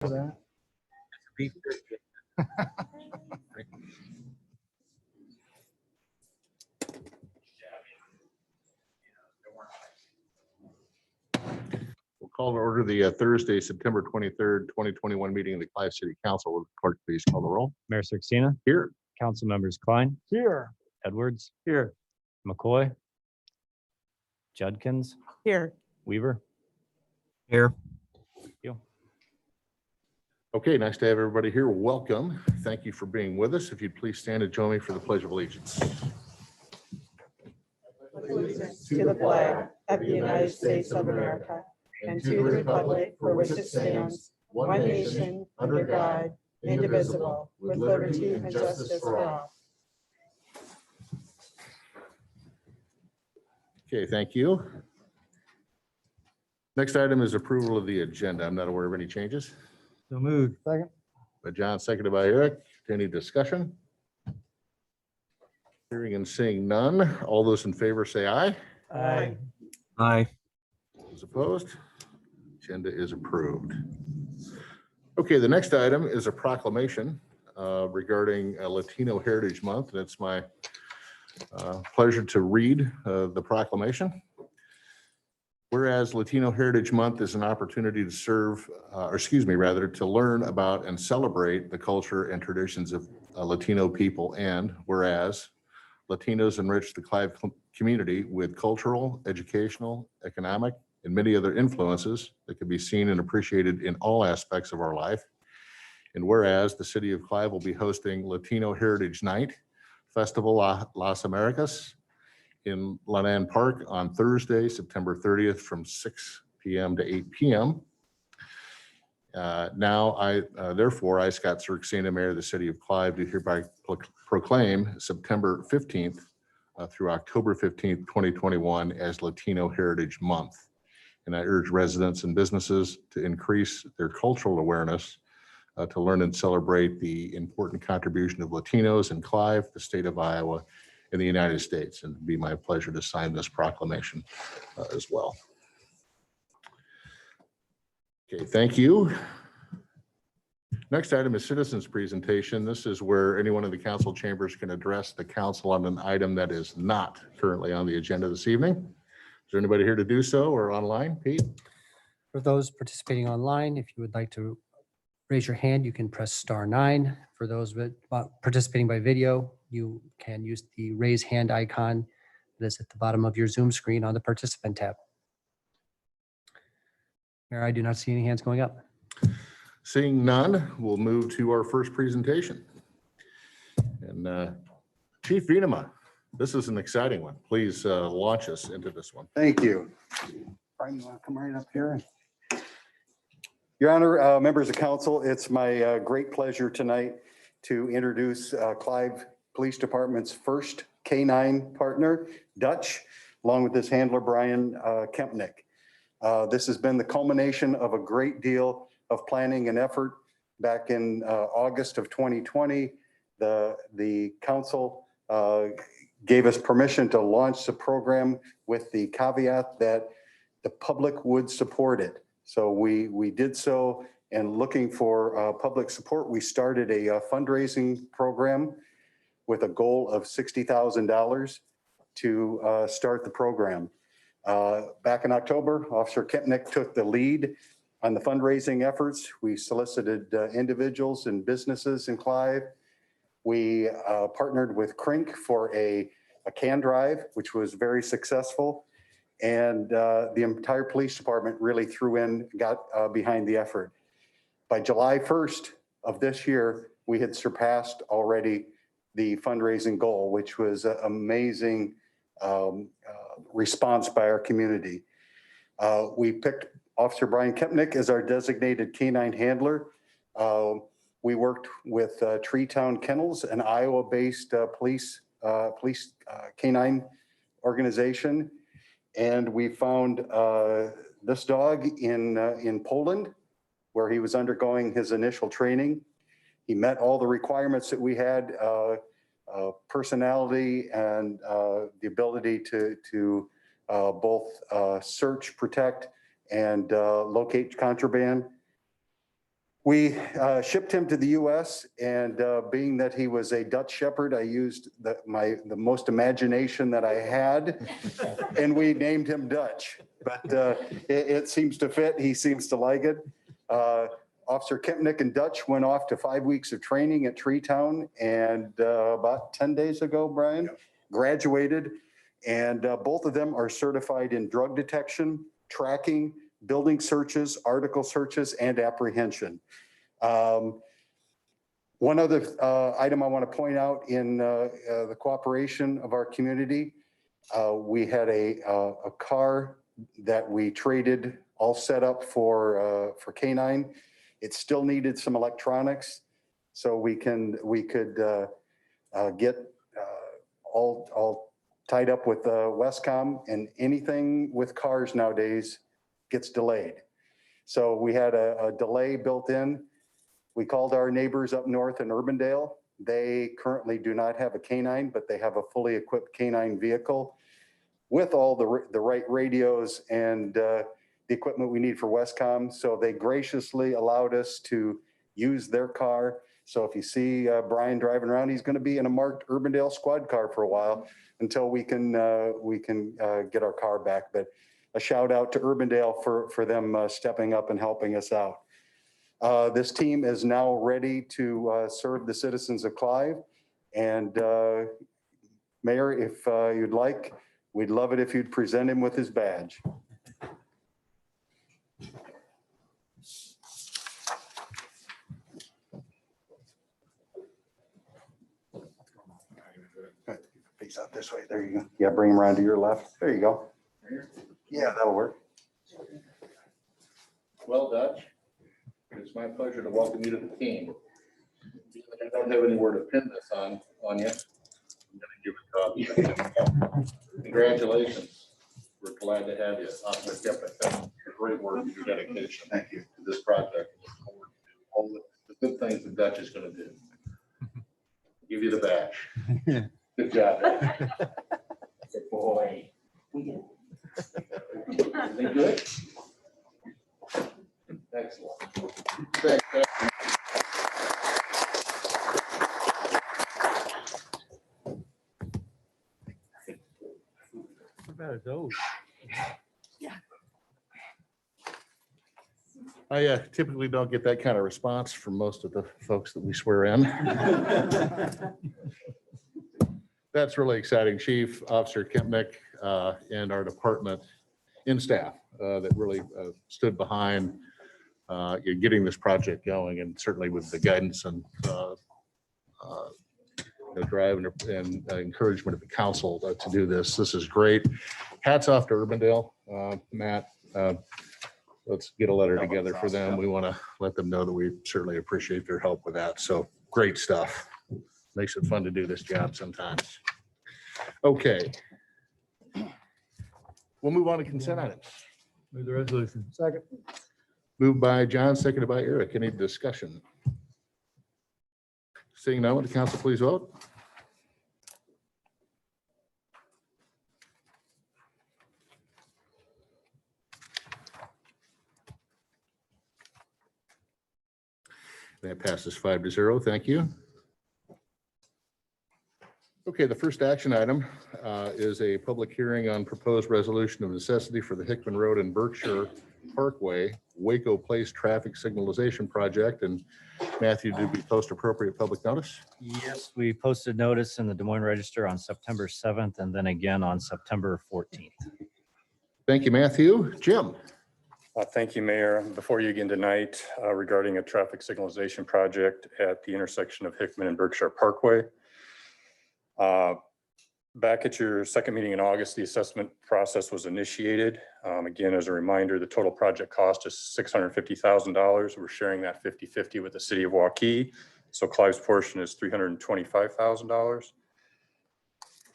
For that. We'll call to order the Thursday, September 23rd, 2021 meeting of the Clive City Council. Will the clerk please call the roll? Mayor Sirksina, Here. council members Klein, Here. Edwards, Here. McCoy, Judkins, Here. Weaver. Here. Okay, nice to have everybody here. Welcome. Thank you for being with us. If you'd please stand and join me for the Pledge of Allegiance. Allegiance to the flag of the United States of America and to the republic for which it stands, one nation, under God, indivisible, with liberty and justice for all. Okay, thank you. Next item is approval of the agenda. I'm not aware of any changes. So moved. Second. By John, seconded by Eric. Any discussion? Hearing and seeing none. All those in favor say aye. Aye. Aye. Those opposed? Agenda is approved. Okay, the next item is a proclamation regarding Latino Heritage Month. And it's my pleasure to read the proclamation. Whereas Latino Heritage Month is an opportunity to serve, to learn about and celebrate the culture and traditions of Latino people. And whereas Latinos enrich the Clive community with cultural, educational, economic, and many other influences that can be seen and appreciated in all aspects of our life. And whereas the city of Clive will be hosting Latino Heritage Night, Festival Las Americas, in Lannan Park on Thursday, September 30th from 6 p.m. to 8 p.m. Therefore, I, Scott Sirksina, Mayor of the City of Clive, do hereby proclaim September 15th through October 15th, 2021 as Latino Heritage Month. And I urge residents and businesses to increase their cultural awareness to learn and celebrate the important contribution of Latinos in Clive, the state of Iowa, in the United States. And it'd be my pleasure to sign this proclamation as well. Okay, thank you. Next item is citizens presentation. This is where anyone in the council chambers can address the council on an item that is not currently on the agenda this evening. Is there anybody here to do so or online? Pete? For those participating online, if you would like to raise your hand, you can press *9. For those participating by video, you can use the raise hand icon that is at the bottom of your Zoom screen on the participant tab. Mayor, I do not see any hands going up. Seeing none, we'll move to our first presentation. And Chief Venema, this is an exciting one. Please launch us into this one. Thank you. Brian, you want to come right up here? Your Honor, members of council, it's my great pleasure tonight to introduce Clive Police Department's first Canine partner, Dutch, along with his handler, Brian Kempnick. This has been the culmination of a great deal of planning and effort. Back in August of 2020, the council gave us permission to launch the program with the caveat that the public would support it. So we did so, and looking for public support, we started a fundraising program with a goal of $60,000 to start the program. Back in October, Officer Kempnick took the lead on the fundraising efforts. We solicited individuals and businesses in Clive. We partnered with Crink for a can drive, which was very successful. And the entire police department really got behind the effort. By July 1st of this year, we had surpassed already the fundraising goal, which was an amazing response by our community. We picked Officer Brian Kempnick as our designated canine handler. We worked with Treetown Kennels, an Iowa-based police canine organization. And we found this dog in Poland, where he was undergoing his initial training. He met all the requirements that we had, personality and the ability to both search, protect, and locate contraband. We shipped him to the US, and being that he was a Dutch Shepherd, I used the most imagination that I had, and we named him Dutch. But it seems to fit. He seems to like it. Officer Kempnick and Dutch went off to 5 weeks of training at Treetown, and about 10 days ago, Brian, graduated. And both of them are certified in drug detection, tracking, building searches, article searches, and apprehension. One other item I want to point out in the cooperation of our community, we had a car that we traded all set up for Canine. It still needed some electronics, so we could get all tied up with Westcom, and anything with cars nowadays gets delayed. So we had a delay built in. We called our neighbors up north in Urbandale. They currently do not have a Canine, but they have a fully equipped Canine vehicle with all the right radios and the equipment we need for Westcom. So they graciously allowed us to use their car. So if you see Brian driving around, he's going to be in a marked Urbandale squad car for a while until we can get our car back. But a shout out to Urbandale for them stepping up and helping us out. This team is now ready to serve the citizens of Clive. And Mayor, if you'd like, we'd love it if you'd present him with his badge. Face out this way. There you go. Yeah, bring him around to your left. There you go. Yeah, that'll work. Well, Dutch, it's my pleasure to welcome you to the team. I don't have anywhere to pin this on you. I'm going to give a copy. Congratulations. We're glad to have you. Officer Kempnick, thank you for your great work and your dedication. Thank you to this project. All the good things that Dutch is going to do. Give you the badge. Good job. Good boy. Everything good? Excellent. Thanks. What about a dog? I typically don't get that kind of response from most of the folks that we swear in. That's really exciting, Chief, Officer Kempnick, and our department and staff that really stood behind getting this project going, and certainly with the guidance and drive and encouragement of the council to do this. This is great. Hats off to Urbandale. Matt, let's get a letter together for them. We want to let them know that we certainly appreciate their help with that. So great stuff. Makes it fun to do this job sometimes. Okay. We'll move on to consent items. Move the resolution. Second. Moved by John, seconded by Eric. Any discussion? Seeing none, would the council please vote? That passes 5-0. Thank you. Okay, the first action item is a public hearing on proposed resolution of necessity for the Hickman Road and Berkshire Parkway Waco Place traffic signalization project. And Matthew, did we post appropriate public notice? Yes, we posted notice in the Des Moines Register on September 7th and then again on September 14th. Thank you, Matthew. Jim. Thank you, Mayor. Before you again tonight regarding a traffic signalization project at the intersection of Hickman and Berkshire Parkway. Back at your second meeting in August, the assessment process was initiated. Again, as a reminder, the total project cost is $650,000. We're sharing that 50-50 with the city of Waukee. So Clive's portion is $325,000.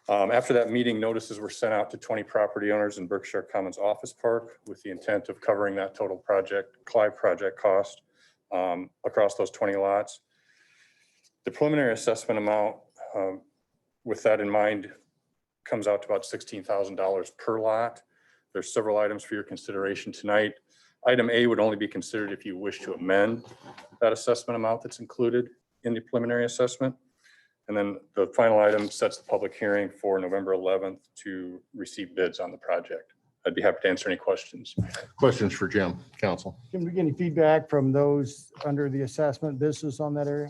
After that meeting, notices were sent out to 20 property owners in Berkshire Commons Office Park with the intent of covering that total Clive project cost across those 20 lots. The preliminary assessment amount, with that in mind, comes out to about $16,000 per lot. There's several items for your consideration tonight. Item A would only be considered if you wish to amend that assessment amount that's included in the preliminary assessment. And then the final item sets the public hearing for November 11th to receive bids on the project. I'd be happy to answer any questions. Questions for Jim, council? Can we get any feedback from those under the assessment business on that area?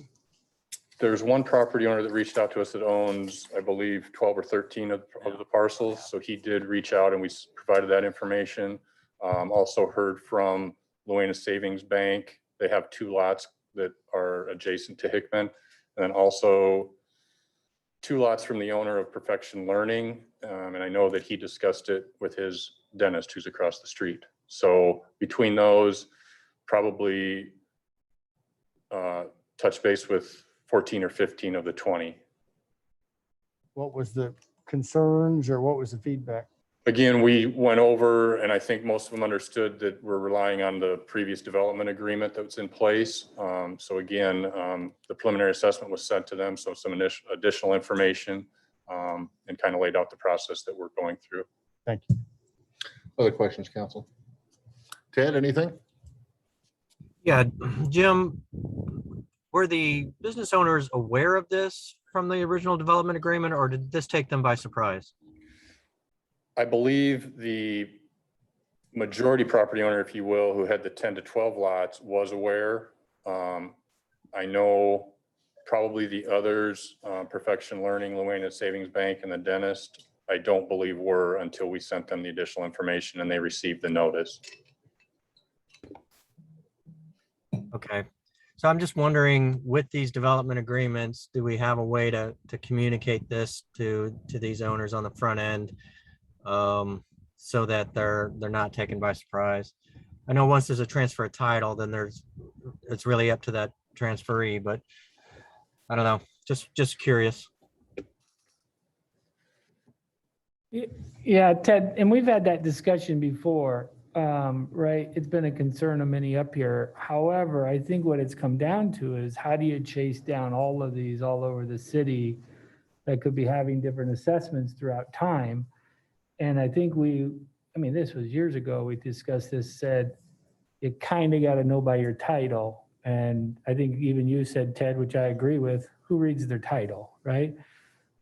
There's one property owner that reached out to us that owns, I believe, 12 or 13 of the parcels. So he did reach out and we provided that information. Also heard from Luena Savings Bank. They have 2 lots that are adjacent to Hickman. And then also 2 lots from the owner of Perfection Learning. And I know that he discussed it with his dentist who's across the street. So between those, probably touch base with 14 or 15 of the 20. What was the concerns or what was the feedback? Again, we went over, and I think most of them understood that we're relying on the previous development agreement that's in place. So again, the preliminary assessment was sent to them, so some additional information and kind of laid out the process that we're going through. Thank you. Other questions, council? Ted, anything? Yeah, Jim, were the business owners aware of this from the original development agreement, or did this take them by surprise? I believe the majority property owner, if you will, who had the 10 to 12 lots was aware. I know probably the others, Perfection Learning, Luena Savings Bank, and the dentist, I don't believe were until we sent them the additional information and they received the notice. Okay. So I'm just wondering, with these development agreements, do we have a way to communicate this to these owners on the front end so that they're not taken by surprise? I know once there's a transfer of title, then it's really up to that transferee, but I don't know, just curious. Yeah, Ted, and we've had that discussion before, right? It's been a concern of many up here. However, I think what it's come down to is how do you chase down all of these all over the city that could be having different assessments throughout time? And I think this was years ago, we discussed this, said you kind of got to know by your title. And I think even you said, Ted, which I agree with, who reads their title, right?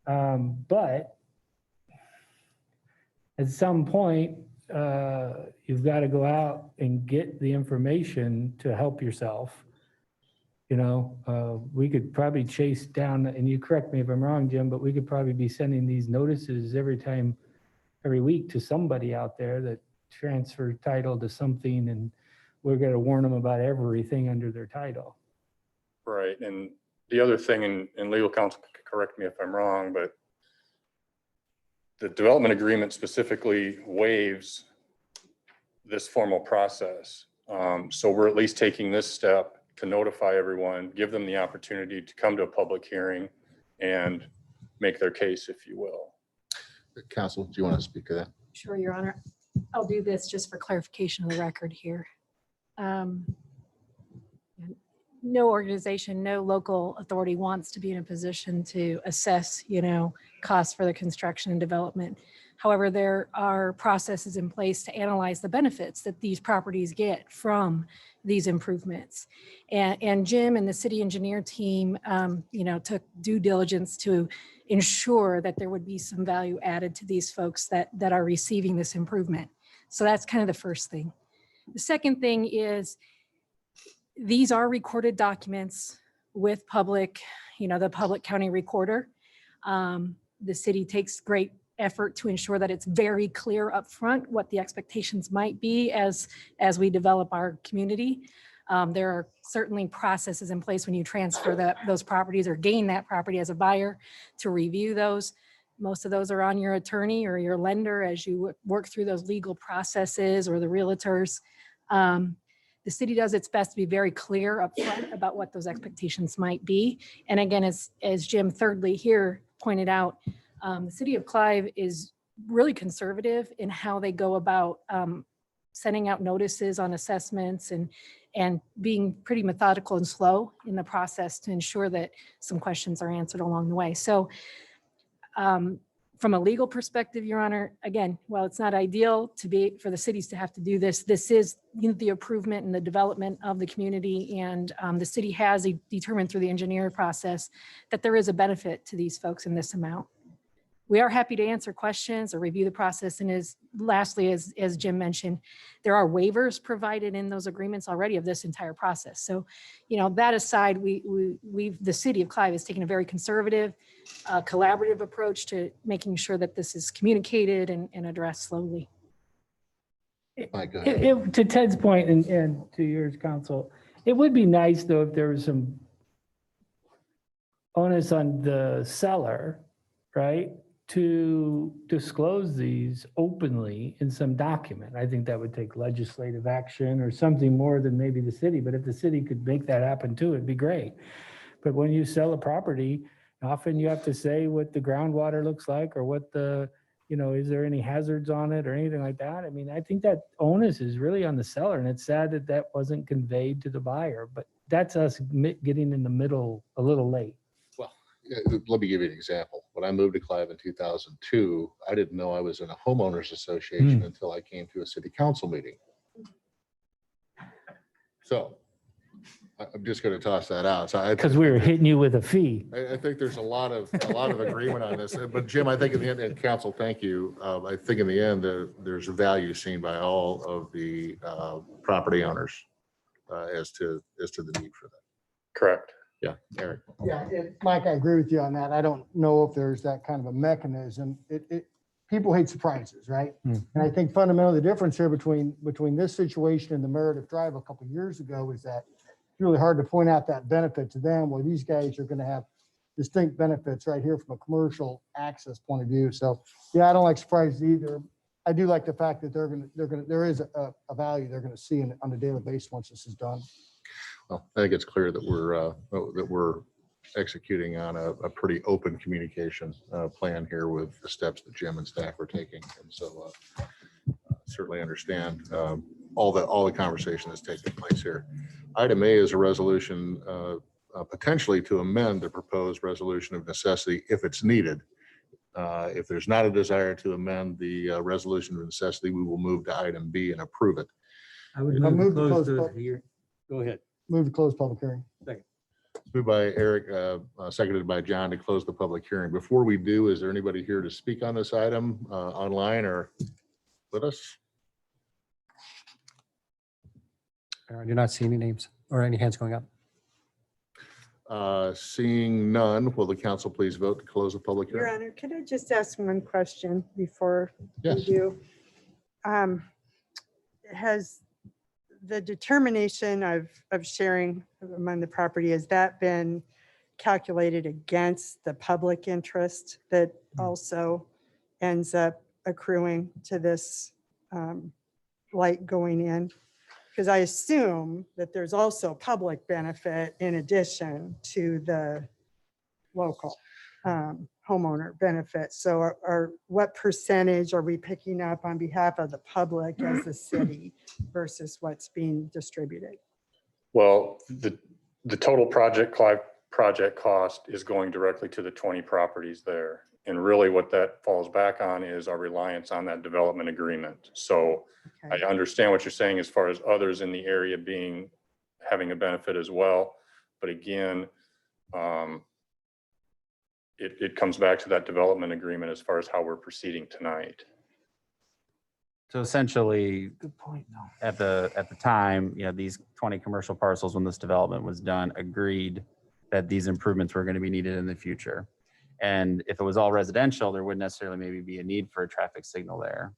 But at some point, you've got to go out and get the information to help yourself. We could probably chase down, and you correct me if I'm wrong, Jim, but we could probably be sending these notices every week to somebody out there that transfer title to something, and we're going to warn them about everything under their title. Right. And the other thing, and legal counsel can correct me if I'm wrong, but the development agreement specifically waives this formal process. So we're at least taking this step to notify everyone, give them the opportunity to come to a public hearing and make their case, if you will. Council, do you want to speak to that? Sure, Your Honor. I'll do this just for clarification of the record here. No organization, no local authority wants to be in a position to assess, costs for the construction and development. However, there are processes in place to analyze the benefits that these properties get from these improvements. And Jim and the city engineer team, took due diligence to ensure that there would be some value added to these folks that are receiving this improvement. So that's kind of the first thing. The second thing is these are recorded documents with the public county recorder. The city takes great effort to ensure that it's very clear up front what the expectations might be as we develop our community. There are certainly processes in place when you transfer those properties or gain that property as a buyer to review those. Most of those are on your attorney or your lender as you work through those legal processes, or the realtors. The city does its best to be very clear up front about what those expectations might be. And again, as Jim thirdly here pointed out, the city of Clive is really conservative in how they go about sending out notices on assessments and being pretty methodical and slow in the process to ensure that some questions are answered along the way. So From a legal perspective, Your Honor, again, while it's not ideal for the cities to have to do this, this is the improvement and the development of the community. And the city has determined through the engineering process that there is a benefit to these folks in this amount. We are happy to answer questions or review the process. And lastly, as Jim mentioned, there are waivers provided in those agreements already of this entire process. So, that aside, the city of Clive has taken a very conservative, collaborative approach to making sure that this is communicated and addressed slowly. Mike, go ahead. To Ted's point and to yours, counsel, it would be nice though if there was some onus on the seller, right, to disclose these openly in some document. I think that would take legislative action or something more than maybe the city, but if the city could make that happen too, it'd be great. But when you sell a property, often you have to say what the groundwater looks like or what is there any hazards on it or anything like that? I mean, I think that onus is really on the seller, and it's sad that that wasn't conveyed to the buyer, but that's us getting in the middle a little late. Let me give you an example. When I moved to Clive in 2002, I didn't know I was in a homeowners association until I came to a city council meeting. So I'm just going to toss that out. So Because we were hitting you with a fee. I think there's a lot of agreement on this. But Jim, I think in the end, and council, thank you. I think in the end, there's a value seen by all of the property owners as to the need for that. Correct. Yeah, Eric. Yeah, Mike, I agree with you on that. I don't know if there's that kind of a mechanism. People hate surprises, right? And I think fundamentally the difference here between this situation and the Meredith Drive a couple of years ago is that it's really hard to point out that benefit to them, where these guys are going to have distinct benefits right here from a commercial access point of view. So yeah, I don't like surprises either. I do like the fact that there is a value they're going to see on a daily basis once this is done. Well, I think it's clear that we're executing on a pretty open communication plan here with the steps that Jim and staff are taking. And so certainly understand all the conversation that's taking place here. Item A is a resolution potentially to amend the proposed resolution of necessity if it's needed. If there's not a desire to amend the resolution of necessity, we will move to item B and approve it. I would I'll move to move to close close the hearing. Go ahead. Move to close public hearing. Moved by Eric, seconded by John to close the public hearing. Before we do, is there anybody here to speak on this item online or with us? I do not see any names or any hands going up. Seeing none, will the council please vote to close the public Your hearing? Honor, could I just ask one question before we Yes. do? Has the determination of sharing among the property, has that been calculated against the public interest that also ends up accruing to this light going in? Because I assume that there's also public benefit in addition to the local homeowner benefit. So what percentage are we picking up on behalf of the public as the city versus what's being distributed? Well, the total Clive project cost is going directly to the 20 properties there. And really what that falls back on is our reliance on that development agreement. So Okay. I understand what you're saying as far as others in the area having a benefit as well. But again, it comes back to that development agreement as far as how we're proceeding tonight. So essentially, Good point, though. at the time, these 20 commercial parcels, when this development was done, agreed that these improvements were going to be needed in the future. And if it was all residential, there wouldn't necessarily maybe be a need for a traffic signal there.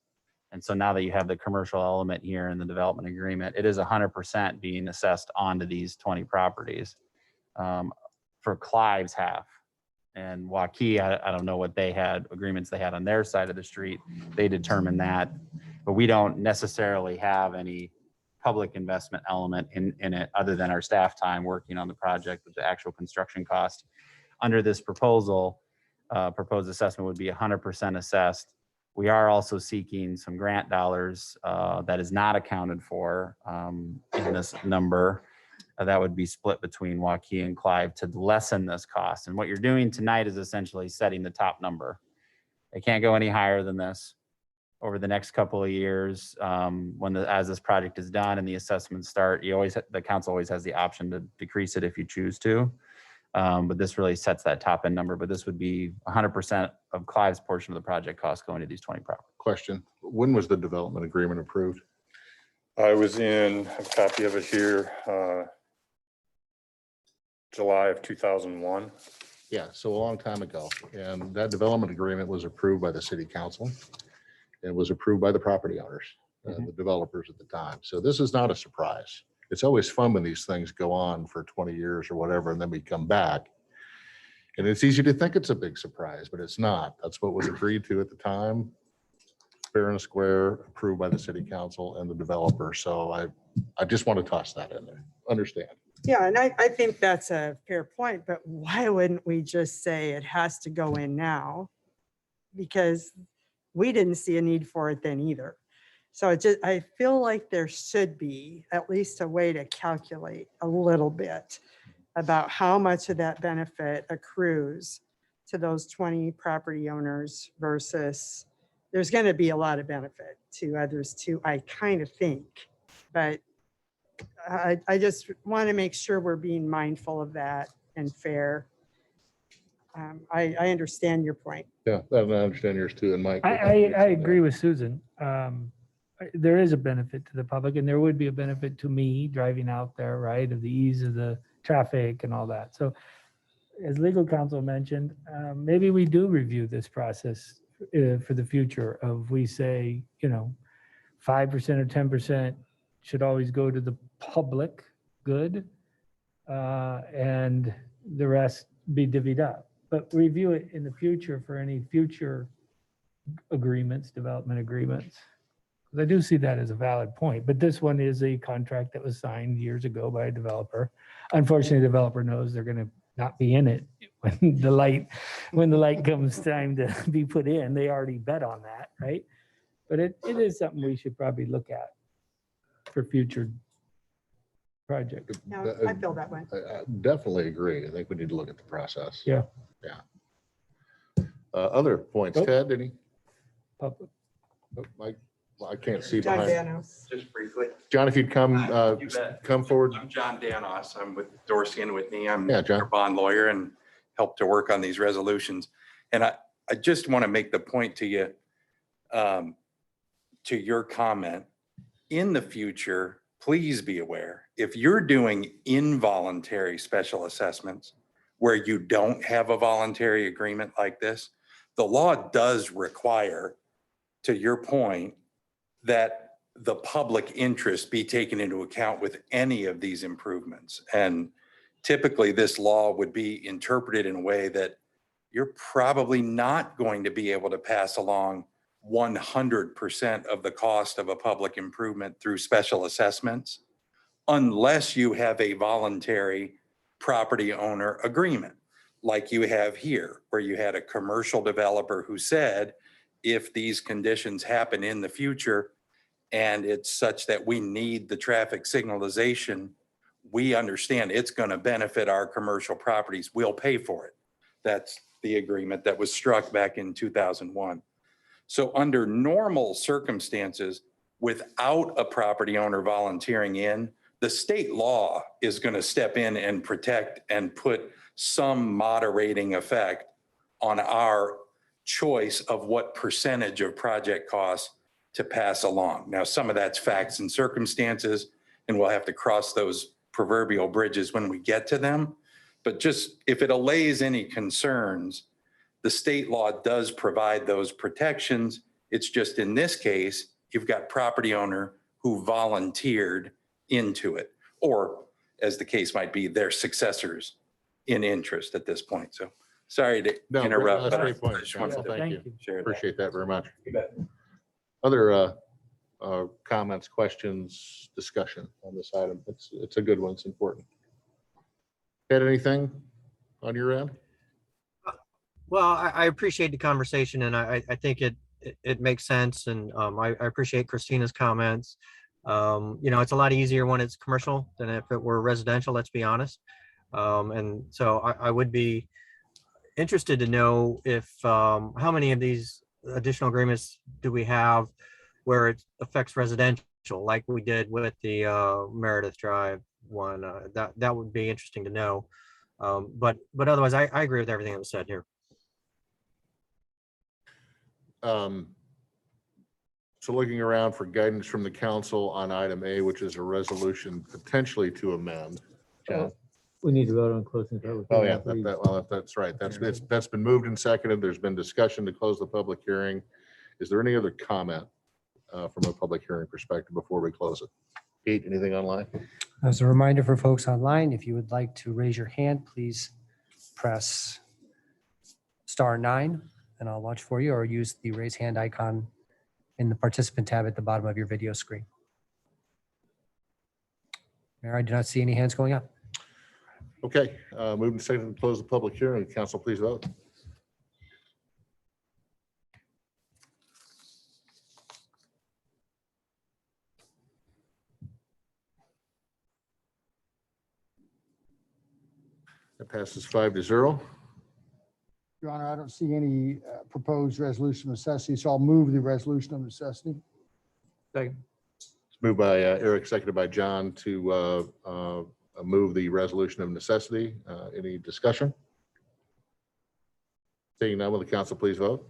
And so now that you have the commercial element here in the development agreement, it is 100% being assessed onto these 20 properties for Clive's half. And Waukee, I don't know what agreements they had on their side of the street. They determined that, but we don't necessarily have any public investment element in it other than our staff time working on the project with the actual construction cost. Under this proposal, proposed assessment would be 100% assessed. We are also seeking some grant dollars that is not accounted for in this number. That would be split between Waukee and Clive to lessen this cost. And what you're doing tonight is essentially setting the top number. It can't go any higher than this. Over the next couple of years, as this project is done and the assessments start, the council always has the option to decrease it if you choose to. But this really sets that top end number, but this would be 100% of Clive's portion of the project cost going to these 20 properties. Question, when was the development agreement approved? I was in a copy of it here, July of 2001. Yeah, so a long time ago. And that development agreement was approved by the city council. It was approved by the property owners, the developers at the time. So this is not a surprise. It's always fun when these things go on for 20 years or whatever, and then we come back. And it's easy to think it's a big surprise, but it's not. That's what was agreed to at the time. Fair and square, approved by the city council and the developer. So I just want to toss that in there. Understand. Yeah, and I think that's a fair point, but why wouldn't we just say it has to go in now? Because we didn't see a need for it then either. So I feel like there should be at least a way to calculate a little bit about how much of that benefit accrues to those 20 property owners versus there's going to be a lot of benefit to others too, I kind of think. But I just want to make sure we're being mindful of that and fair. I understand your point. Yeah, I understand yours too. And Mike. I agree with Susan. There is a benefit to the public and there would be a benefit to me driving out there, right? Of the ease of the traffic and all that. So as legal counsel mentioned, maybe we do review this process for the future of we say, 5% or 10% should always go to the public good and the rest be divvied up. But review it in the future for any future agreements, development agreements. I do see that as a valid point, but this one is a contract that was signed years ago by a developer. Unfortunately, the developer knows they're going to not be in it when the light comes time to be put in. They already bet on that, right? But it is something we should probably look at for future projects. No, I feel that way. I definitely agree. I think we need to look at the process. Yeah. Yeah. Other points, Nope. Ted, any? Public. Mike? Well, I can't see John behind. Danos. Just briefly. John, if you'd come, You bet. come forward. I'm John Danos. I'm with Dorsey and Whitney. I'm Yeah, John. their bond lawyer and help to work on these resolutions. And I just want to make the point to you, to your comment, in the future, please be aware, if you're doing involuntary special assessments where you don't have a voluntary agreement like this, the law does require, to your point, that the public interest be taken into account with any of these improvements. And typically this law would be interpreted in a way that you're probably not going to be able to pass along 100% of the cost of a public improvement through special assessments unless you have a voluntary property owner agreement like you have here, where you had a commercial developer who said, if these conditions happen in the future and it's such that we need the traffic signalization, we understand it's going to benefit our commercial properties. We'll pay for it. That's the agreement that was struck back in 2001. So under normal circumstances, without a property owner volunteering in, the state law is going to step in and protect and put some moderating effect on our choice of what percentage of project costs to pass along. Now, some of that's facts and circumstances, and we'll have to cross those proverbial bridges when we get to them. But just if it allays any concerns, the state law does provide those protections. It's just in this case, you've got property owner who volunteered into it, or as the case might be, their successors in interest at this point. So sorry to No, interrupt, that's but I great point, just wanted John. to Thank you. share that. Appreciate that very much. You bet. Other comments, questions, discussion on this item? It's a good one. It's important. Ed, anything on your end? Well, I appreciate the conversation and I think it makes sense. And I appreciate Christina's comments. It's a lot easier when it's commercial than if it were residential, let's be honest. And so I would be interested to know if, how many of these additional agreements do we have where it affects residential, like we did with the Meredith Drive one? That would be interesting to know. But otherwise, I agree with everything that was said here. So looking around for guidance from the council on item A, which is a resolution potentially to amend. John? We need to vote on closing the public. Oh, hearing, yeah, I believe. well, that's right. That's been moved and seconded. There's been discussion to close the public hearing. Is there any other comment from a public hearing perspective before we close it? Pete, anything online? As a reminder for folks online, if you would like to raise your hand, please press *9 and I'll watch for you, or use the raise hand icon in the participant tab at the bottom of your video screen. Mayor, I do not see any hands going up. Okay, moving to second to close the public hearing. Council, please vote. That passes 5-0. Your Honor, I don't see any proposed resolution of necessity, so I'll move the resolution of necessity. Second. It's moved by Eric, seconded by John to move the resolution of necessity. Any discussion? Seeing none, will the council please vote?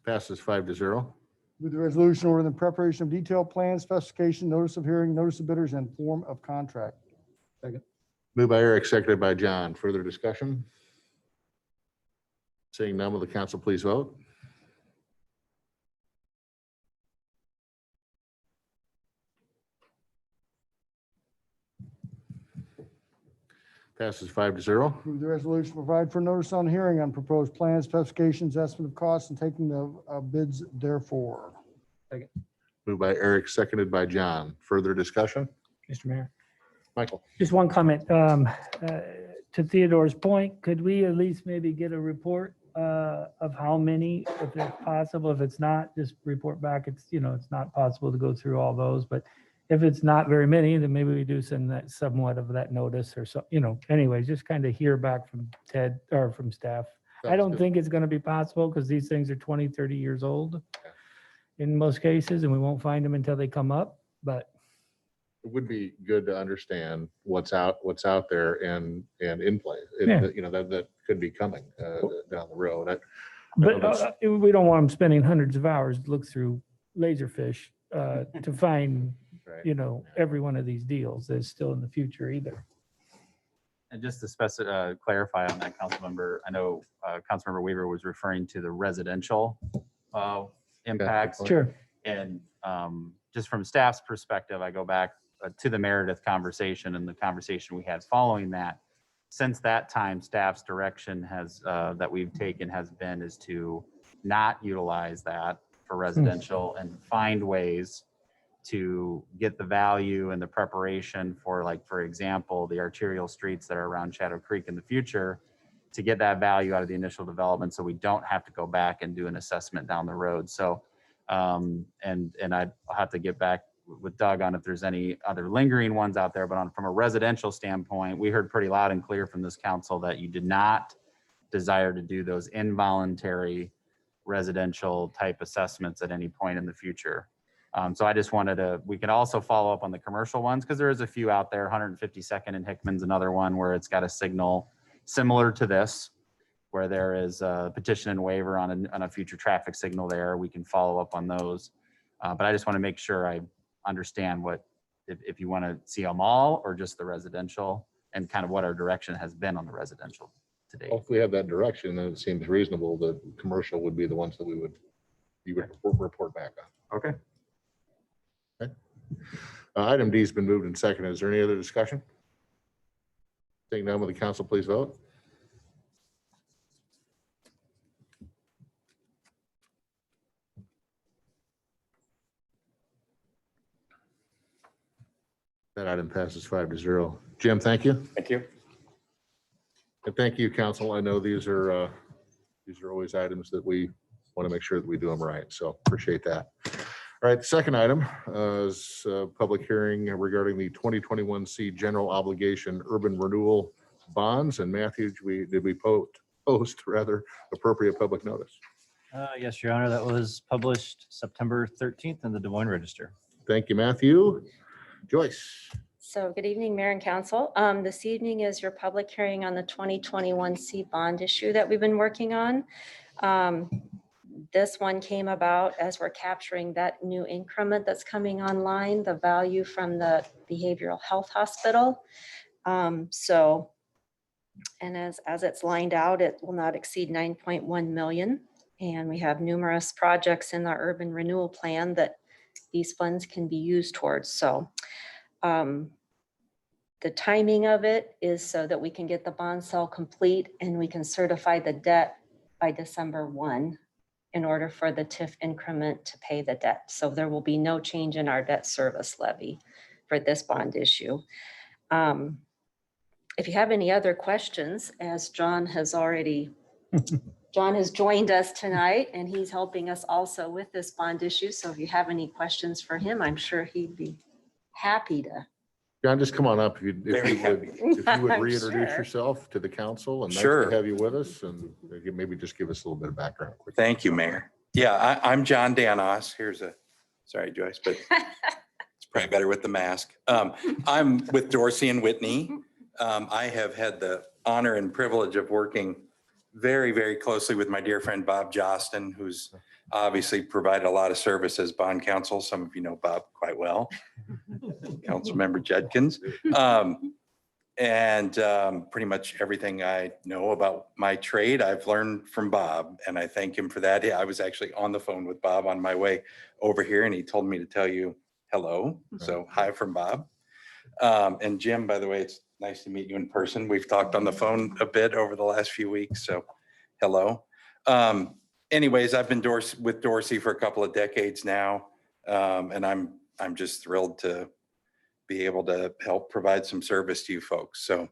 Passes 5-0. With the resolution ordering the preparation of detailed plans, specification, notice of hearing, notice of bidders, and form of contract. Moved by Eric, seconded by John. Further discussion? Seeing none, will the council please vote? Passes 5-0. Move the resolution to provide for notice on hearing on proposed plans, specifications, estimate of costs, and taking the bids therefore. Moved by Eric, seconded by John. Further discussion? Mr. Mayor, Michael? just one comment. To Theodore's point, could we at least maybe get a report of how many, if it's possible? If it's not, just report back. It's, it's not possible to go through all those, but if it's not very many, then maybe we do send that somewhat of that notice or so, anyways, just kind of hear back from Ted or from staff. I don't think it's going to be possible because these things are 20, 30 years old in most cases, and we won't find them until they come up, but. It would be good to understand what's out there and in play. Yeah. That could be coming down the road. But we don't want them spending hundreds of hours to look through Laserfish to find, Right. every one of these deals that's still in the future either. And just to clarify on that, Councilmember, I know Councilmember Weaver was referring to the residential impacts. Sure. And just from staff's perspective, I go back to the Meredith conversation and the conversation we had following that. Since that time, staff's direction has that we've taken is to not utilize that for residential and find ways to get the value and the preparation for, like, for example, the arterial streets that are around Shadow Creek in the future, to get that value out of the initial development so we don't have to go back and do an assessment down the road. So, and I'll have to get back with Doug on if there's any other lingering ones out there, but from a residential standpoint, we heard pretty loud and clear from this council that you did not desire to do those involuntary residential type assessments at any point in the future. So I just wanted we can also follow up on the commercial ones because there is a few out there. 152nd and Hickman's another one where it's got a signal similar to this, where there is a petition and waiver on a future traffic signal there. We can follow up on those. But I just want to make sure I understand if you want to see them all or just the residential and kind of what our direction has been on the residential today. Well, if we have that direction, then it seems reasonable that commercial would be the ones that you would report back on. Okay. Item D has been moved and seconded. Is there any other discussion? Seeing none, will the council please vote? That item passes 5-0. Jim, thank you. Thank you. And thank you, council. I know these are always items that we Want to make sure that we do them right. So appreciate that. All right, the second item is a public hearing regarding the 2021C general obligation urban renewal bonds. And Matthew, did we post rather appropriate public notice? Yes, Your Honor, that was published September 13th in the Des Moines Register. Thank you, Matthew. Joyce. So good evening, Mayor and Council. This evening is your public hearing on the 2021C bond issue that we've been working on. This one came about as we're capturing that new increment that's coming online, the value from the behavioral health hospital. And as it's lined out, it will not exceed 9.1 million. And we have numerous projects in our urban renewal plan that these funds can be used towards. So the timing of it is so that we can get the bond sale complete and we can certify the debt by December 1 in order for the TIF increment to pay the debt. So there will be no change in our debt service levy for this bond issue. If you have any other questions, as John has joined us tonight and he's helping us also with this bond issue. So if you have any questions for him, I'm sure he'd be happy to. John, just come on up. If Very you happy. would I'm reintroduce sure. yourself to the council, and nice Sure. to have you with us, and maybe just give us a little bit of background. quick. Thank you, Mayor. Yeah, I'm John Danos. Sorry, Joyce, but it's probably better with the mask. I'm with Dorsey and Whitney. I have had the honor and privilege of working very, very closely with my dear friend Bob Jostin, who's obviously provided a lot of service as bond counsel. Some of you know Bob quite well. Councilmember Judkins. Pretty much everything I know about my trade, I've learned from Bob, and I thank him for that. I was actually on the phone with Bob on my way over here, and he told me to tell you hello. So hi from Bob. And Jim, by the way, it's nice to meet you in person. We've talked on the phone a bit over the last few weeks, so hello. Anyways, I've been with Dorsey for a couple of decades now, and I'm just thrilled to be able to help provide some service to you folks. So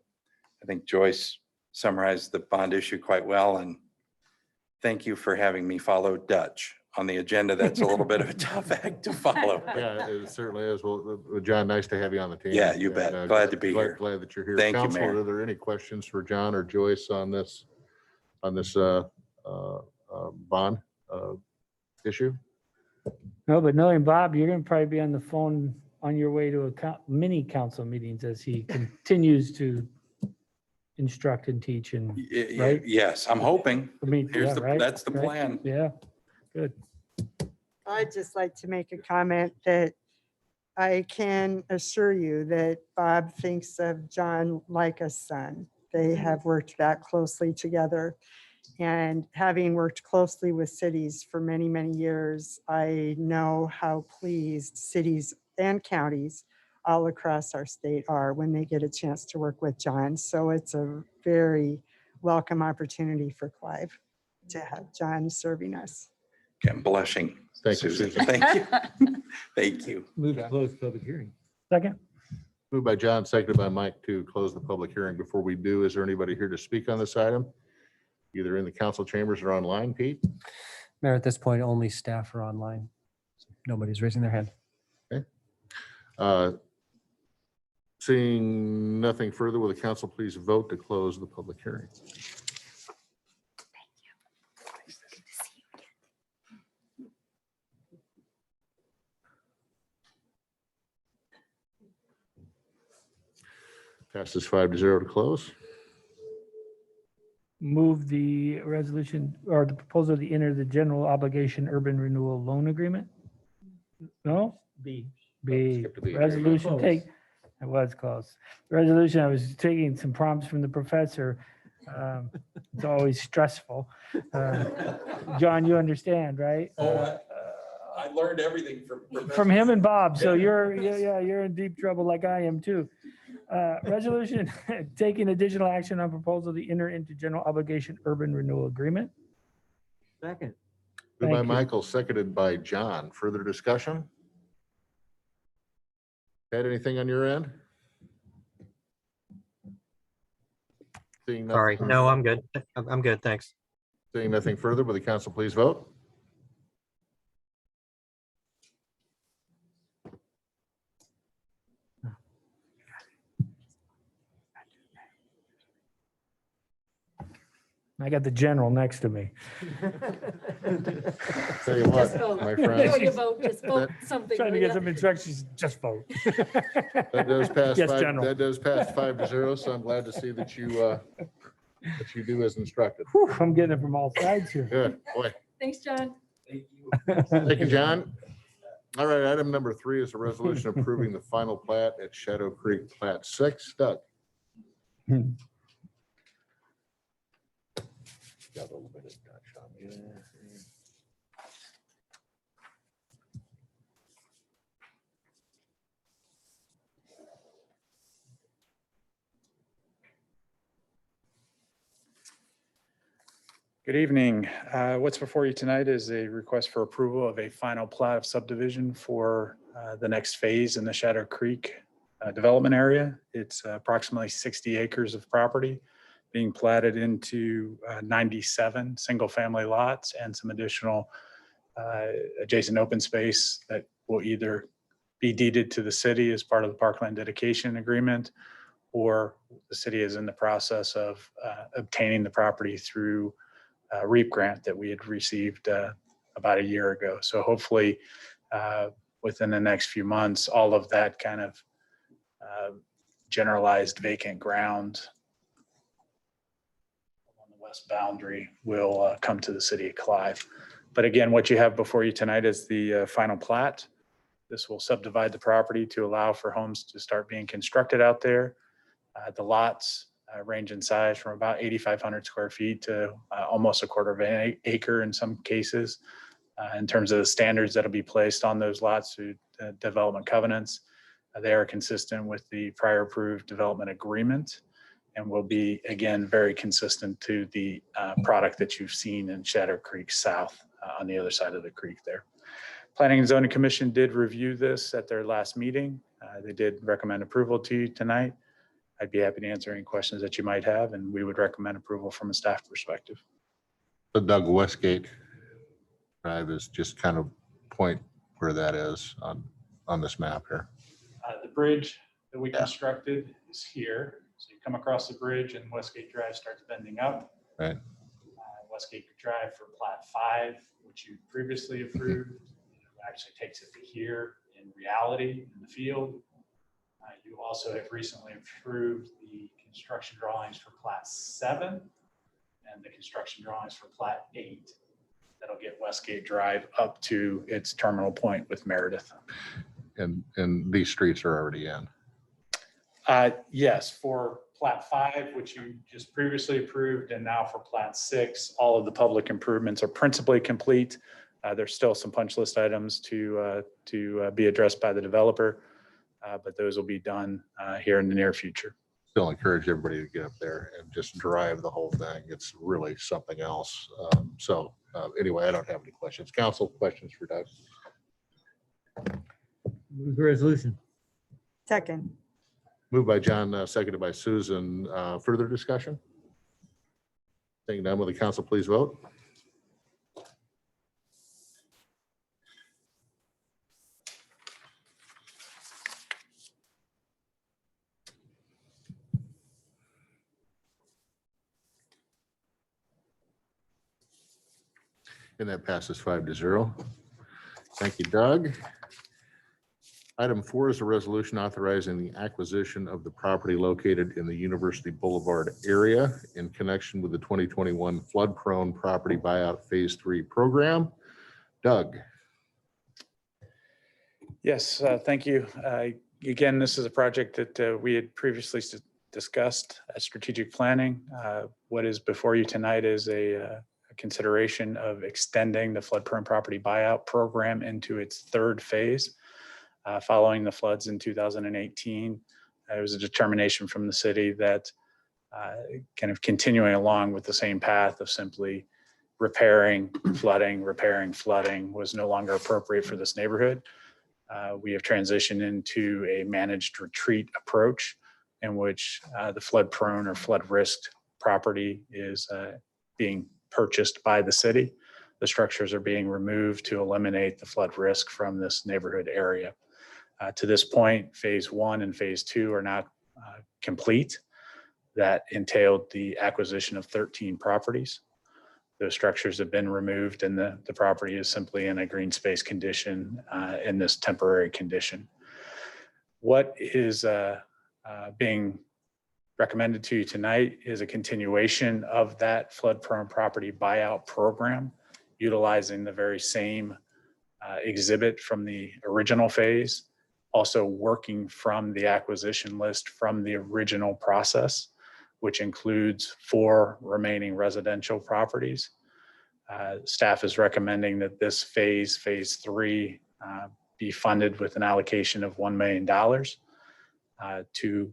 I think Joyce summarized the bond issue quite well, and thank you for having me follow Dutch on the agenda. That's a little bit of a tough act to follow. Yeah, it certainly is. Well, John, nice to have you on the team. Yeah, you bet. And, Glad to be here. Glad that you're here. Thank you, Council, Mayor. are there any questions for John or Joyce on this bond issue? No, but knowing Bob, you're gonna probably be on the phone on your way to mini council meetings as he continues to instruct and teach and, right? Yes, I'm hoping. I mean, yeah, right, That's the right. plan. Yeah, good. I'd just like to make a comment that I can assure you that Bob thinks of John like a son. They have worked that closely together. And having worked closely with cities for many, many years, I know how pleased cities and counties all across our state are when they get a chance to work with John. So it's a very welcome opportunity for Clive to have John serving us. I'm blushing. Thank you, Susan. Thank you. Thank you. Move to close public hearing. Second, Moved by John, seconded by Mike to close the public hearing. Before we do, is there anybody here to speak on this item? Either in the council chambers or online, Pete? Mayor, at this point, only staff are online. Nobody's raising their hand. Seeing nothing further, will the council please vote to close the public hearing? Passes 5-0 to close. move the resolution or the proposal to enter the general obligation urban renewal loan agreement? No? B. B, Skip to B. resolution Close. take, it was close. Resolution, I was taking some prompts from the professor. It's always stressful. John, you understand, right? I learned everything From him and Bob, so you're in deep trouble like I am too. Resolution taking additional action on proposal to enter into general obligation urban renewal agreement. Second. Moved by Thank you. Michael, seconded by John. Further discussion? Had anything on your end? Seeing Sorry, nothing- no, I'm good. I'm good, thanks. Seeing nothing further, will the council please vote? I got the general next to me. Tell you what, Just vote. my Before friends, you vote, just vote something. Trying to get some instructions, just vote. that does pass Yes, five, General. that does pass 5-0, so I'm glad to see that you do as instructed. Whew, I'm getting it from all sides here. Good, boy. Thanks, John. Thank you, John. All right, item number 3 is a resolution approving the final plat at Shadow Creek Plat 6. Doug. Got a little bit of touch on you there. Good evening. What's before you tonight is a request for approval of a final plat of subdivision for the next phase in the Shadow Creek development area. It's approximately 60 acres of property being platted into 97 single-family lots and some additional adjacent open space that will either be deeded to the city as part of the parkland dedication agreement, or the city is in the process of obtaining the property through REAP grant that we had received about a year ago. So hopefully within the next few months, all of that kind of generalized vacant ground on the west boundary will come to the city of Clive. But again, what you have before you tonight is the final plat. This will subdivide the property to allow for homes to start being constructed out there. The lots range in size from about 8,500 square feet to almost a quarter of an acre in some cases. In terms of the standards that'll be placed on those lots through development covenants, they are consistent with the prior approved development agreement and will be, again, very consistent to the product that you've seen in Shadow Creek South on the other side of the creek there. Planning and Zoning Commission did review this at their last meeting. They did recommend approval to you tonight. I'd be happy to answer any questions that you might have, and we would recommend approval from a staff perspective. The Doug Westgate Drive is just kind of point where that is on this map here. The bridge that we constructed is here. So you come across the bridge and Westgate Drive starts bending up. Right. Westgate Drive for Plat 5, which you previously approved, actually takes it to here in reality in the field. You also have recently approved the construction drawings for Plat 7 and the construction drawings for Plat 8. That'll get Westgate Drive up to its terminal point with Meredith. And these streets are already in. Yes, for Plat 5, which you just previously approved, and now for Plat 6, all of the public improvements are principally complete. There's still some punch list items to be addressed by the developer, but those will be done here in the near future. Still encourage everybody to get up there and just drive the whole thing. It's really something else. Anyway, I don't have any questions. Council, questions for Doug? Move the resolution. Second. Moved by John, seconded by Susan. Further discussion? Seeing none, will the council please vote? And that passes 5-0. Thank you, Doug. Item 4 is a resolution authorizing the acquisition of the property located in the University Boulevard area in connection with the 2021 flood-prone property buyout Phase 3 program. Doug. Yes, thank you. Again, this is a project that we had previously discussed at strategic planning. What is before you tonight is a consideration of extending the flood-prone property buyout program into its third phase. Following the floods in 2018, it was a determination from the city that kind of continuing along with the same path of simply repairing flooding was no longer appropriate for this neighborhood. We have transitioned into a managed retreat approach in which the flood prone or flood risk property is being purchased by the city. The structures are being removed to eliminate the flood risk from this neighborhood area. To this point, Phase 1 and Phase 2 are not complete. that entailed the acquisition of 13 properties. Those structures have been removed and the property is simply in a green space condition in this temporary condition. What is being recommended to you tonight is a continuation of that flood-prone property buyout program, utilizing the very same exhibit from the original phase, also working from the acquisition list from the original process, which includes 4 remaining residential properties. Staff is recommending that this phase 3, be funded with an allocation of $1 million to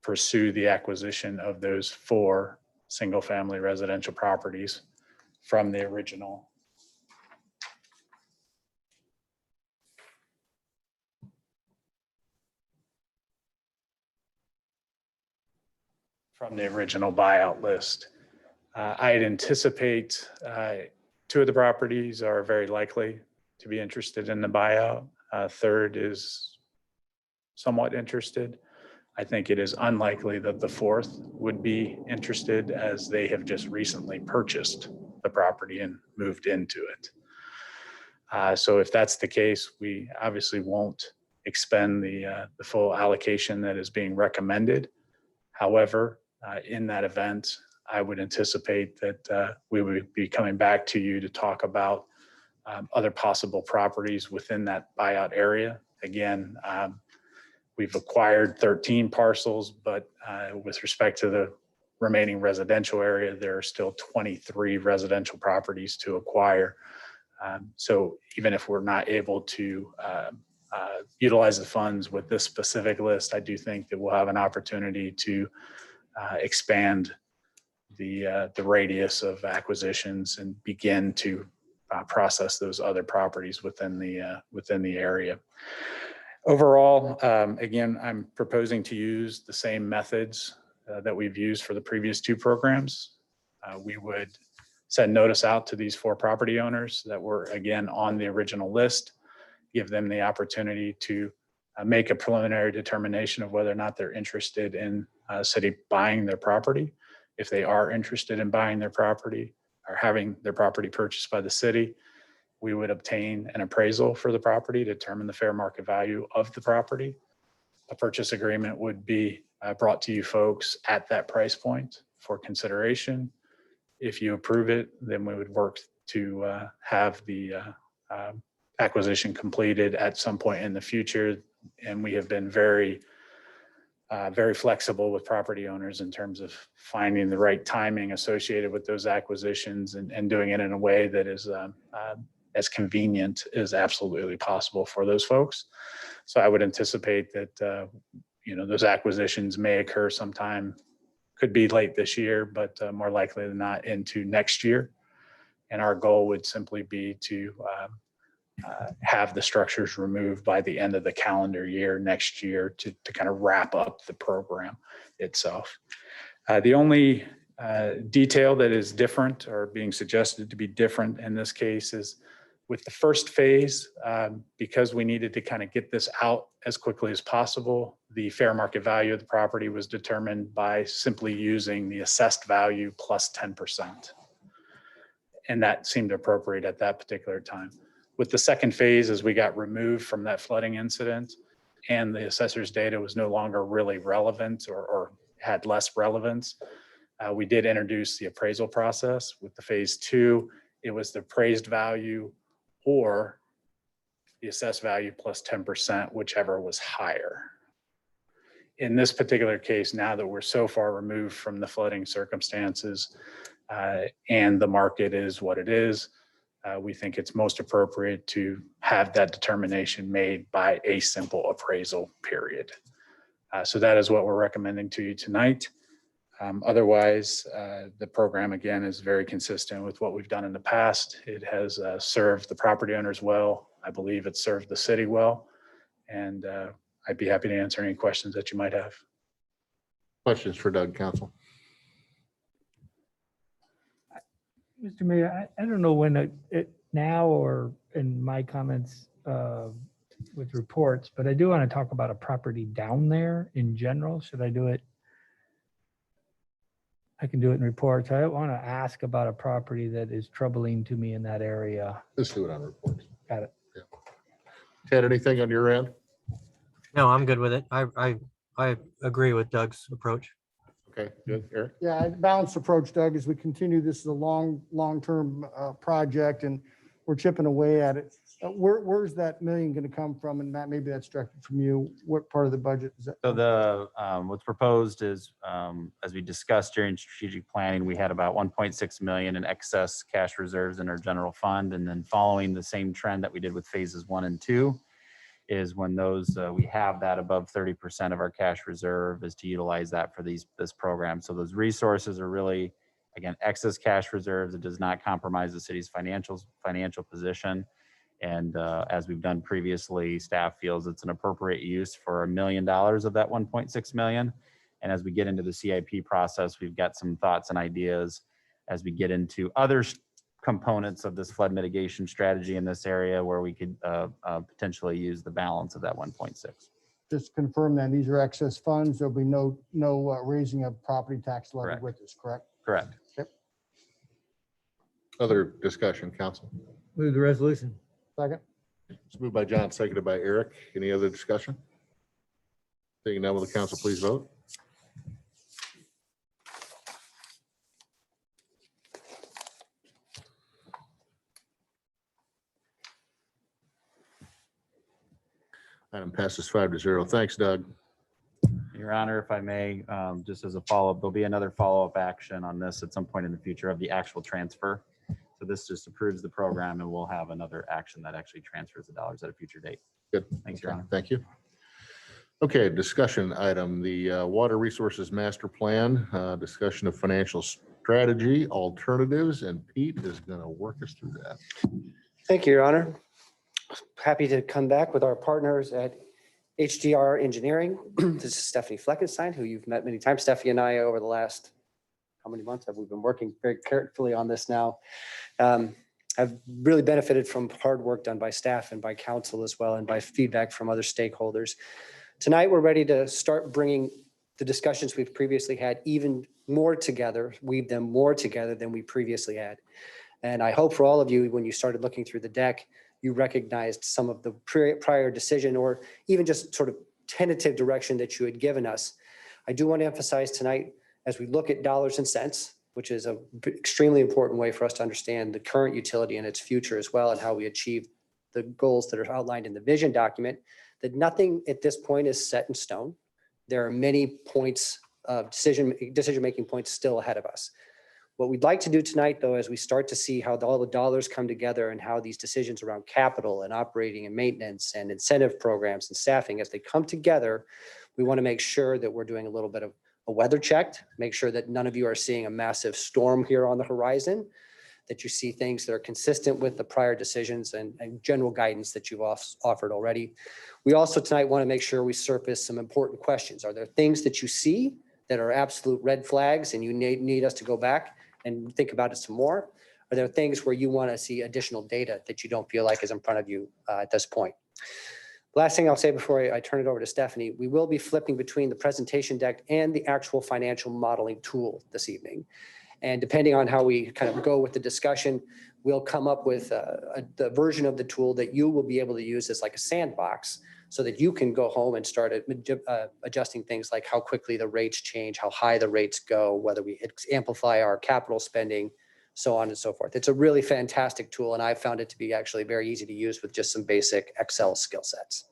pursue the acquisition of those 4 single-family residential properties from the original buyout list. I'd anticipate 2 of the properties are very likely to be interested in the buyout. Third is somewhat interested. I think it is unlikely that the 4th would be interested, as they have just recently purchased the property and moved into it. So if that's the case, we obviously won't expend the full allocation that is being recommended. However, in that event, I would anticipate that we would be coming back to you to talk about other possible properties within that buyout area. Again, we've acquired 13 parcels, but with respect to the remaining residential area, there are still 23 residential properties to acquire. So even if we're not able to utilize the funds with this specific list, I do think that we'll have an opportunity to expand the radius of acquisitions and begin to process those other properties within the area. Overall, again, I'm proposing to use the same methods that we've used for the previous 2 programs. We would send notice out to these 4 property owners that were, again, on the original list, give them the opportunity to make a preliminary determination of whether or not they're interested in city buying their property. If they are interested in buying their property or having their property purchased by the city, we would obtain an appraisal for the property to determine the fair market value of the property. A purchase agreement would be brought to you folks at that price point for consideration. If you approve it, then we would work to have the acquisition completed at some point in the future. And we have been very flexible with property owners in terms of finding the right timing associated with those acquisitions and doing it in a way that is as convenient as absolutely possible for those folks. So I would anticipate that those acquisitions may occur sometime, could be late this year, but more likely than not into next year. And our goal would simply be to have the structures removed by the end of the calendar year next year to kind of wrap up the program itself. The only detail that is different or being suggested to be different in this case is with the first phase, because we needed to kind of get this out as quickly as possible, the fair market value of the property was determined by simply using the assessed value plus 10%. And that seemed appropriate at that particular time. With the second phase, as we got removed from that flooding incident and the assessor's data was no longer really relevant or had less relevance, we did introduce the appraisal process. With the phase 2, it was the appraised value or the assessed value plus 10%, whichever was higher. In this particular case, now that we're so far removed from the flooding circumstances and the market is what it is, we think it's most appropriate to have that determination made by a simple appraisal period. So that is what we're recommending to you tonight. Otherwise, the program, again, is very consistent with what we've done in the past. It has served the property owners well. I believe it's served the city well. And I'd be happy to answer any questions that you might have. Questions for Doug, council? Mr. Mayor, I don't know when it now or in my comments with reports, but I do want to talk about a property down there in general. Should I do it I can do it in reports. I want to ask about a property that is troubling to me in that area. Let's do it on reports. Got it. Ted, anything on your end? No, I'm good with it. I agree with Doug's approach. Okay, good. Eric? Yeah, balanced approach, Doug, as we continue. This is a long-term project and we're chipping away at it. Where's that million going to come from? And Matt, maybe that's directed from you. What part of the budget is that? So the, what's proposed is, as we discussed during strategic planning, we had about 1.6 million in excess cash reserves in our general fund. And then following the same trend that we did with phases 1 and 2 is when those, we have that above 30% of our cash reserve is to utilize that for this program. So those resources are really, again, excess cash reserves. It does not compromise the city's financial position. And as we've done previously, staff feels it's an appropriate use for $1 million of that 1.6 million. And as we get into the CIP process, we've got some thoughts and ideas as we get into other components of this flood mitigation strategy in this area where we could potentially use the balance of that 1.6. Just confirm that these are excess funds. There'll be no raising of property tax levy Correct. with this, correct? Correct. Other discussion, council? Move the resolution. Second? It's moved by John, seconded by Eric. Any other discussion? Seeing none, will the council please vote? Item passes 5-0. Thanks, Doug. Your Honor, if I may, just as a follow-up, there'll be another follow-up action on this at some point in the future of the actual transfer. So this just approves the program and we'll have another action that actually transfers the dollars at a future date. Good. Thanks, Your Honor. Thank you. Okay, discussion item, the Water Resources Master Plan, discussion of financial strategy, alternatives, and Pete is going to work us through that. Thank you, Your Honor. Happy to come back with our partners at HDR Engineering. This is Stephanie Fleckenstein, who you've met many times. Stephanie and I, over the last, how many months have we been working very carefully on this now? I've really benefited from hard work done by staff and by council as well, and by feedback from other stakeholders. Tonight, we're ready to start bringing the discussions we've previously had even more together, weave them more together than we previously had. And I hope for all of you, when you started looking through the deck, you recognized some of the prior decision or even just sort of tentative direction that you had given us. I do want to emphasize tonight, as we look at dollars and cents, which is an extremely important way for us to understand the current utility and its future as well, and how we achieve the goals that are outlined in the vision document, that nothing at this point is set in stone. There are many points of decision-making points still ahead of us. What we'd like to do tonight, though, as we start to see how all the dollars come together and how these decisions around capital and operating and maintenance and incentive programs and staffing, as they come together, we want to make sure that we're doing a little bit of a weather check, make sure that none of you are seeing a massive storm here on the horizon, that you see things that are consistent with the prior decisions and general guidance that you've offered already. We also tonight want to make sure we surface some important questions. Are there things that you see that are absolute red flags and you need us to go back and think about it some more? Are there things where you want to see additional data that you don't feel like is in front of you at this point? Last thing I'll say before I turn it over to Stephanie, we will be flipping between the presentation deck and the actual financial modeling tool this evening. And depending on how we kind of go with the discussion, we'll come up with the version of the tool that you will be able to use as like a sandbox, so that you can go home and start adjusting things like how quickly the rates change, how high the rates go, whether we amplify our capital spending, so on and so forth. It's a really fantastic tool, and I found it to be actually very easy to use with just some basic Excel skill sets.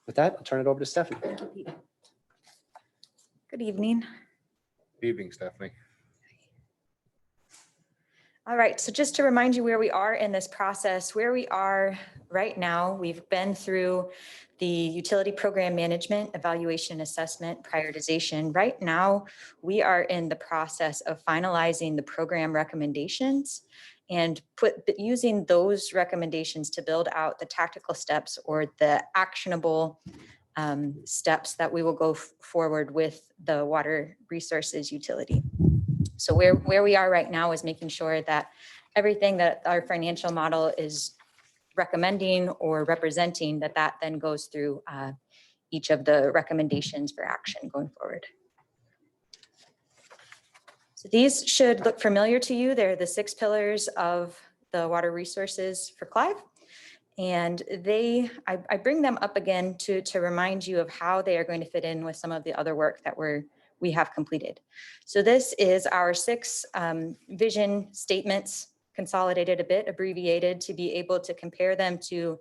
With that, I'll turn it over to Stephanie. Thank you, Pete. Good evening. Good evening, Stephanie. All right, so just to remind you where we are in this process, where we are right now, we've been through the utility program management, evaluation, assessment, prioritization. Right now, we are in the process of finalizing the program recommendations and using those recommendations to build out the tactical steps or the actionable steps that we will go forward with the water resources utility. So where we are right now is making sure that everything that our financial model is recommending or representing, that then goes through each of the recommendations for action going forward. So these should look familiar to you. They're the 6 pillars of the water resources for Clive. And I bring them up again to remind you of how they are going to fit in with some of the other work that we have completed. So this is our 6 vision statements, consolidated a bit, abbreviated, to be able to compare them to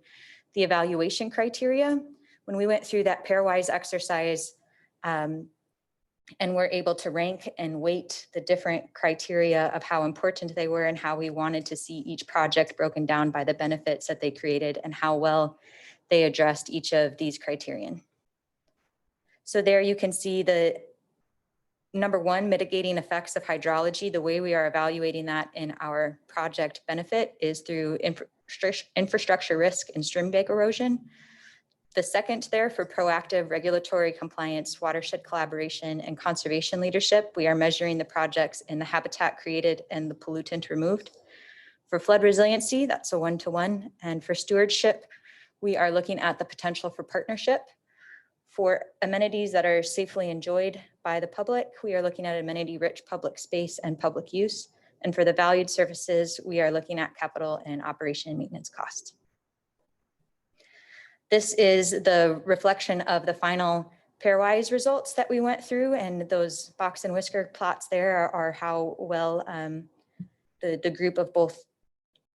the evaluation criteria. When we went through that pairwise exercise, and we're able to rank and weight the different criteria of how important they were and how we wanted to see each project broken down by the benefits that they created and how well they addressed each of these criterion. So there you can see the number 1, mitigating effects of hydrology. The way we are evaluating that in our project benefit is through infrastructure risk and stream bank erosion. The second there for proactive regulatory compliance, watershed collaboration, and conservation leadership, we are measuring the projects in the habitat created and the pollutant removed. For flood resiliency, that's a 1-to-1. And for stewardship, we are looking at the potential for partnership. For amenities that are safely enjoyed by the public, we are looking at amenity-rich public space and public use. And for the valued services, we are looking at capital and operation and maintenance costs. This is the reflection of the final pairwise results that we went through, and those box and whisker plots there are how well the group of both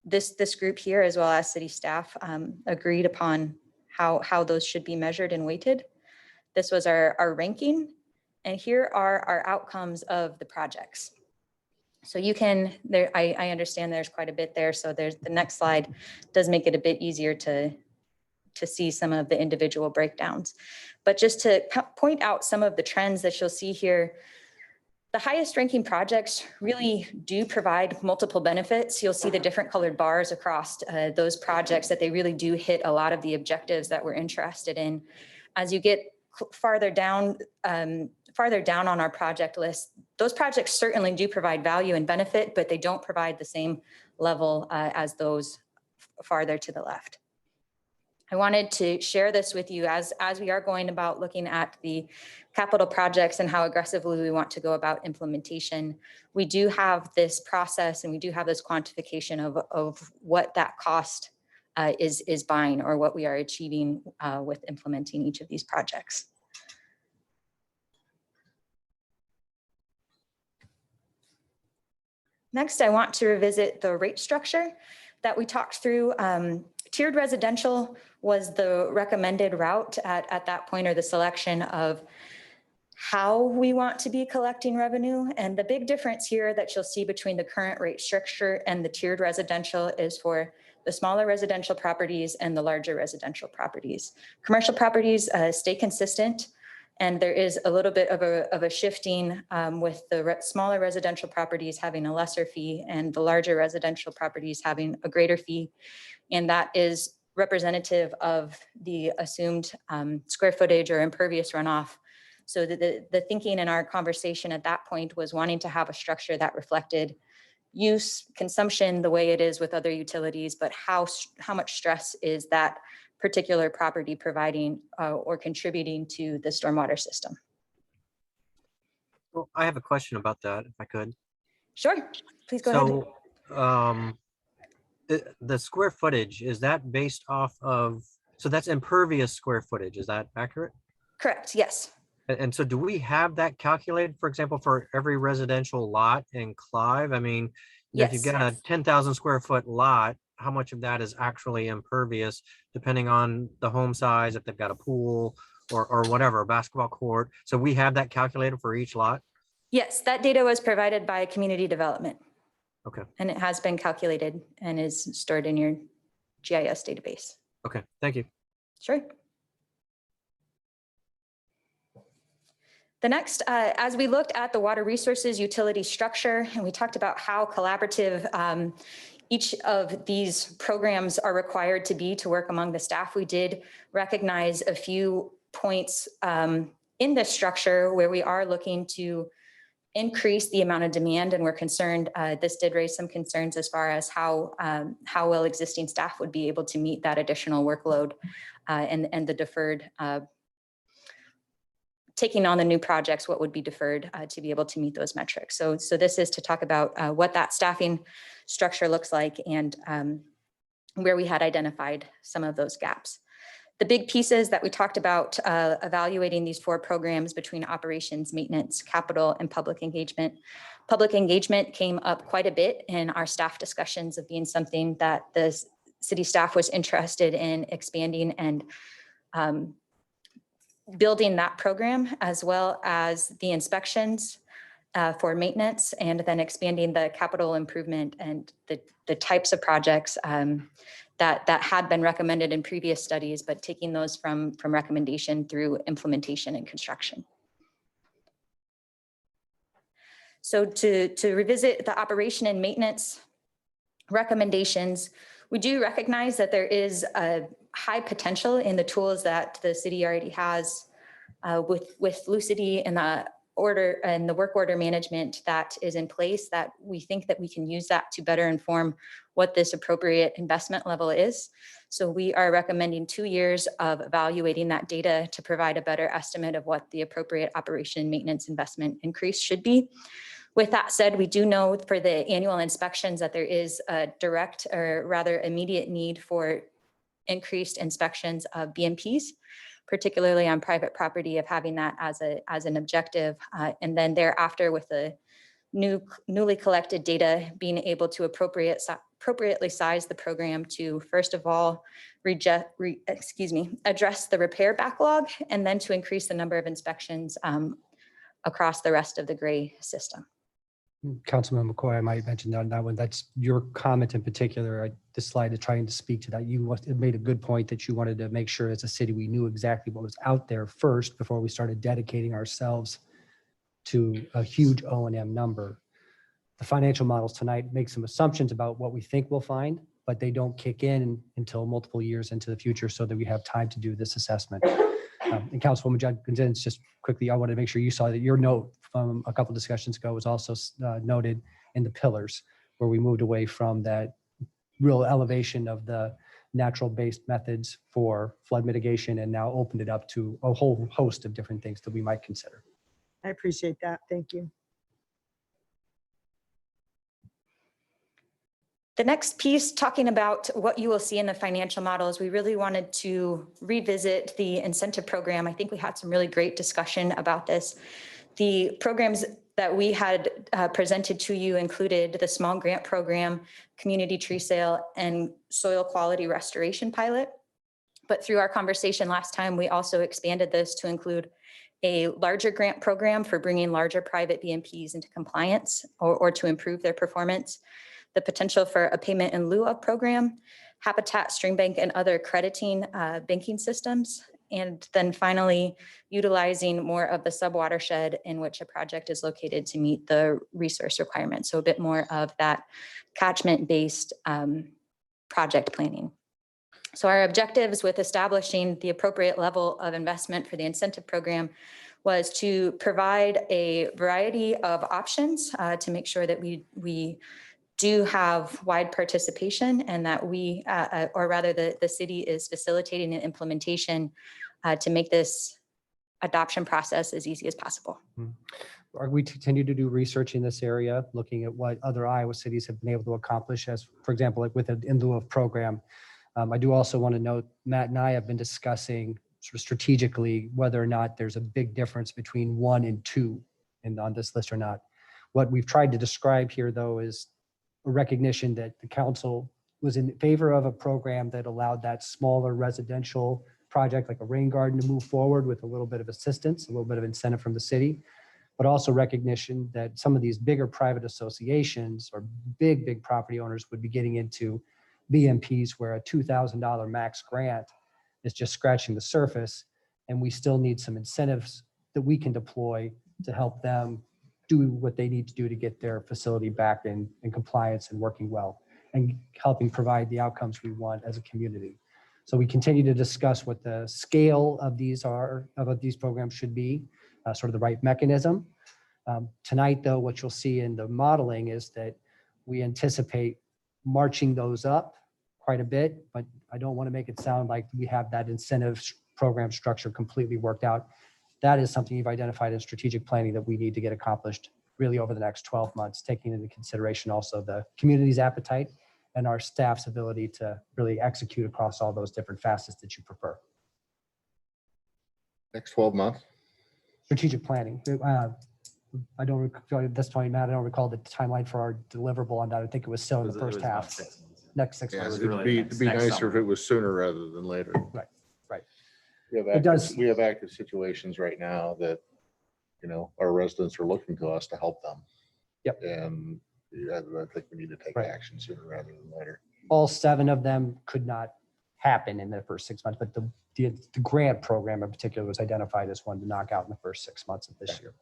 this group here as well as city staff agreed upon how those should be measured and weighted. This was our ranking, and here are our outcomes of the projects. So you can, I understand there's quite a bit there, so there's the next slide does make it a bit easier to see some of the individual breakdowns. But just to point out some of the trends that you'll see here, the highest ranking projects really do provide multiple benefits. You'll see the different colored bars across those projects that they really do hit a lot of the objectives that we're interested in. As you get farther down on our project list, those projects certainly do provide value and benefit, but they don't provide the same level as those farther to the left. I wanted to share this with you as we are going about looking at the capital projects and how aggressively we want to go about implementation. We do have this process and we do have this quantification of what that cost is buying or what we are achieving with implementing each of these projects. Next, I want to revisit the rate structure that we talked through. Tiered residential was the recommended route at that point, or the selection of how we want to be collecting revenue. And the big difference here that you'll see between the current rate structure and the tiered residential is for the smaller residential properties and the larger residential properties. Commercial properties stay consistent, and there is a little bit of a shifting with the smaller residential properties having a lesser fee and the larger residential properties having a greater fee. And that is representative of the assumed square footage or impervious runoff. So the thinking in our conversation at that point was wanting to have a structure that reflected use, consumption, the way it is with other utilities, but how much stress is that particular property providing or contributing to the stormwater system. Well, I have a question about that, if I could. Sure, please go ahead. So, the square footage, is that based off of, so that's impervious square footage, is that accurate? Correct, yes. And so do we have that calculated, for example, for every residential lot in Clive? I mean, if you've got a 10,000 square foot lot, how much of that is actually impervious, depending on the home size, if they've got a pool or whatever, a basketball court. So we have that calculated for each lot? Yes, that data was provided by community development. Okay. And it has been calculated and is stored in your GIS database. Okay, thank you. Sure. The next, as we looked at the water resources utility structure, and we talked about how collaborative each of these programs are required to be to work among the staff, we did recognize a few points in this structure where we are looking to increase the amount of demand, and we're concerned, this did raise some concerns as far as how well existing staff would be able to meet that additional workload and the deferred taking on the new projects, what would be deferred to be able to meet those metrics. So this is to talk about what that staffing structure looks like and where we had identified some of those gaps. The big pieces that we talked about evaluating these 4 programs between operations, maintenance, capital, and public engagement. Public engagement came up quite a bit in our staff discussions of being something that the city staff was interested in expanding and building that program, as well as the inspections for maintenance, and then expanding the capital improvement and the types of projects that had been recommended in previous studies, but taking those from recommendation through implementation and construction. So to revisit the operation and maintenance recommendations, we do recognize that there is a high potential in the tools that the city already has with Lucidity and the order and the work order management that is in place, that we think that we can use that to better inform what this appropriate investment level is. So we are recommending 2 years of evaluating that data to provide a better estimate of what the appropriate operation and maintenance investment increase should be. With that said, we do know for the annual inspections that there is a direct, or rather immediate, need for increased inspections of BMPs, particularly on private property, of having that as an objective. And then thereafter, with the newly collected data, being able to appropriately size the program to, first of all, address the repair backlog, and then to increase the number of inspections across the rest of the gray system. Councilman McCoy, I might mention on that one, that's your comment in particular. This slide is trying to speak to that. You made a good point that you wanted to make sure as a city we knew exactly what was out there first before we started dedicating ourselves to a huge O&M number. The financial models tonight make some assumptions about what we think we'll find, but they don't kick in until multiple years into the future so that we have time to do this assessment. And Councilwoman Gonzalez, just quickly, I wanted to make sure you saw that your note from a couple of discussions ago was also noted in the pillars, where we moved away from that real elevation of the natural-based methods for flood mitigation and now opened it up to a whole host of different things that we might consider. I appreciate that. Thank you. The next piece, talking about what you will see in the financial models, we really wanted to revisit the incentive program. I think we had some really great discussion about this. The programs that we had presented to you included the small grant program, community tree sale, and soil quality restoration pilot. But through our conversation last time, we also expanded this to include a larger grant program for bringing larger private BMPs into compliance or to improve their performance, the potential for a payment in lieu of program, habitat, stream bank, and other crediting banking systems. And then finally, utilizing more of the subwatershed in which a project is located to meet the resource requirements. So a bit more of that catchment-based project planning. So our objectives with establishing the appropriate level of investment for the incentive program was to provide a variety of options to make sure that we do have wide participation, and that we, or rather the city is facilitating an implementation to make this adoption process as easy as possible. We continue to do research in this area, looking at what other Iowa cities have been able to accomplish, as, for example, like with an in lieu of program. I do also want to note, Matt and I have been discussing sort of strategically whether or not there's a big difference between 1 and 2 on this list or not. What we've tried to describe here, though, is a recognition that the council was in favor of a program that allowed that smaller residential project like a rain garden to move forward with a little bit of assistance, a little bit of incentive from the city, but also recognition that some of these bigger private associations or big property owners would be getting into BMPs where a $2,000 max grant is just scratching the surface, and we still need some incentives that we can deploy to help them do what they need to do to get their facility back in compliance and working well, and helping provide the outcomes we want as a community. So we continue to discuss what the scale of these programs should be, sort of the right mechanism. Tonight, though, what you'll see in the modeling is that we anticipate marching those up quite a bit, but I don't want to make it sound like we have that incentive program structure completely worked out. that is something you've identified in strategic planning that we need to get accomplished really over the next 12 months, taking into consideration also the community's appetite and our staff's ability to really execute across all those different facets that you prefer. Next 12 months. Strategic planning. I don't recall at this point, Matt, I don't recall the timeline for our deliverable on that. I think it was still in the first half. Next 6 Yeah, months. it'd be nicer if it was sooner rather than later. Right. We we have active situations right now that, our residents are looking to us to help them. Yep. And I think we need to take Right. action sooner rather than later. All 7 of them could not happen in the first 6 months, but the grant program in particular was identified as one to knock out in the first 6 months of this year.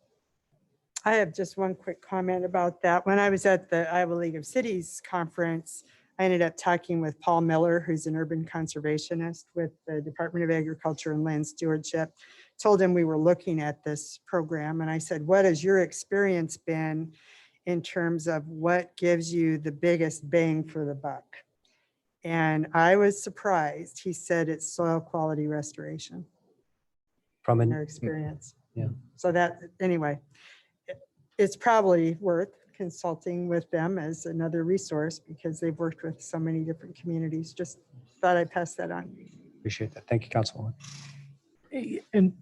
I have just one quick comment about that. When I was at the Iowa League of Cities conference, I ended up talking with Paul Miller, who's an urban conservationist with the Department of Agriculture and Land Stewardship. Told him we were looking at this program, and I said, what has your experience been in terms of what gives you the biggest bang for the buck? And I was surprised. He said it's soil quality restoration From in their an, experience. Yeah. So that, anyway, it's probably worth consulting with them as another resource because they've worked with so many different communities. Just thought I'd pass that on. appreciate that. Thank you, Councilwoman. And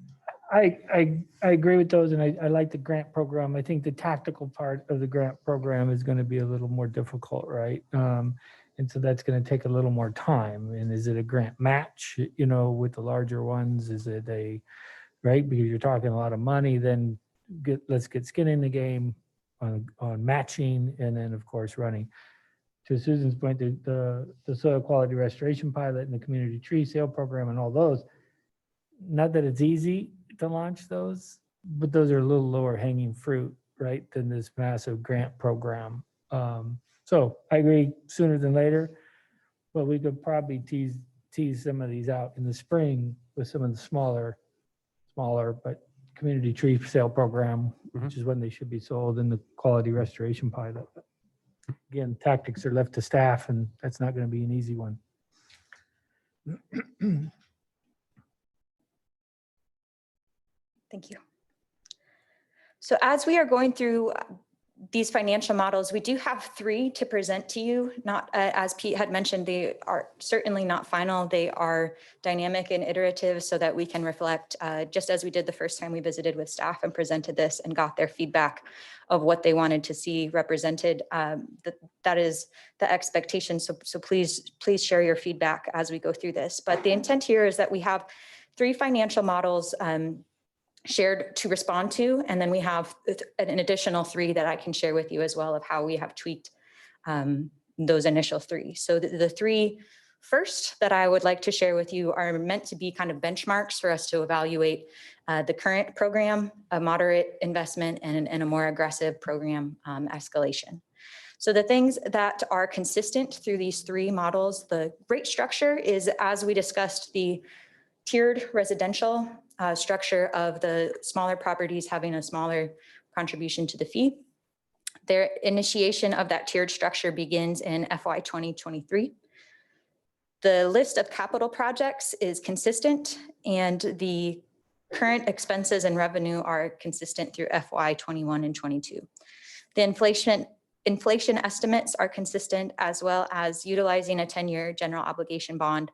I agree with those, and I like the grant program. I think the tactical part of the grant program is going to be a little more difficult, right? And so that's going to take a little more time. And is it a grant match, with the larger ones? Is it right? Because you're talking a lot of money, then let's get skin in the game on matching, and then of course running. To Susan's point, the soil quality restoration pilot and the community tree sale program and all those, not that it's easy to launch those, but those are a little lower hanging fruit, right, than this massive grant program. So I agree, sooner than later, but we could probably tease some of these out in the spring with some of the smaller, but community tree sale program, which is when they should be sold, and the quality restoration pilot. But again, tactics are left to staff, and that's not going to be an easy one. Thank you. So as we are going through these financial models, we do have 3 to present to you. Not, as Pete had mentioned, they are certainly not final. They are dynamic and iterative so that we can reflect, just as we did the first time we visited with staff and presented this and got their feedback of what they wanted to see represented. That is the expectation. So please share your feedback as we go through this. But the intent here is that we have 3 financial models shared to respond to, and then we have an additional 3 that I can share with you as well of how we have tweaked those initial 3. So the 3 first that I would like to share with you are meant to be kind of benchmarks for us to evaluate the current program, a moderate investment, and a more aggressive program escalation. So the things that are consistent through these 3 models, the rate structure is, as we discussed, the tiered residential structure of the smaller properties having a smaller contribution to the fee. Their initiation of that tiered structure begins in FY 2023. The list of capital projects is consistent, and the current expenses and revenue are consistent through FY 21 and 22. The inflation estimates are consistent, as well as utilizing a 10-year general obligation bond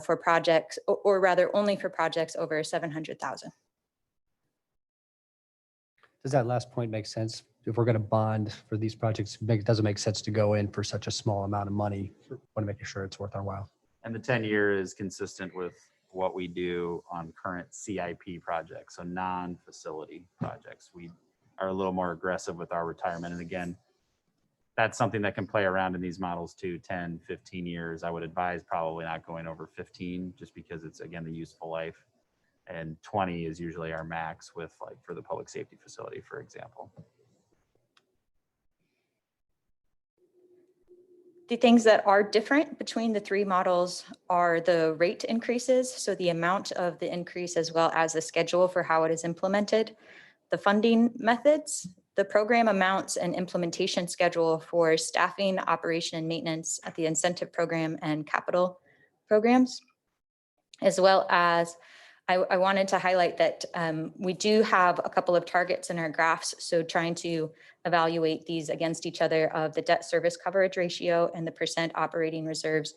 for projects, or rather only for projects over 700,000. Does that last point make sense? If we're going to bond for these projects, it doesn't make sense to go in for such a small amount of money. Want to make sure it's worth our while. And the 10-year is consistent with what we do on current CIP projects, so non-facility projects. We are a little more aggressive with our retirement. And again, that's something that can play around in these models too, 10, 15 years. I would advise probably not going over 15, just because it's, again, the useful life. And 20 is usually our max with, like, for the public safety facility, for example. The things that are different between the 3 models are the rate increases, so the amount of the increase as well as the schedule for how it is implemented, the funding methods, the program amounts and implementation schedule for staffing, operation, and maintenance at the incentive program and capital programs, as well as I wanted to highlight that we do have a couple of targets in our graphs. So trying to evaluate these against each other of the debt service coverage ratio and the percent operating reserves.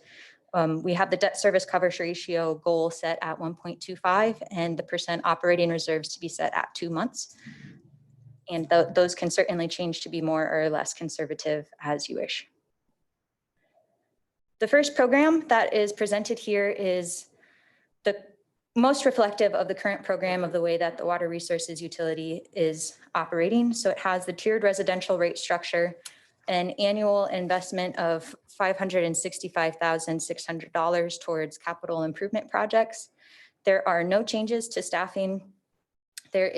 We have the debt service coverage ratio goal set at 1.25 and the percent operating reserves to be set at 2 months. And those can certainly change to be more or less conservative as you wish. The first program that is presented here is the most reflective of the current program of the way that the water resources utility is operating. So it has the tiered residential rate structure, an annual investment of $565,600 towards capital improvement projects. There are no changes to staffing. There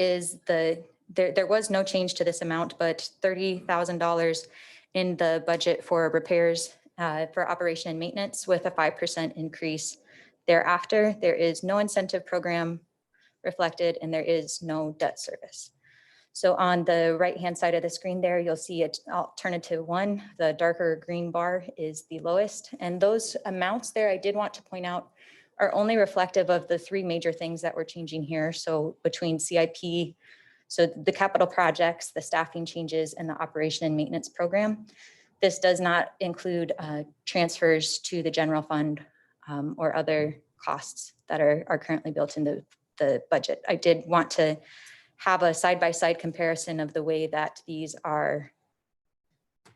was no change to this amount, but $30,000 in the budget for repairs for operation and maintenance with a 5% increase thereafter. There is no incentive program reflected and there is no debt service. So on the right-hand side of the screen there, you'll see alternative 1, the darker green bar is the lowest. And those amounts there, I did want to point out, are only reflective of the 3 major things that we're changing here. So between CIP, so the capital projects, the staffing changes, and the operation and maintenance program. This does not include transfers to the general fund or other costs that are currently built in the budget. I did want to have a side-by-side comparison of the way that these are.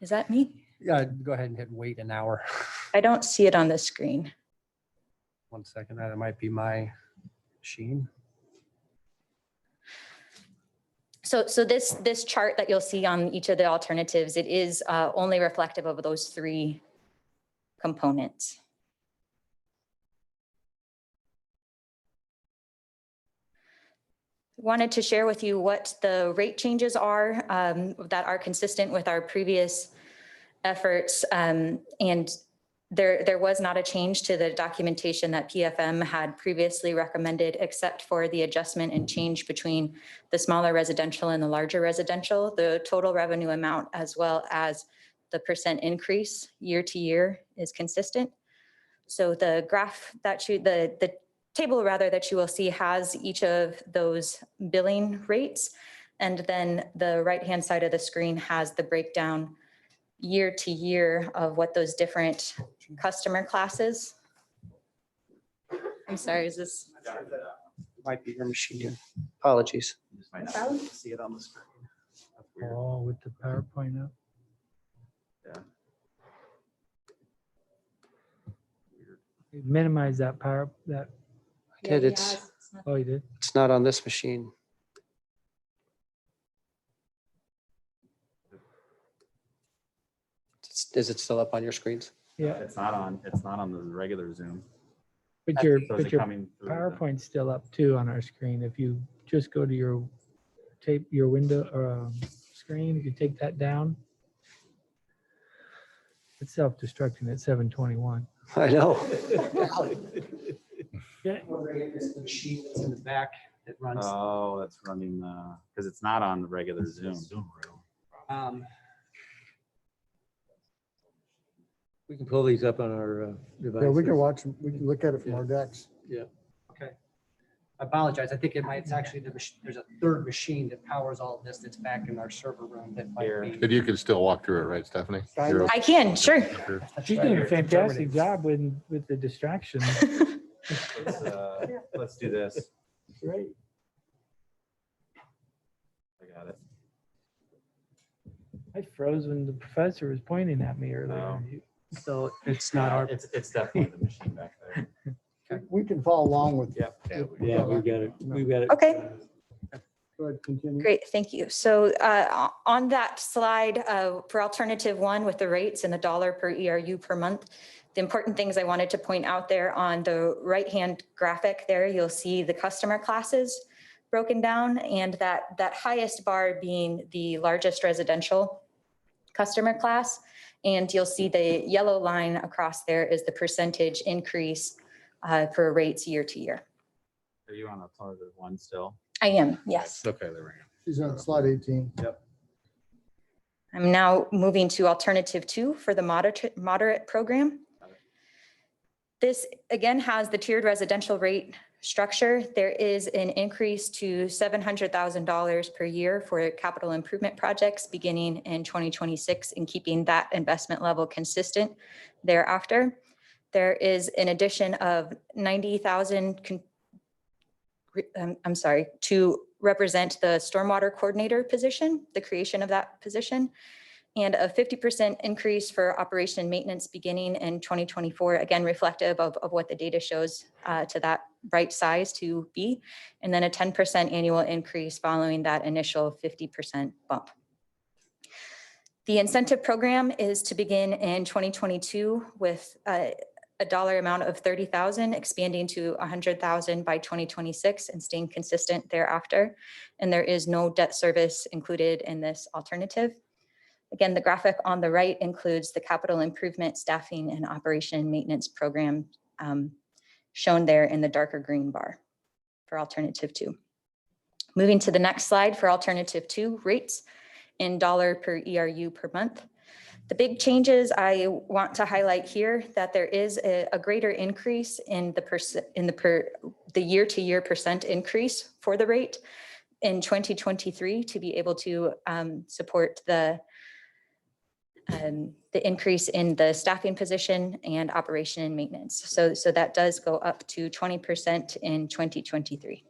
Is that me? Yeah, go ahead and hit wait an hour. I don't see it on the screen. 1 second, that might be my machine. So this chart that you'll see on each of the alternatives, it is only reflective of those 3 components. Wanted to share with you what the rate changes are that are consistent with our previous efforts. And there was not a change to the documentation that PFM had previously recommended, except for the adjustment and change between the smaller residential and the larger residential. The total revenue amount, as well as the percent increase year to year, is consistent. So the graph that the table rather that you will see has each of those billing rates. And then the right-hand side of the screen has the breakdown year to year of what those different customer classes. I'm sorry, is this? Might be your machine. Apologies. See it on the screen. That's weird. Oh, with the PowerPoint up. Minimize that power, that, Did it's oh, you did? it's not on this machine. Is it still up on your screens? Yeah, It's not on the regular Zoom. but your, So is it but your coming through the- PowerPoint's still up too on our screen. If you just go to your your window or screen, if you take that down. It's self-destructing at 7:21. I know. Yeah. This machine that's in the back that runs. Oh, that's running because it's not on the regular Zoom. We can pull these up on our devices. Yeah, we can watch them. We can look at it from our decks. Okay. I apologize. I think it's actually there's a third machine that powers all of this that's back in our server room that might Here. be. But you can still walk through it, right, Stephanie? You're I can, sure. okay. She's doing a fantastic job with the distraction. Let's do this. Right. I got it. I froze when the professor was pointing at me earlier. Oh. So it's not our. It's definitely the machine back there. We can follow along with. Yep. Yeah, we got it. We got it. Okay. Go ahead, continue. Great, thank you. So on that slide for alternative 1 with the rates and the dollar per ERU per month, the important things I wanted to point out there on the right-hand graphic there, you'll see the customer classes broken down and that highest bar being the largest residential customer class. And you'll see the yellow line across there is the percentage increase for rates year to year. Are you on alternative 1 still? I am, yes. Okay, there we go. She's on slide 18. I'm now moving to alternative 2 for the moderate program. This again has the tiered residential rate structure, there is an increase to $700,000 per year for capital improvement projects beginning in 2026 and keeping that investment level consistent thereafter. There is an addition of 90,000, to represent the stormwater coordinator position, the creation of that position, and a 50% increase for operation and maintenance beginning in 2024, again, reflective of what the data shows to that right size to be, and then a 10% annual increase following that initial 50% bump. The incentive program is to begin in 2022 with a dollar amount of 30,000, expanding to 100,000 by 2026 and staying consistent thereafter. And there is no debt service included in this alternative. Again, the graphic on the right includes the capital improvement, staffing, and operation and maintenance program shown there in the darker green bar for alternative 2. Moving to the next slide for alternative 2, rates in dollar per ERU per month. The big changes I want to highlight here that there is a greater increase in the year-to-year percent increase for the rate in 2023 to be able to support the increase in the staffing position and operation and maintenance. So that does go up to 20% in 2023.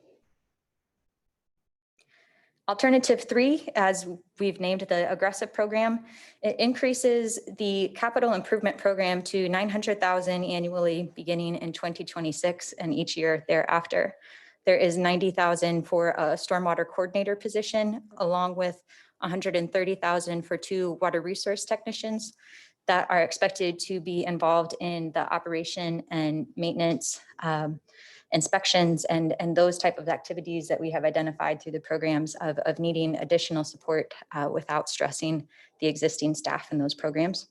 Alternative 3, as we've named the aggressive program, it increases the capital improvement program to 900,000 annually beginning in 2026 and each year thereafter. There is 90,000 for a stormwater coordinator position, along with 130,000 for 2 water resource technicians that are expected to be involved in the operation and maintenance inspections and those type of activities that we have identified through the programs of needing additional support without stressing the existing staff in those programs.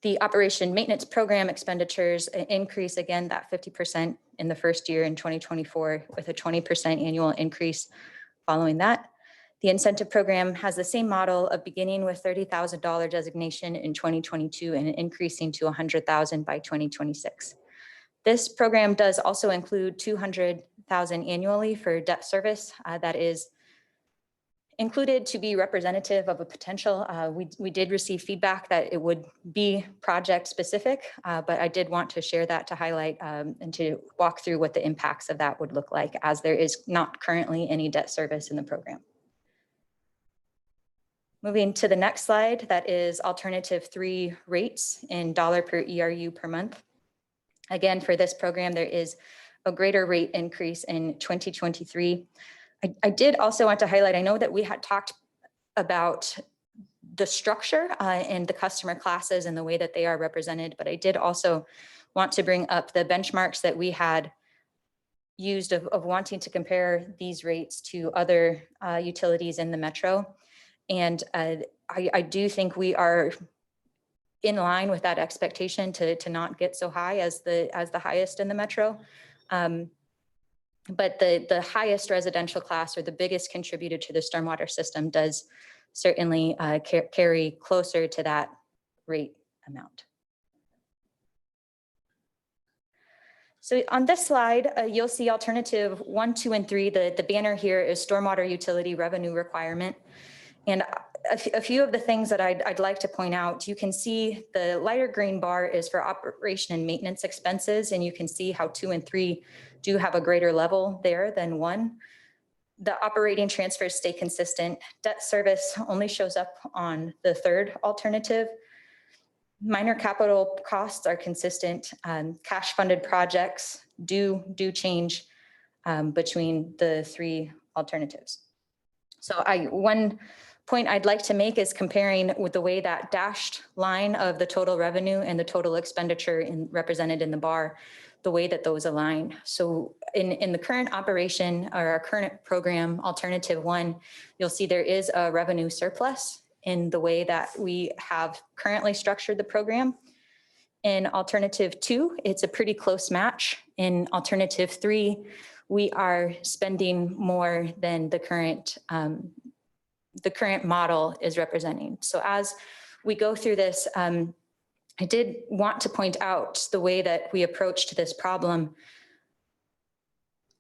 The operation maintenance program expenditures increase again that 50% in the first year in 2024 with a 20% annual increase following that. The incentive program has the same model of beginning with $30,000 designation in 2022 and increasing to 100,000 by 2026. This program does also include 200,000 annually for debt service that is included to be representative of a potential. We did receive feedback that it would be project specific, but I did want to share that to highlight and to walk through what the impacts of that would look like, as there is not currently any debt service in the program. Moving to the next slide, that is alternative 3 rates in dollar per ERU per month. Again, for this program, there is a greater rate increase in 2023. I did also want to highlight, I know that we had talked about the structure and the customer classes and the way that they are represented, but I did also want to bring up the benchmarks that we had used of wanting to compare these rates to other utilities in the metro. And I do think we are in line with that expectation to not get so high as the highest in the metro. But the highest residential class, or the biggest contributor to the stormwater system, does certainly carry closer to that rate amount. So on this slide, you'll see alternative 1, 2, and 3. The banner here is stormwater utility revenue requirement. And a few of the things that I'd like to point out, you can see the lighter green bar is for operation and maintenance expenses, and you can see how 2 and 3 do have a greater level there than 1. The operating transfers stay consistent. Debt service only shows up on the 3rd alternative. Minor capital costs are consistent. Cash funded projects do change between the 3 alternatives. So one point I'd like to make is comparing with the way that dashed line of the total revenue and the total expenditure represented in the bar, the way that those align. So in the current operation, or our current program, alternative 1, you'll see there is a revenue surplus in the way that we have currently structured the program. In alternative 2, it's a pretty close match. In alternative 3, we are spending more than the current model is representing. So as we go through this, I did want to point out the way that we approached this problem.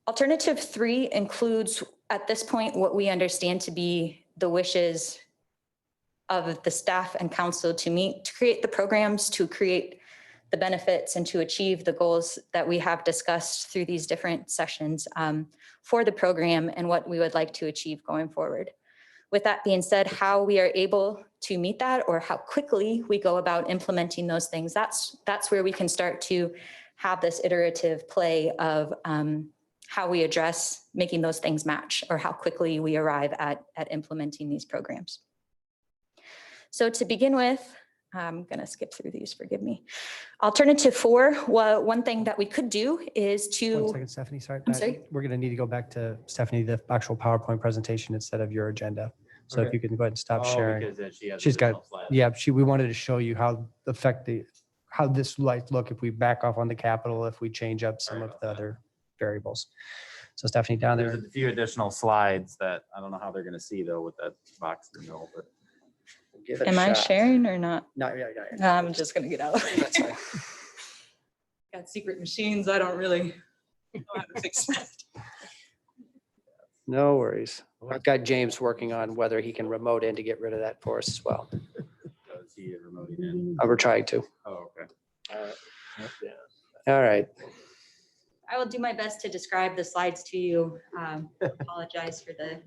Alternative 3 includes, at this point, what we understand to be the wishes of the staff and council to create the programs, to create the benefits, and to achieve the goals that we have discussed through these different sessions for the program and what we would like to achieve going forward. With that being said, how we are able to meet that, or how quickly we go about implementing those things, that's where we can start to have this iterative play of how we address making those things match, or how quickly we arrive at implementing these programs. So to begin with, I'm going to skip through these, forgive me. Alternative 4, well, one thing that we could do is to... 1 second, Stephanie, sorry. I'm sorry? We're going to need to go back to Stephanie, the actual PowerPoint presentation instead of your agenda. So if Okay. you can go ahead and stop sharing. Because then she has She's got, additional slides. yeah, we wanted to show you how this might look if we back off on the capital, if we change up some of the other variables. So Stephanie, down there. There's a few additional slides that I don't know how they're going to see though with that box in the middle, but Give it a Am I shot. sharing or not? Not yet, not yet. No, I'm just going to get out. That's fine. Got secret machines. I don't really know how to fix that. No worries. I've got James working on whether he can remote in to get rid of that for us as well. does he remote in? We're trying to. Oh, okay. All right. I will do my best to describe the slides to you. Apologize for the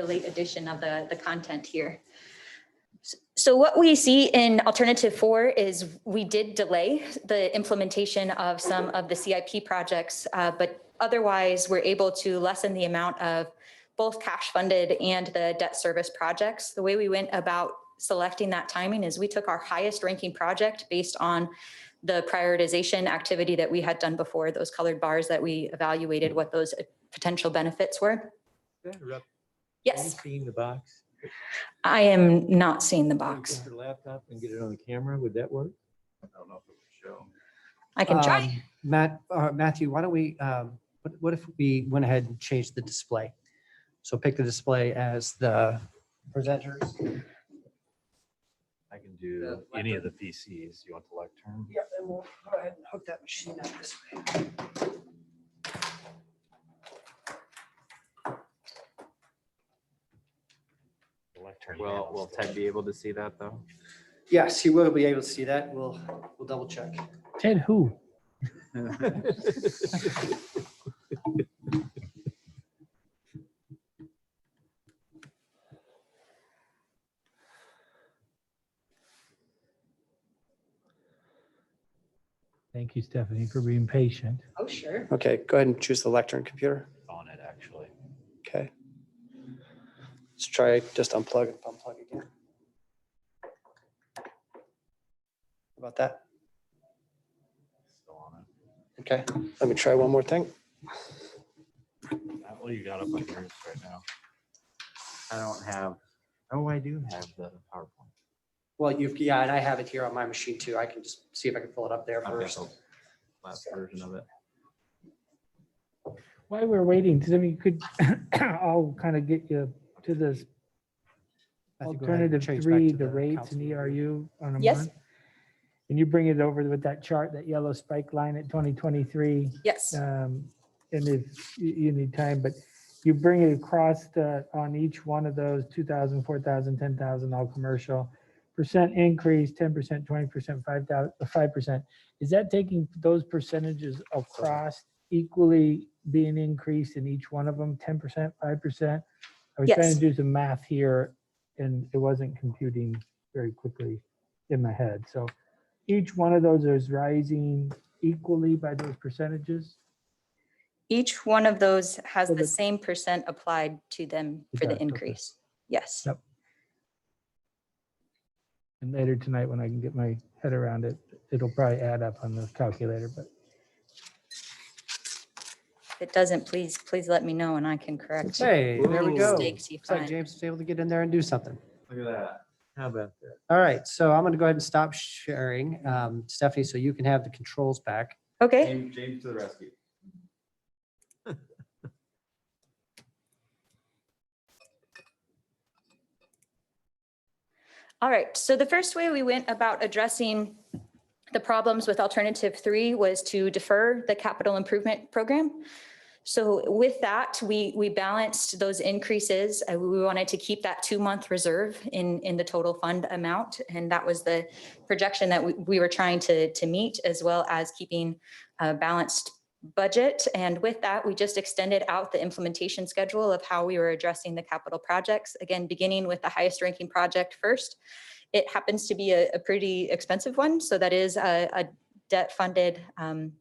late addition of the content here. So what we see in alternative 4 is we did delay the implementation of some of the CIP projects, but otherwise we're able to lessen the amount of both cash funded and the debt service projects. The way we went about selecting that timing is we took our highest ranking project based on the prioritization activity that we had done before, those colored bars that we evaluated what those potential benefits were. Yes, Seeing the box? I am not seeing the box. Get your laptop and get it on the camera, would that work? I don't know if it would show. I can try. Matthew, why don't we, what if we went ahead and changed the display? So pick the display as the presenters. I can do any of the PCs. You want the lectern? Yep, and we'll go ahead and hook that machine up this way. The lectern. Will Ted be able to see that though? Yes, he will be able to see that. We'll double check. Ted who? Thank you, Stephanie, for being patient. Oh, sure. Okay, go ahead and choose the lectern computer. On it, actually. Okay. Let's try just unplug again. How about that? Still on it. Okay, let me try one more thing. What do you got up on yours right now? I don't have, oh, I do have the PowerPoint. Well, yeah, and I have it here on my machine too. I can just see if I can pull it up there I've got first. the last version of it. While we're waiting, Timmy, could I'll kind of get you to this Matthew, go ahead and alternative change back 3, to the rates council and view. ERU on a Yes. month. And you bring it over with that chart, that yellow spike line at 2023. Yes. And if you need time, but you bring it across on each one of those 2,000, 4,000, 10,000, all commercial. Percent increase, 10%, 20%, 5%. Is that taking those percentages across equally being increased in each one of them, 10%, 5%? I was trying Yes. to do some math here and it wasn't computing very quickly in my head. So each one of those is rising equally by those percentages? Each one of those has So the the- same percent applied to them It for the does, okay. increase. Yes. Yep. And later tonight, when I can get my head around it, it'll probably add up on the calculator, but If it doesn't, please let me know and I can correct. Hey, there we go. Mistakes you Looks like find. James was able to get in there and do something. Look at that. How about that? All right, so I'm going to go ahead and stop sharing. Stephanie, so you can have the controls back. Okay. James to the rescue. All right. So the first way we went about addressing The problems with alternative 3 was to defer the capital improvement program. So with that, we balanced those increases. We wanted to keep that 2-month reserve in the total fund amount. And that was the projection that we were trying to meet, as well as keeping a balanced budget. And with that, we just extended out the implementation schedule of how we were addressing the capital projects. Again, beginning with the highest ranking project first. It happens to be a pretty expensive one. So that is a debt funded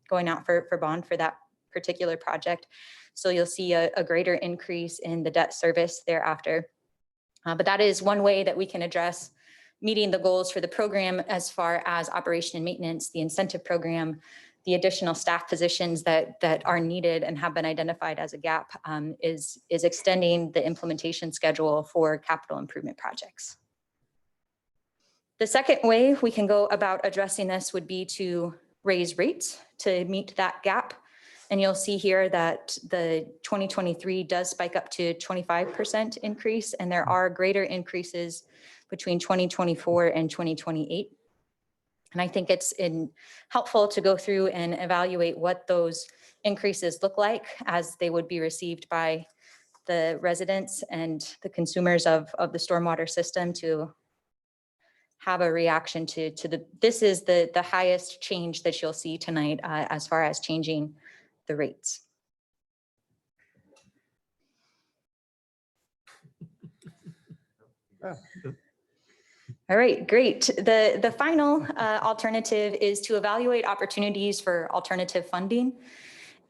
going out for bond for that particular project. So you'll see a greater increase in the debt service thereafter. But that is one way that we can address meeting the goals for the program as far as operation and maintenance, the incentive program, the additional staff positions that are needed and have been identified as a gap is extending the implementation schedule for capital improvement projects. The second way we can go about addressing this would be to raise rates to meet that gap. And you'll see here that the 2023 does spike up to 25% increase, and there are greater increases between 2024 and 2028. And I think it's helpful to go through and evaluate what those increases look like as they would be received by the residents and the consumers of the stormwater system to have a reaction to this is the highest change that you'll see tonight as far as changing the rates. All right, great. The final alternative is to evaluate opportunities for alternative funding.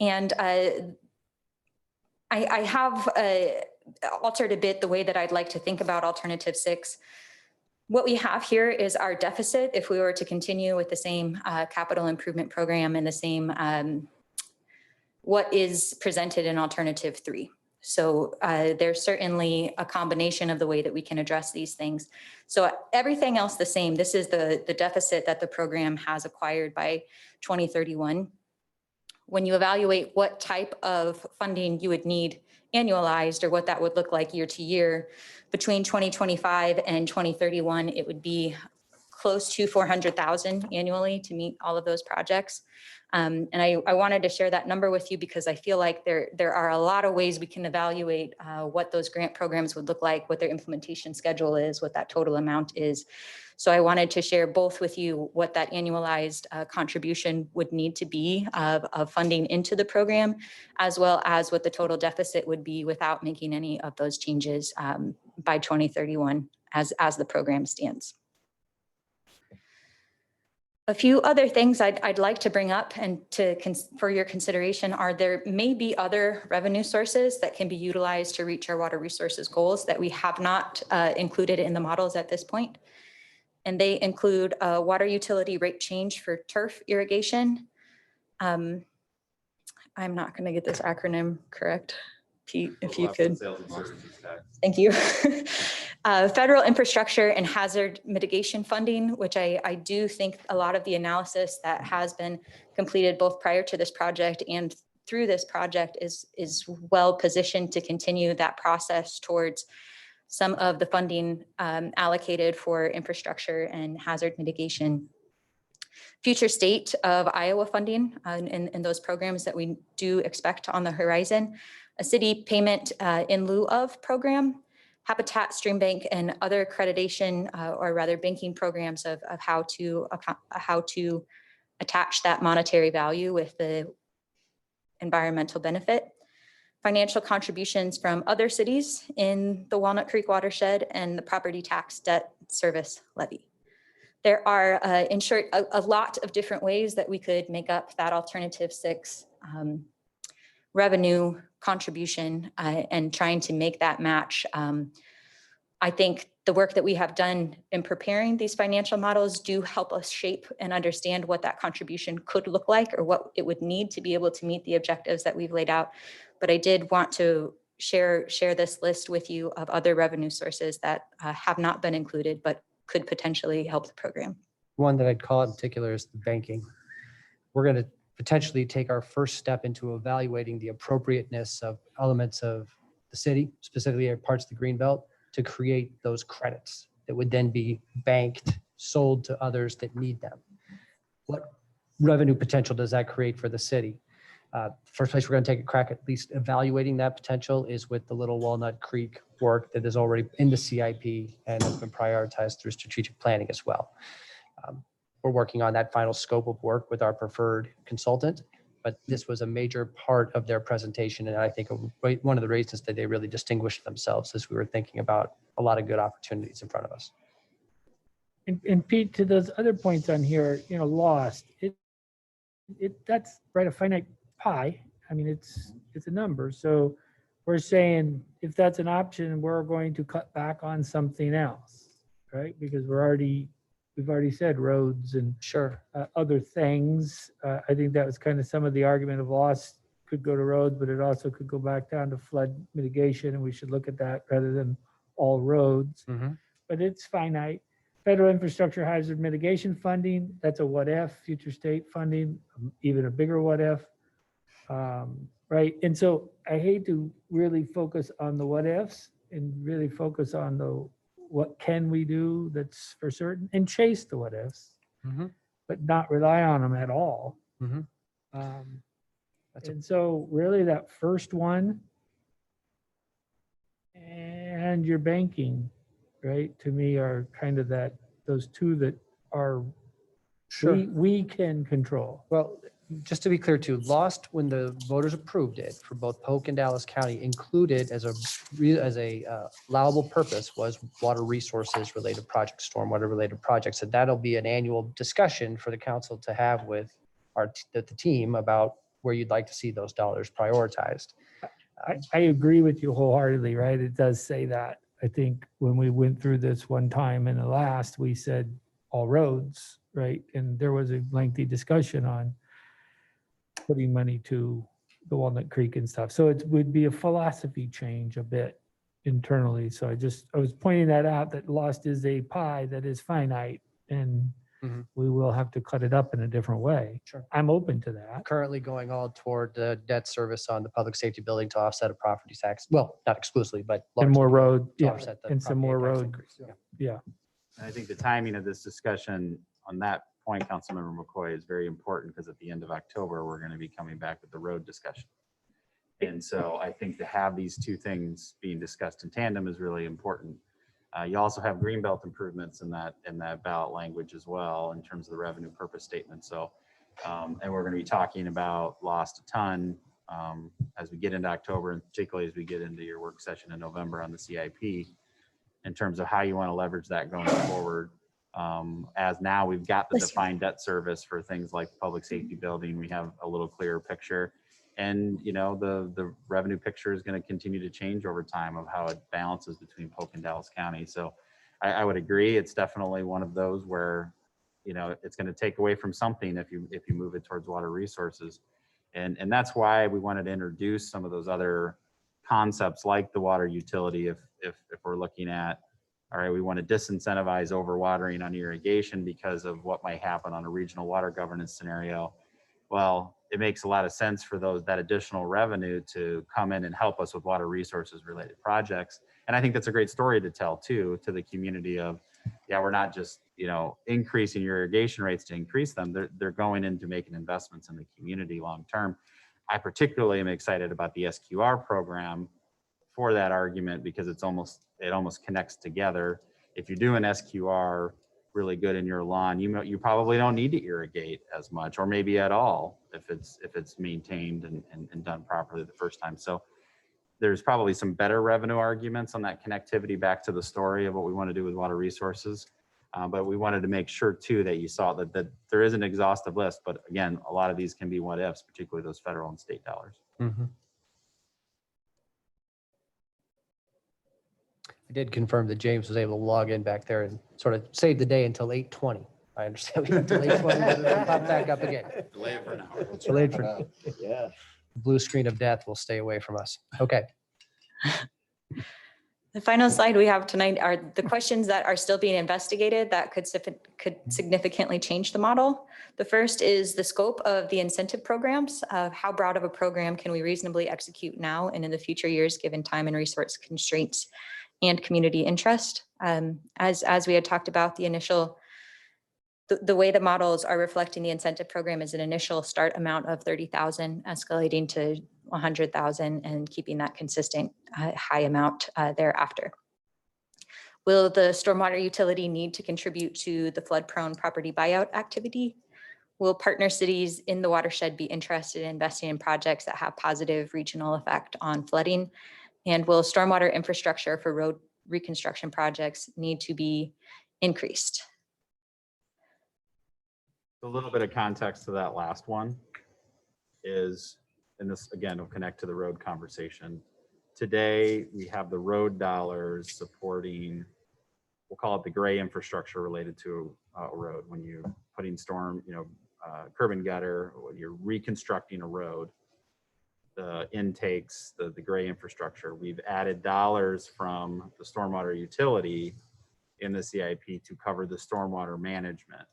And I have altered a bit the way that I'd like to think about alternative 6. What we have here is our deficit if we were to continue with the same capital improvement program and the same what is presented in alternative 3. So there's certainly a combination of the way that we can address these things. So everything else the same. This is the deficit that the program has acquired by 2031. When you evaluate what type of funding you would need annualized or what that would look like year to year, between 2025 and 2031, it would be close to 400,000 annually to meet all of those projects. And I wanted to share that number with you because I feel like there are a lot of ways we can evaluate what those grant programs would look like, what their implementation schedule is, what that total amount is. So I wanted to share both with you what that annualized contribution would need to be of funding into the program, as well as what the total deficit would be without making any of those changes by 2031 as the program stands. A few other things I'd like to bring up and for your consideration are there may be other revenue sources that can be utilized to reach our water resources goals that we have not included in the models at this point. And they include a water utility rate change for turf irrigation. I'm not going to get this acronym correct. Pete, if you could. Thank you. Federal infrastructure and hazard mitigation funding, which I do think a lot of the analysis that has been completed both prior to this project and through this project is well positioned to continue that process towards some of the funding allocated for infrastructure and hazard mitigation. Future state of Iowa funding in those programs that we do expect on the horizon, a city payment in lieu of program, Habitat, Stream Bank, and other accreditation or rather banking programs of how to attach that monetary value with the environmental benefit. Financial contributions from other cities in the Walnut Creek watershed and the property tax debt service levy. There are, in short, a lot of different ways that we could make up that alternative 6 revenue contribution and trying to make that match. I think the work that we have done in preparing these financial models do help us shape and understand what that contribution could look like or what it would need to be able to meet the objectives that we've laid out. But I did want to share this list with you of other revenue sources that have not been included, but could potentially help the program. One that I'd call in particular is the banking. We're going to potentially take our first step into evaluating the appropriateness of elements of the city, specifically parts of the Greenbelt, to create those credits that would then be banked, sold to others that need them. what revenue potential does that create for the city? First place we're going to take a crack at least evaluating that potential is with the Little Walnut Creek work that is already in the CIP and has been prioritized through strategic planning as well. We're working on that final scope of work with our preferred consultant, but this was a major part of their presentation. And I think one of the reasons that they really distinguished themselves is we were thinking about a lot of good opportunities in front of us. And Pete, to those other points on here, lost, that's right, a finite pie. I mean, it's a number. So we're saying if that's an option, we're going to cut back on something else, right? Because we've already said roads and Sure. other things. I think that was kind of some of the argument of loss could go to roads, but it also could go back down to flood mitigation, and we should look at that rather than all roads. Mhm. But it's finite. Federal infrastructure hazard mitigation funding, that's a what if, future state funding, even a bigger what if. Right. And so I hate to really focus on the what ifs and really focus on the what can we do that's for certain and chase the what ifs, Mhm. but not rely on them at all. Mhm. And so really that first one and your banking, right, to me are kind of those two that are we can control. Well, just to be clear too, lost when the voters approved it for both Polk and Dallas County included as a allowable purpose was water resources related projects, stormwater related projects. And that'll be an annual discussion for the council to have with the team about where you'd like to see those dollars prioritized. I agree with you wholeheartedly, right? It does say that. I think when we went through this one time in the last, we said all roads, right? And there was a lengthy discussion on putting money to the Walnut Creek and stuff. So it would be a philosophy change a bit internally. So I was pointing that out, that lost is a pie that is finite, and we will have to cut it up in a different way. Sure. I'm open to that. Currently going all toward the debt service on the public safety building to offset a property tax. Well, not exclusively, but And more largely road, to yeah, offset the and some property more tax road. increase. Yeah. And I think the timing of this discussion on that point, Councilmember McCoy, is very important because at the end of October, we're going to be coming back with the road discussion. And so I think to have these two things being discussed in tandem is really important. You also have greenbelt improvements in that ballot language as well in terms of the revenue purpose statement. So, and we're going to be talking about lost a ton as we get into October, and particularly as we get into your work session in November on the CIP, in terms of how you want to leverage that going forward. As now we've got the defined debt service for things like public safety building, we have a little clearer picture. And, the revenue picture is going to continue to change over time of how it balances between Polk and Dallas County. So I would agree. It's definitely one of those where, it's going to take away from something if you move it towards water resources. And that's why we wanted to introduce some of those other concepts like the water utility. If we're looking at, all right, we want to disincentivize overwatering on irrigation because of what might happen on a regional water governance scenario. Well, it makes a lot of sense for that additional revenue to come in and help us with water resources related projects. And I think that's a great story to tell too, to the community of, yeah, we're not just, increasing your irrigation rates to increase them. They're going into making investments in the community long-term. I particularly am excited about the SQR program for that argument because it almost connects together. If you're doing SQR really good in your lawn, you probably don't need to irrigate as much, or maybe at all, if it's maintained and done properly the first time. So there's probably some better revenue arguments on that connectivity back to the story of what we want to do with water resources. But we wanted to make sure too that you saw that there is an exhaustive list, but again, a lot of these can be what ifs, particularly those federal and state dollars. I did confirm that James was able to log in back there and sort of save the day until 8:20. I understand we have until 8:20 to pop back up again. Delay it for now. Delayed for now. Yeah. The blue screen of death will stay away from us. Okay. The final slide we have tonight are the questions that are still being investigated that could significantly change the model. The first is the scope of the incentive programs. How broad of a program can we reasonably execute now and in the future years, given time and resource constraints and community interest? As we had talked about, the initial the way the models are reflecting the incentive program is an initial start amount of 30,000, escalating to 100,000 and keeping that consistent high amount thereafter. Will the stormwater utility need to contribute to the flood-prone property buyout activity? Will partner cities in the watershed be interested in investing in projects that have positive regional effect on flooding? And will stormwater infrastructure for road reconstruction projects need to be increased? A little bit of context to that last one is, and this again will connect to the road conversation. Today, we have the road dollars supporting, we'll call it the gray infrastructure related to a road. When you're putting storm, curb and gutter, when you're reconstructing a road, the intakes, the gray infrastructure, we've added dollars from the stormwater utility in the CIP to cover the stormwater management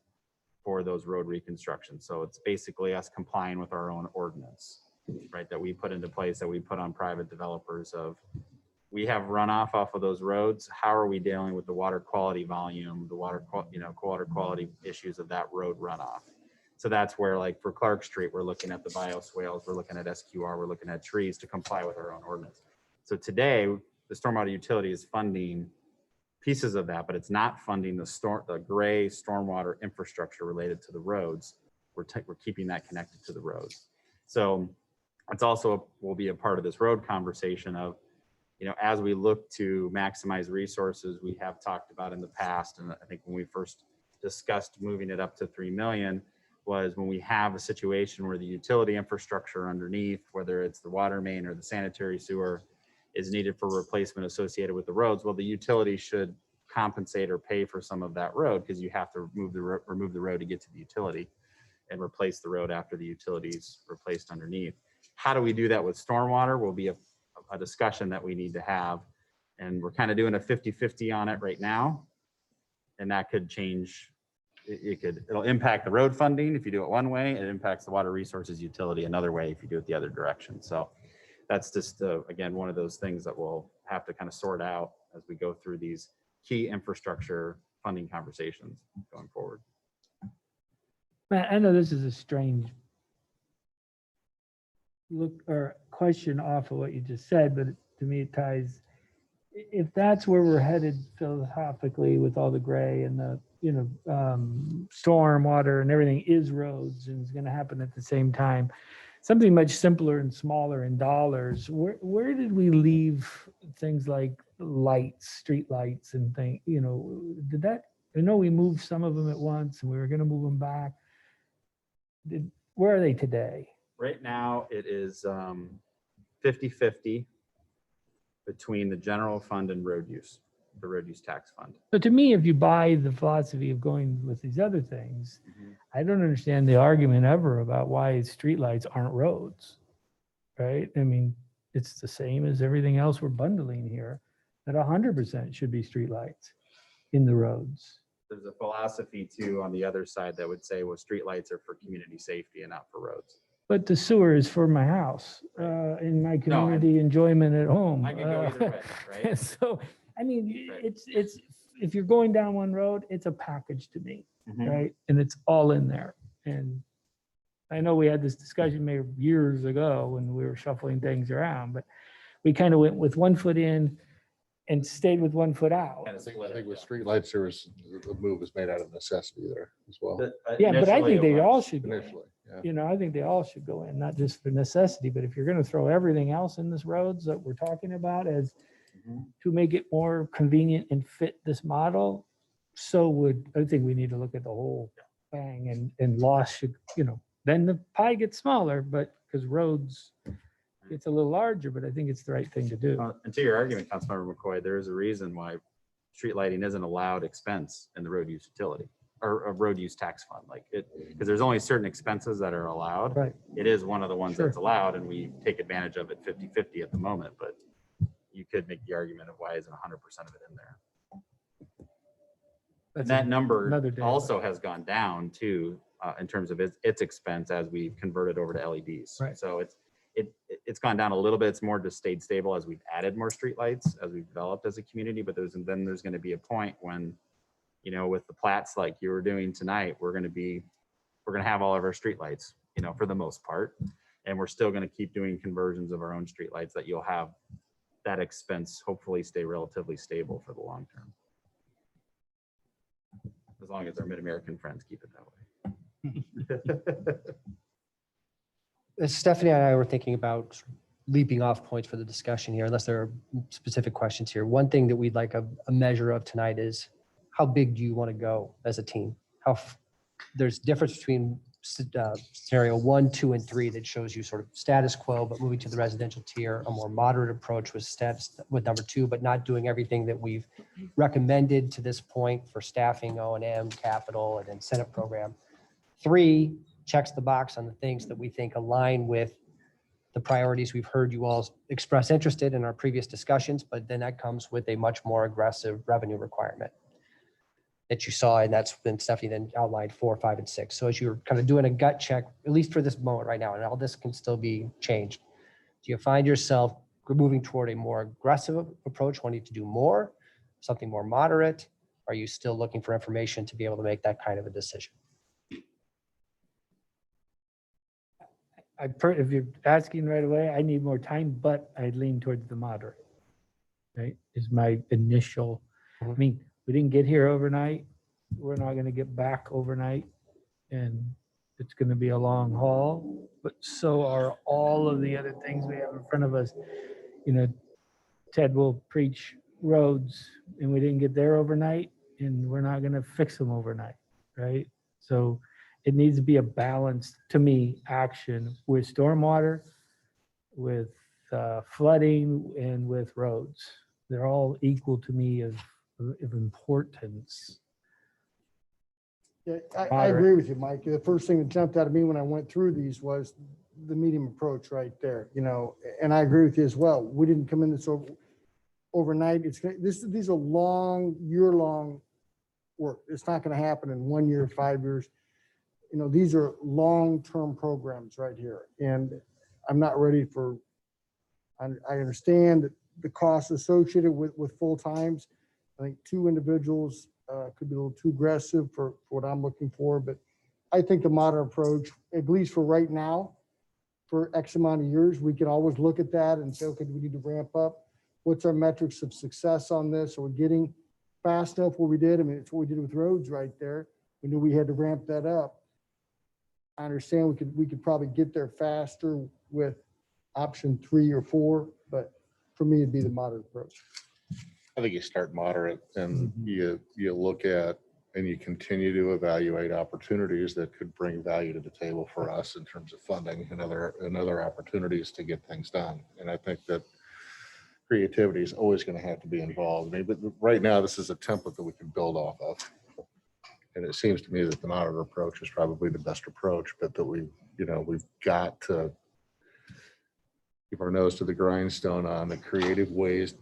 for those road reconstructions. So it's basically us complying with our own ordinance, right? That we put into place, that we put on private developers of, we have runoff off of those roads. How are we dealing with the water quality volume, the water quality issues of that road runoff? So that's where, like for Clark Street, we're looking at the bioswales, we're looking at SQR, we're looking at trees to comply with our own ordinance. So today, the stormwater utility is funding pieces of that, but it's not funding the gray stormwater infrastructure related to the roads. We're keeping that connected to the roads. So it's also will be a part of this road conversation of, as we look to maximize resources, we have talked about in the past, and I think when we first discussed moving it up to 3 million, was when we have a situation where the utility infrastructure underneath, whether it's the water main or the sanitary sewer, is needed for replacement associated with the roads. Well, the utility should compensate or pay for some of that road because you have to remove the road to get to the utility and replace the road after the utility's replaced underneath. How do we do that with stormwater will be a discussion that we need to have. And we're kind of doing a 50-50 on it right now. And that could change. It'll impact the road funding if you do it one way. It impacts the water resources utility another way if you do it the other direction. So that's just, again, one of those things that we'll have to kind of sort out as we go through these key infrastructure funding conversations going forward. Matt, I know this is a strange look or question off of what you just said, but to me it ties, if that's where we're headed philosophically with all the gray and the storm water and everything is roads and it's going to happen at the same time, something much simpler and smaller in dollars, where did we leave things like lights, street lights and things, did that, I know we moved some of them at once and we were going to move them back. Where are they today? Right now, it is 50-50 between the general fund and road use, the road use tax fund. So to me, if you buy the philosophy of going with these other things, I don't understand the argument ever about why streetlights aren't roads, right? I mean, it's the same as everything else we're bundling here, that 100% should be streetlights in the roads. There's a philosophy too on the other side that would say, well, streetlights are for community safety and not for roads. But the sewer is for my house, in my community enjoyment at home. I could go either way, right? So, I mean, Right. it's, if you're going down one road, it's a package to me, Mhm. right? And it's all in there. And I know we had this discussion maybe years ago when we were shuffling things around, but we kind of went with 1 foot in and stayed with 1 foot out. Kind of I split it, think with yeah. streetlights, the move was made out of necessity there as well. Yeah, but I Initially, think it they all was. should go in. Initially, yeah. I think they all should go in, not just for necessity, but if you're going to throw everything else in this roads that we're talking about as Mhm. to make it more convenient and fit this model, I think we need to look at the whole thing and loss should, then the pie gets smaller, but because roads, it's a little larger, but I think it's the right thing to do. And to your argument, Councilmember McCoy, there is a reason why street lighting isn't allowed expense in the road use utility or a road use tax fund, because there's only certain expenses that are allowed. Right. It is one of the ones Sure. that's allowed, and we take advantage of it 50-50 at the moment, but you could make the argument of why isn't 100% of it in there. And that number another day. also has gone down too, in terms of its expense as we've converted over to LEDs. Right. So it's gone down a little bit. It's more just stayed stable as we've added more streetlights, as we've developed as a community. But there's going to be a point when, you know, with the plats like you were doing tonight, we're going to have all of our streetlights, you know, for the most part. And we're still going to keep doing conversions of our own streetlights that you'll have that expense hopefully stay relatively stable for the long term. As long as our Mid-American friends keep it that way. As Stephanie and I were thinking about leaping off points for the discussion here, unless there are specific questions here. One thing that we'd like a measure of tonight is how big do you want to go as a team? There's difference between scenario 1, 2, and 3 that shows you sort of status quo, but moving to the residential tier, a more moderate approach with number 2, but not doing everything that we've recommended to this point for staffing, O&M, capital, and incentive program. 3 checks the box on the things that we think align with the priorities we've heard you all express interest in our previous discussions, but then that comes with a much more aggressive revenue requirement that you saw, and that's been Stephanie then outlined 4, 5, and 6. So as you're kind of doing a gut check, at least for this moment right now, and all this can still be changed, do you find yourself moving toward a more aggressive approach, wanting to do more, something more moderate? Are you still looking for information to be able to make that kind of a decision? If you're asking right away, I need more time, but I lean towards the moderate, right? Is my initial, I mean, we didn't get here overnight. We're not going to get back overnight, and it's going to be a long haul, but so are all of the other things we have in front of us. You know, Ted will preach roads, and we didn't get there overnight, and we're not going to fix them overnight, right? So it needs to be a balanced, to me, action with stormwater, with flooding, and with roads. They're all equal to me of importance. Yeah, I agree with you, Mike. The first thing that jumped out at me when I went through these was the medium approach right there, you know, and I agree with you as well. We didn't come in this overnight. These are long, year-long work. It's not going to happen in 1 year, 5 years. You know, these are long-term programs right here. And I'm not ready for, I understand the costs associated with full times. I think 2 individuals could be a little too aggressive for what I'm looking for, but I think the modern approach, at least for right now, for X amount of years, we can always look at that and say, okay, do we need to ramp up? What's our metrics of success on this? Are we getting fast enough where we did? I mean, it's what we did with roads right there. We knew we had to ramp that up. I understand we could probably get there faster with option 3 or 4, but for me, it'd be the moderate approach. I think you start moderate and you look at and you continue to evaluate opportunities that could bring value to the table for us in terms of funding and other opportunities to get things done. And I think that creativity is always going to have to be involved. I mean, but right now, this is a template that we can build off of. And it seems to me that the moderate approach is probably the best approach, but that we've got to keep our nose to the grindstone on the creative ways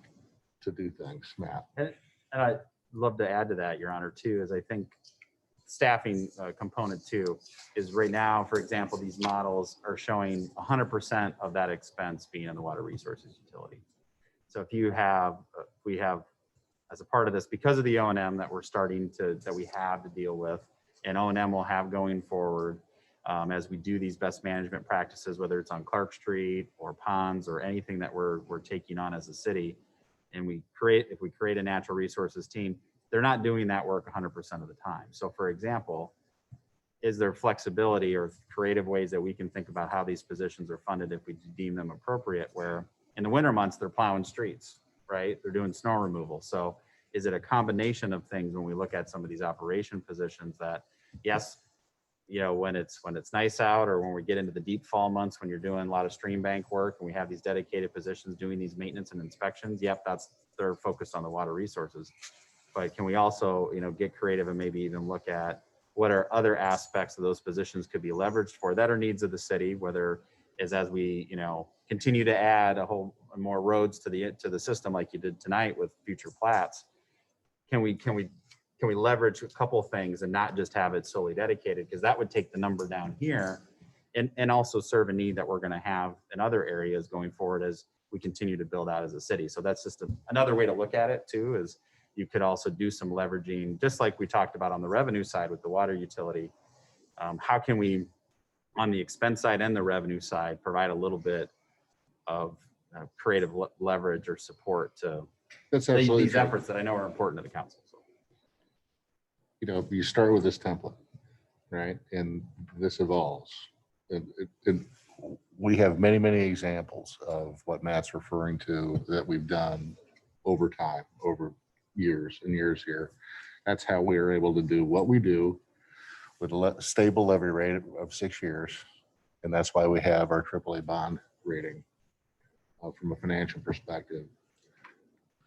to do things, Matt. And I'd love to add to that, Your Honor, too, is I think staffing component too is right now, for example, these models are showing 100% of that expense being in the water resources utility. So if we have as a part of this, because of the O&M that we have to deal with, and O&M will have going forward as we do these best management practices, whether it's on Clark Street or ponds or anything that we're taking on as a city. And if we create a natural resources team, they're not doing that work 100% of the time. So for example, is there flexibility or creative ways that we can think about how these positions are funded if we deem them appropriate, where in the winter months, they're plowing streets, right? They're doing snow removal. So is it a combination of things when we look at some of these operation positions that, yes, you know, when it's nice out or when we get into the deep fall months, when you're doing a lot of stream bank work and we have these dedicated positions doing these maintenance and inspections, yep, they're focused on the water resources. But can we also, you know, get creative and maybe even look at what are other aspects of those positions could be leveraged for that are needs of the city, whether is as we, you know, continue to add more roads to the system like you did tonight with future plats. Can we leverage a couple of things and not just have it solely dedicated, because that would take the number down here and also serve a need that we're going to have in other areas going forward as we continue to build out as a city. So that's just another way to look at it too, is you could also do some leveraging, just like we talked about on the revenue side with the water utility. How can we, on the expense side and the revenue side, provide a little bit of creative leverage or support to That's absolutely these true. efforts that I know are important to the council. So. You know, you start with this template, right? And this evolves. And we have many, many examples of what Matt's referring to that we've done over time, over years and years here. That's how we are able to do what we do with a stable levy rate of 6 years. And that's why we have our AAA bond rating from a financial perspective.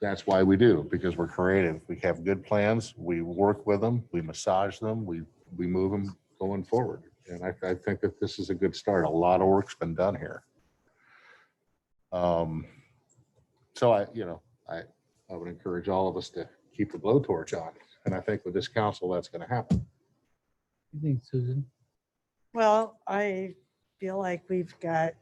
That's why we do, because we're creative. We have good plans. We work with them. We massage them. We move them going forward. And I think that this is a good start. A lot of work's been done here. So I would encourage all of us to keep the blowtorch on. And I think with this council, that's going to happen. You think, Susan? Well, I feel like we've got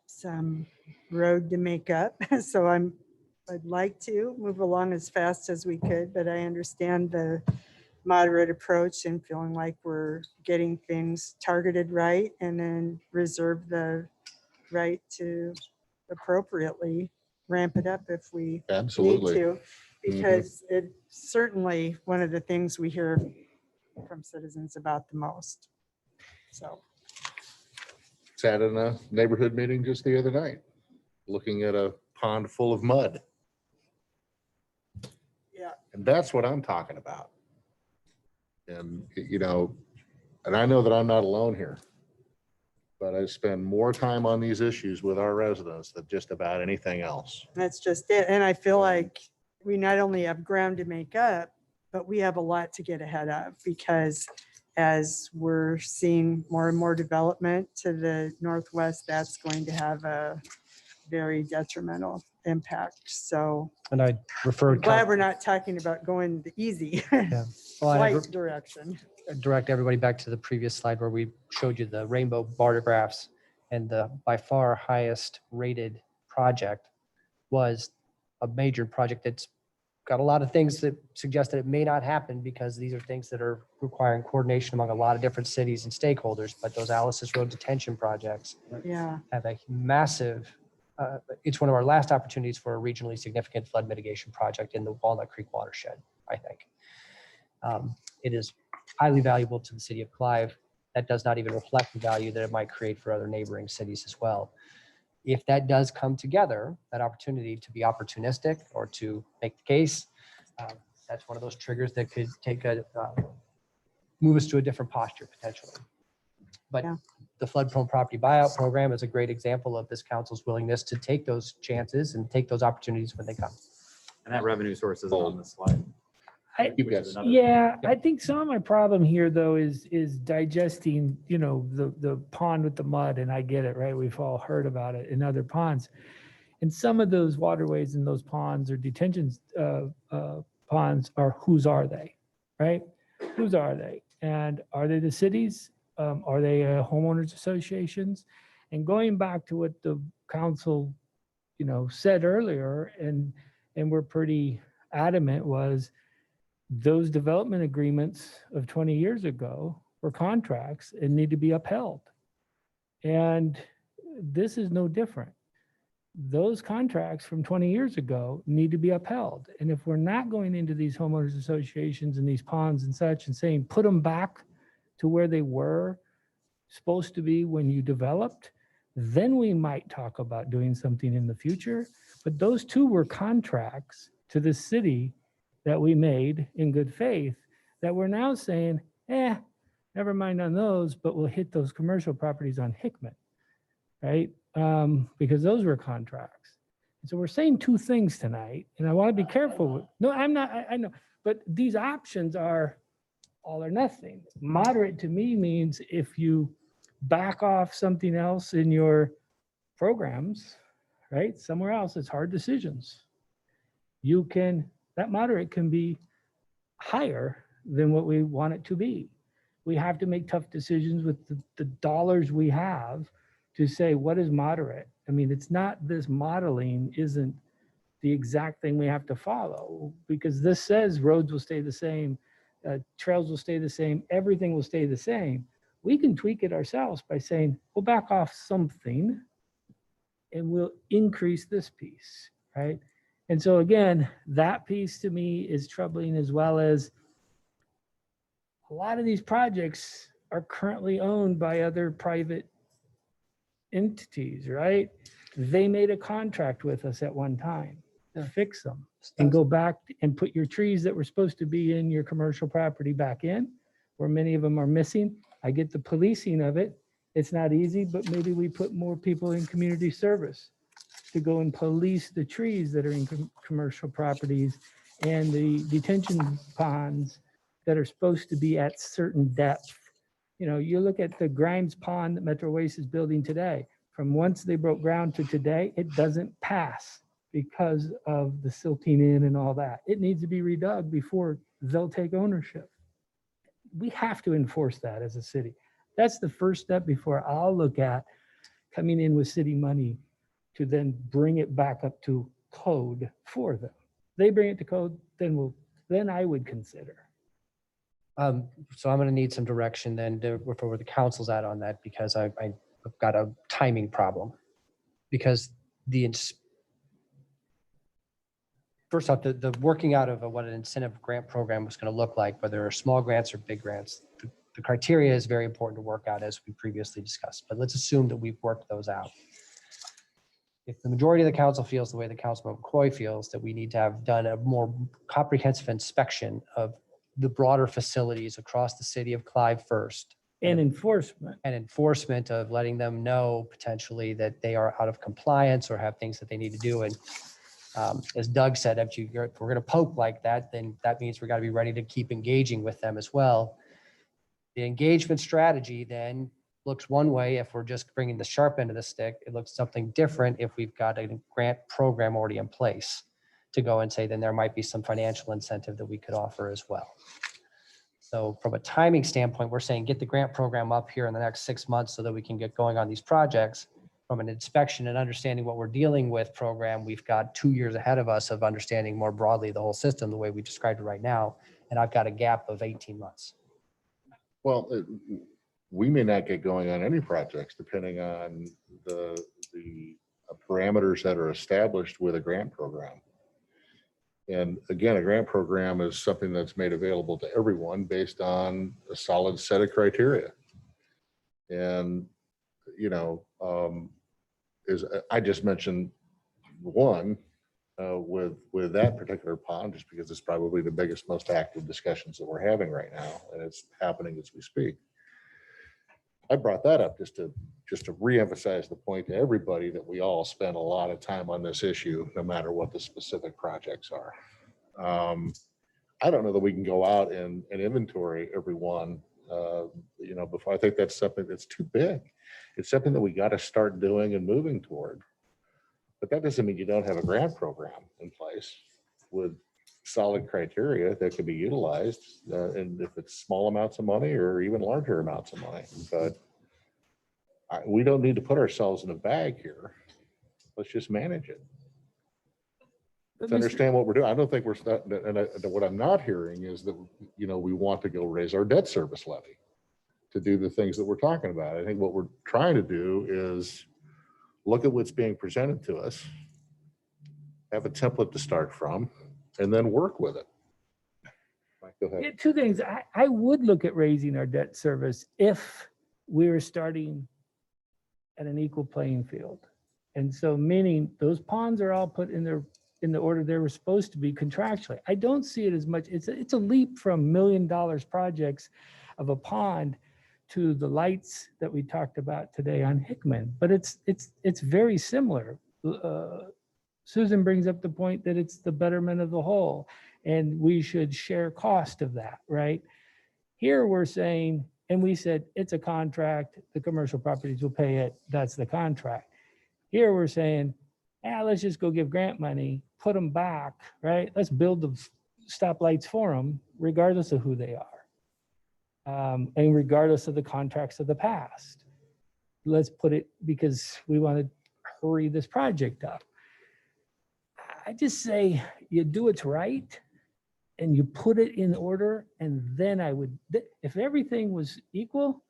some road to make up. So I'd like to move along as fast as we could, but I understand the moderate approach and feeling like we're getting things targeted right, and then reserve the right to appropriately ramp it up if we Absolutely. need to, because it's certainly one of the things we hear from citizens about the most. So. Sat in a neighborhood meeting just the other night, looking at a pond full of mud. Yeah. And that's what I'm talking about. And, you know, and I know that I'm not alone here, but I spend more time on these issues with our residents than just about anything else. That's just it. And I feel like we not only have ground to make up, but we have a lot to get ahead of, because as we're seeing more and more development to the northwest, that's going to have a very detrimental impact. So And I refer. glad we're not talking about going the easy Yeah. Well, and I'd flight direction. direct everybody back to the previous slide where we showed you the rainbow bar graphs, and the by far highest rated project was a major project that's got a lot of things that suggest that it may not happen, because these are things that are requiring coordination among a lot of different cities and stakeholders. But those Alice's Road detention projects Yeah. have a massive, it's one of our last opportunities for a regionally significant flood mitigation project in the Walnut Creek watershed, I think. It is highly valuable to the city of Clive. That does not even reflect the value that it might create for other neighboring cities as well. If that does come together, that opportunity to be opportunistic or to make the case, that's one of those triggers that could take move us to a different posture potentially. But Yeah. the flood prone property buyout program is a great example of this council's willingness to take those chances and take those opportunities when they come. And that revenue source is on the slide. You which guys- is another- Yeah, I think some of my problem here though is digesting, you know, the pond with the mud, and I get it, right? We've all heard about it in other ponds. And some of those waterways and those ponds or detention ponds are, whose are they, right? Whose are they? And are they the cities? Are they homeowners associations? And going back to what the council, you know, said earlier, and we're pretty adamant, was those development agreements of 20 years ago were contracts and need to be upheld. And this is no different. Those contracts from 20 years ago need to be upheld. And if we're not going into these homeowners associations and these ponds and such and saying, put them back to where they were supposed to be when you developed, then we might talk about doing something in the future. But those two were contracts to the city that we made in good faith, that we're now saying, never mind on those, but we'll hit those commercial properties on Hickman, right? Because those were contracts. And so we're saying two things tonight, and I want to be careful. No, I'm not, I know, but these options are all or nothing. Moderate to me means if you back off something else in your programs, right? Somewhere else, it's hard decisions. You can, that moderate can be higher than what we want it to be. We have to make tough decisions with the dollars we have to say, what is moderate? I mean, it's not, this modeling isn't the exact thing we have to follow, because this says roads will stay the same, trails will stay the same, everything will stay the same. We can tweak it ourselves by saying, we'll back off something and we'll increase this piece, right? And so again, that piece to me is troubling, as well as a lot of these projects are currently owned by other private entities, right? They made a contract with us at one time to fix them and go back and put your trees that were supposed to be in your commercial property back in, where many of them are missing. I get the policing of it. It's not easy, but maybe we put more people in community service to go and police the trees that are in commercial properties and the detention ponds that are supposed to be at certain depth. You know, you look at the Grimes Pond that Metro Waste is building today. From once they broke ground to today, it doesn't pass because of the silting in and all that. It needs to be redug before they'll take ownership. We have to enforce that as a city. That's the first step before I'll look at coming in with city money to then bring it back up to code for them. They bring it to code, then I would consider. So I'm going to need some direction then for where the council's at on that, because I've got a timing problem. Because first off, the working out of what an incentive grant program was going to look like, whether they're small grants or big grants, the criteria is very important to work out, as we previously discussed. But let's assume that we've worked those out. If the majority of the council feels the way that Councilman McCoy feels, that we need to have done a more comprehensive inspection of the broader facilities across the city of Clive first. And enforcement. And enforcement of letting them know potentially that they are out of compliance or have things that they need to do. And as Doug said, if we're going to poke like that, then that means we're got to be ready to keep engaging with them as well. The engagement strategy then looks one way if we're just bringing the sharp end of the stick. It looks something different if we've got a grant program already in place to go and say, then there might be some financial incentive that we could offer as well. So from a timing standpoint, we're saying get the grant program up here in the next 6 months so that we can get going on these projects. From an inspection and understanding what we're dealing with program, we've got 2 years ahead of us of understanding more broadly the whole system, the way we described it right now. And I've got a gap of 18 months. Well, we may not get going on any projects depending on the parameters that are established with a grant program. And again, a grant program is something that's made available to everyone based on a solid set of criteria. And, you know, is I just mentioned one with that particular pond, just because it's probably the biggest, most active discussions that we're having right now, and it's happening as we speak. I brought that up just to reemphasize the point to everybody that we all spend a lot of time on this issue, no matter what the specific projects are. I don't know that we can go out and inventory every one, you know, before. I think that's something that's too big. It's something that we got to start doing and moving toward. But that doesn't mean you don't have a grant program in place with solid criteria that could be utilized, and if it's small amounts of money or even larger amounts of money. But we don't need to put ourselves in a bag here. Let's just manage it. Let's understand what we're doing. I don't think we're stuck. And what I'm not hearing is that, you know, we want to go raise our debt service levy to do the things that we're talking about. I think what we're trying to do is look at what's being presented to us, have a template to start from, and then work with it. Mike, go ahead. Yeah, two things. I would look at raising our debt service if we were starting at an equal playing field. And so meaning those ponds are all put in the order they were supposed to be contractually. I don't see it as much. It's a leap from $1 million projects of a pond to the lights that we talked about today on Hickman, but it's very similar. Susan brings up the point that it's the betterment of the whole, and we should share cost of that, right? Here we're saying, and we said, it's a contract, the commercial properties will pay it, that's the contract. Here we're saying, let's just go give grant money, put them back, right? Let's build the stoplights for them, regardless of who they are. And regardless of the contracts of the past. Let's put it, because we want to hurry this project up. I just say you do it right and you put it in order, and then I would, if everything was equal,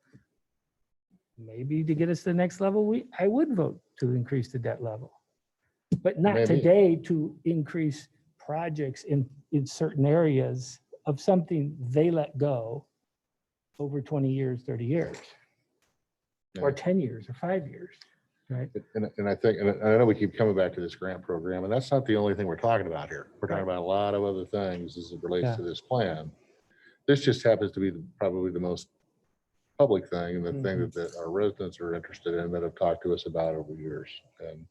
maybe to get us to the next level, I would vote to increase the debt level. But not Maybe. today to increase projects in certain areas of something they let go over 20 years, 30 years, or Yeah. 10 years, or 5 years, right? And I think, and I know we keep coming back to this grant program, and that's not the only thing we're talking about here. We're talking about a lot of other things as it relates Yeah. to this plan. This just happens to be probably the most public thing and the thing that our residents are interested in, that have talked to us about over years. And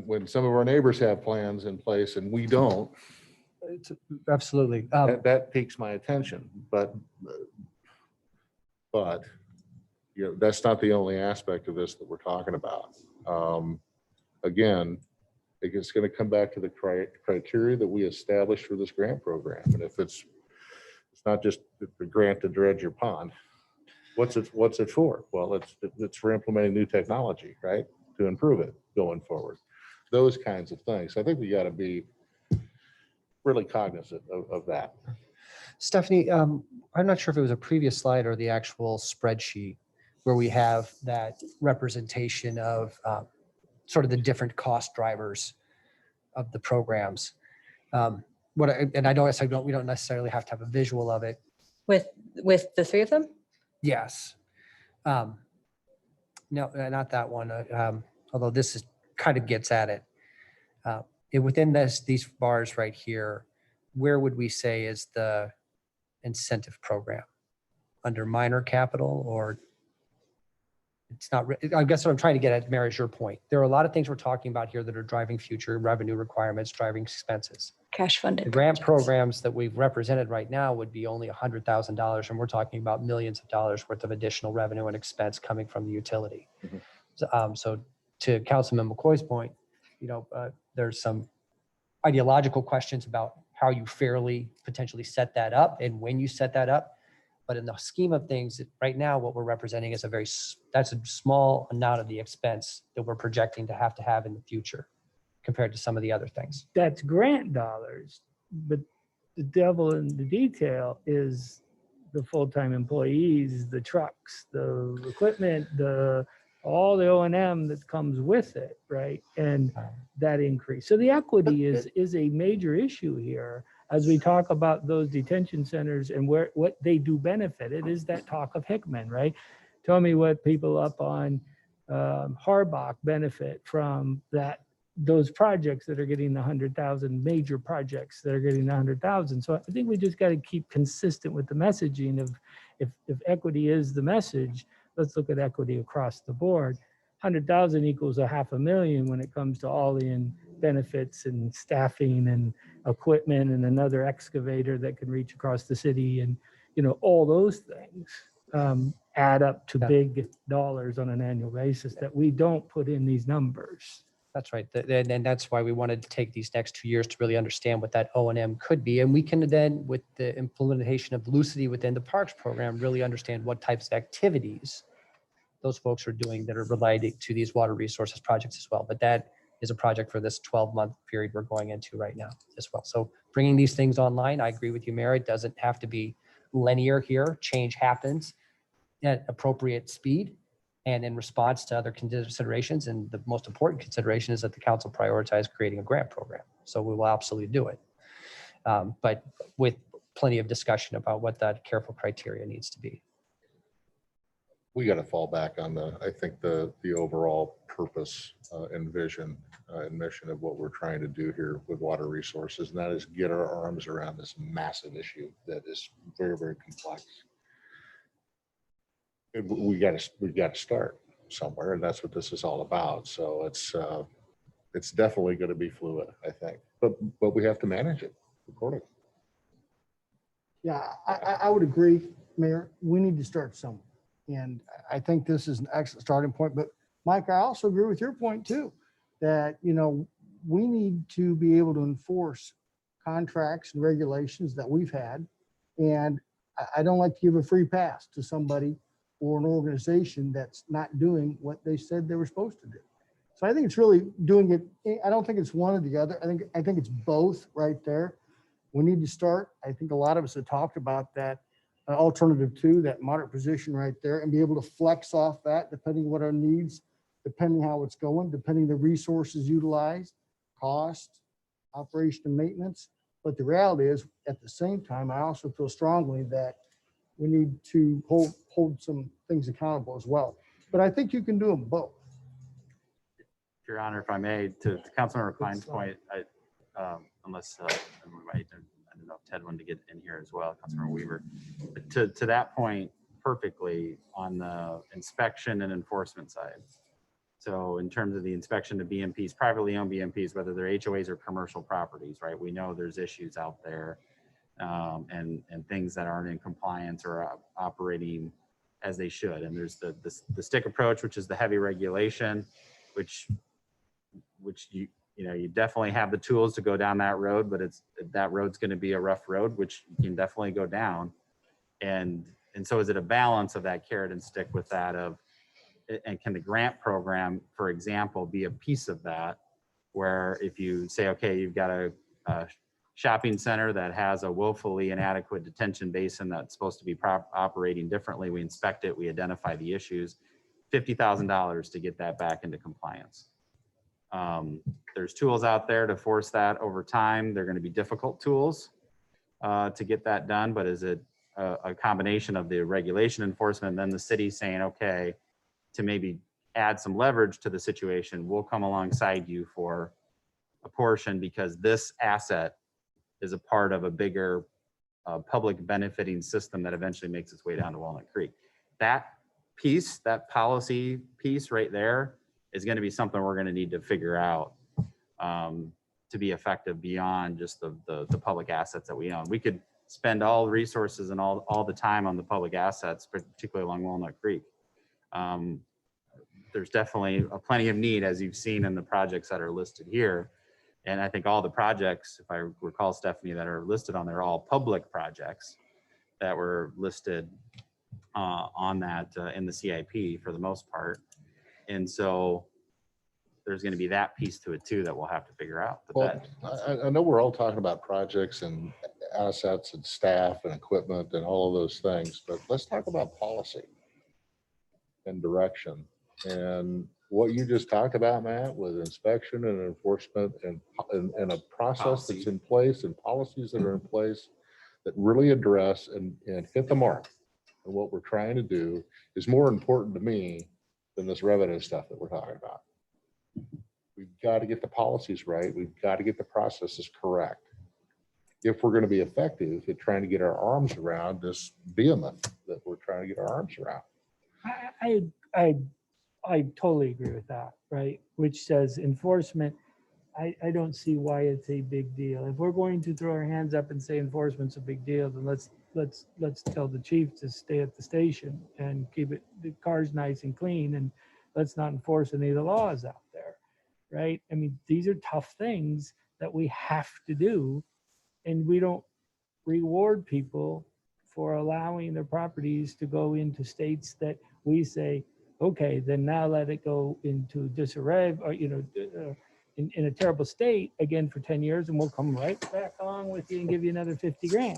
when some of our neighbors have plans in place and we don't, Absolutely. that piques my attention. But you know, that's not the only aspect of this that we're talking about. Again, it's going to come back to the criteria that we established for this grant program. And if it's not just the grant to dredge your pond, what's it for? Well, it's for implementing new technology, right? To improve it going forward. Those kinds of things. I think we got to be really cognizant of that. Stephanie, I'm not sure if it was a previous slide or the actual spreadsheet where we have that representation of sort of the different cost drivers of the programs. And I know we don't necessarily have to have a visual of it. With the three of them? Yes. No, not that one. Although this is kind of gets at it. Within these bars right here, where would we say is the incentive program? Under minor capital, or it's not, I guess what I'm trying to get at, Mary, is your point. There are a lot of things we're talking about here that are driving future revenue requirements, driving expenses. Cash funded. The grant programs that we've represented right now would be only $100,000, and we're talking about millions of dollars worth of additional revenue and expense coming from the utility. So to Councilman McCoy's point, there's some ideological questions about how you fairly potentially set that up and when you set that up. But in the scheme of things, right now, what we're representing is that's a small amount of the expense that we're projecting to have in the future compared to some of the other things. That's grant dollars, but the devil in the detail is the full-time employees, the trucks, the equipment, all the O&M that comes with it, right? And that increase. So the equity is a major issue here as we talk about those detention centers and what they do benefit. It is that talk of Hickman, right? Tell me what people up on Harbach benefit from those projects that are getting the 100,000, major projects that are getting the 100,000. So I think we just got to keep consistent with the messaging of if equity is the message, let's look at equity across the board. 100,000 equals $500,000 when it comes to all in benefits and staffing and equipment and another excavator that can reach across the city. And, all those things add up to big dollars on an annual basis that we don't put in these numbers. That's right. And that's why we wanted to take these next 2 years to really understand what that O&M could be. And we can then, with the implementation of Lucidity within the Parks program, really understand what types of activities those folks are doing that are related to these water resources projects as well. But that is a project for this 12-month period we're going into right now as well. So bringing these things online, I agree with you, Mary, it doesn't have to be linear here. Change happens at appropriate speed and in response to other considerations. And the most important consideration is that the council prioritize creating a grant program. So we will absolutely do it. But with plenty of discussion about what that careful criteria needs to be. We got to fall back on I think the overall purpose and vision and mission of what we're trying to do here with water resources. And that is get our arms around this massive issue that is very, very complex. We got to start somewhere, and that's what this is all about. So it's definitely going to be fluid, I think, but we have to manage it accordingly. Yeah, I would agree, Mayor. We need to start somewhere. And I think this is an excellent starting point. But Mike, I also agree with your point too, that, we need to be able to enforce contracts and regulations that we've had. And I don't like to give a free pass to somebody or an organization that's not doing what they said they were supposed to do. So I think it's really doing it. I don't think it's one or the other. I think it's both right there. We need to start. I think a lot of us have talked about that alternative two, that moderate position right there, and be able to flex off that depending what our needs, depending how it's going, depending the resources utilized, cost, operation and maintenance. But the reality is, at the same time, I also feel strongly that we need to hold some things accountable as well. But I think you can do them both. Your Honor, if I may, to Councilmember Klein's point, unless I don't know if Ted wanted to get in here as well, Councilmember Weaver. But to that point, perfectly on the inspection and enforcement side. So in terms of the inspection of BMPs, privately owned BMPs, whether they're HOAs or commercial properties, right? We know there's issues out there and things that aren't in compliance or operating as they should. And there's the stick approach, which is the heavy regulation, which you definitely have the tools to go down that road, but that road's going to be a rough road, which you can definitely go down. And so is it a balance of that carrot and stick with that and can the grant program, for example, be a piece of that, where if you say, okay, you've got a shopping center that has a woefully inadequate detention basin that's supposed to be operating differently, we inspect it, we identify the issues, $50,000 to get that back into compliance. There's tools out there to force that over time. They're going to be difficult tools to get that done, but is it a combination of the regulation enforcement and then the city saying, okay, to maybe add some leverage to the situation, we'll come alongside you for a portion because this asset is a part of a bigger public benefiting system that eventually makes its way down to Walnut Creek. That piece, that policy piece right there is going to be something we're going to need to figure out to be effective beyond just the public assets that we own. We could spend all the resources and all the time on the public assets, particularly along Walnut Creek. There's definitely plenty of need, as you've seen in the projects that are listed here. And I think all the projects, if I recall, Stephanie, that are listed on there, are all public projects that were listed on that in the CIP for the most part. And so there's going to be that piece to it too that we'll have to figure out. But well, I know we're all talking about projects and assets and staff and equipment and all of those things, but let's talk about policy and direction. And what you just talked about, Matt, with inspection and enforcement and a process that's in place and policies that are in place that really address and hit the mark. And what we're trying to do is more important to me than this revenue stuff that we're talking about. We've got to get the policies right. We've got to get the processes correct if we're going to be effective at trying to get our arms around this behemoth that we're trying to get our arms around. I totally agree with that, right? Which says enforcement, I don't see why it's a big deal. If we're going to throw our hands up and say enforcement's a big deal, then let's tell the chief to stay at the station and keep the cars nice and clean, and let's not enforce any of the laws out there, right? I mean, these are tough things that we have to do, and we don't reward people for allowing their properties to go into states that we say, okay, then now let it go into disarray or, in a terrible state again for 10 years, and we'll come right back along with you and give you another 50 grand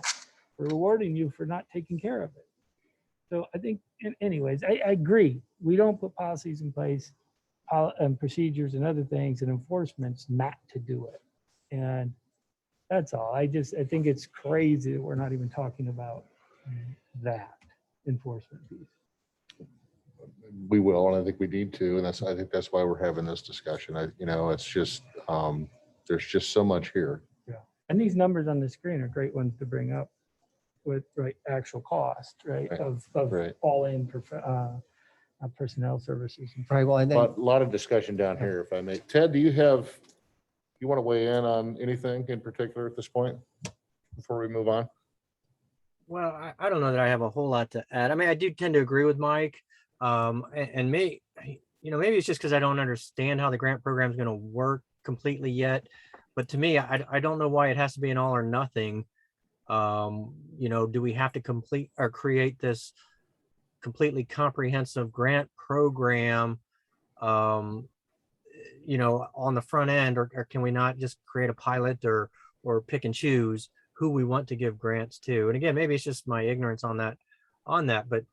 for rewarding you for not taking care of it. So I think, anyways, I agree. We don't put policies in place and procedures and other things and enforcement's not to do it. And that's all. I think it's crazy that we're not even talking about that enforcement piece. We will, and I think we need to, and I think that's why we're having this discussion. It's just there's just so much here. Yeah, and these numbers on the screen are great ones to bring up with actual cost, right, of all in personnel services. Right. Well, and then But a lot of discussion down here, if I may. Ted, do you want to weigh in on anything in particular at this point before we move on? Well, I don't know that I have a whole lot to add. I mean, I do tend to agree with Mike. And maybe it's just because I don't understand how the grant program is going to work completely yet. But to me, I don't know why it has to be an all or nothing. Do we have to complete or create this completely comprehensive grant program on the front end, or can we not just create a pilot or pick and choose who we want to give grants to? And again, maybe it's just my ignorance on that, but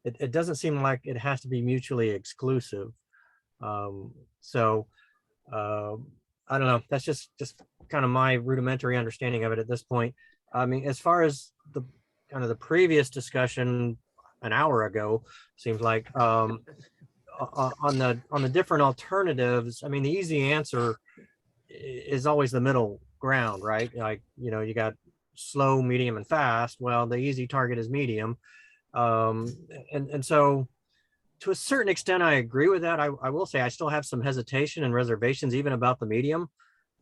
it doesn't seem like it has to be mutually exclusive. So I don't know. That's just kind of my rudimentary understanding of it at this point. I mean, as far as the kind of the previous discussion an hour ago, seems like on the different alternatives, I mean, the easy answer is always the middle ground, right? Like, you got slow, medium, and fast. Well, the easy target is medium. And so to a certain extent, I agree with that. I will say I still have some hesitation and reservations even about the medium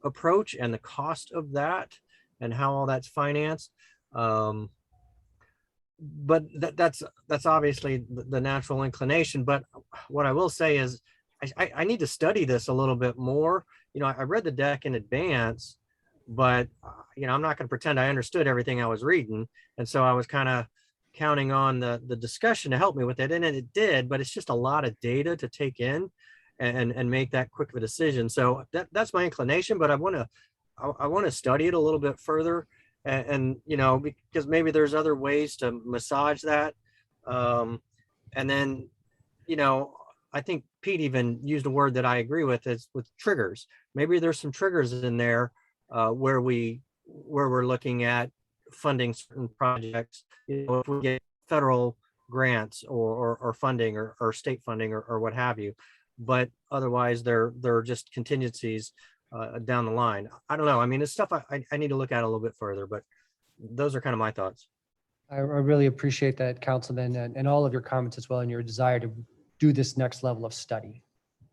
approach and the cost of that and how all that's financed. But that's obviously the natural inclination. But what I will say is I need to study this a little bit more. I read the deck in advance, but I'm not going to pretend I understood everything I was reading. And so I was kind of counting on the discussion to help me with it. And it did, but it's just a lot of data to take in and make that quick of a decision. So that's my inclination, but I want to study it a little bit further and because maybe there's other ways to massage that. And then, I think Pete even used a word that I agree with, is with triggers. Maybe there's some triggers in there where we're looking at funding certain projects. If we get federal grants or funding or state funding or what have you, but otherwise they're just contingencies down the line. I don't know. I mean, it's stuff I need to look at a little bit further, but those are kind of my thoughts. I really appreciate that, Councilman, and all of your comments as well, and your desire to do this next level of study.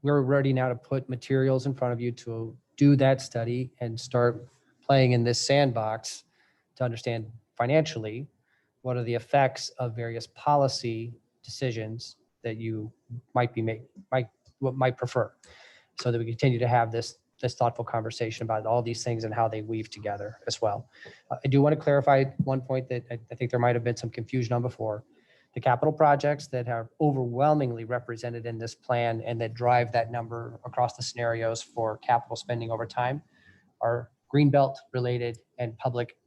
We're ready now to put materials in front of you to do that study and start playing in this sandbox to understand financially what are the effects of various policy decisions that you might prefer, so that we continue to have this thoughtful conversation about all these things and how they weave together as well. I do want to clarify one point that I think there might have been some confusion on before. The capital projects that are overwhelmingly represented in this plan and that drive that number across the scenarios for capital spending over time are Greenbelt related and public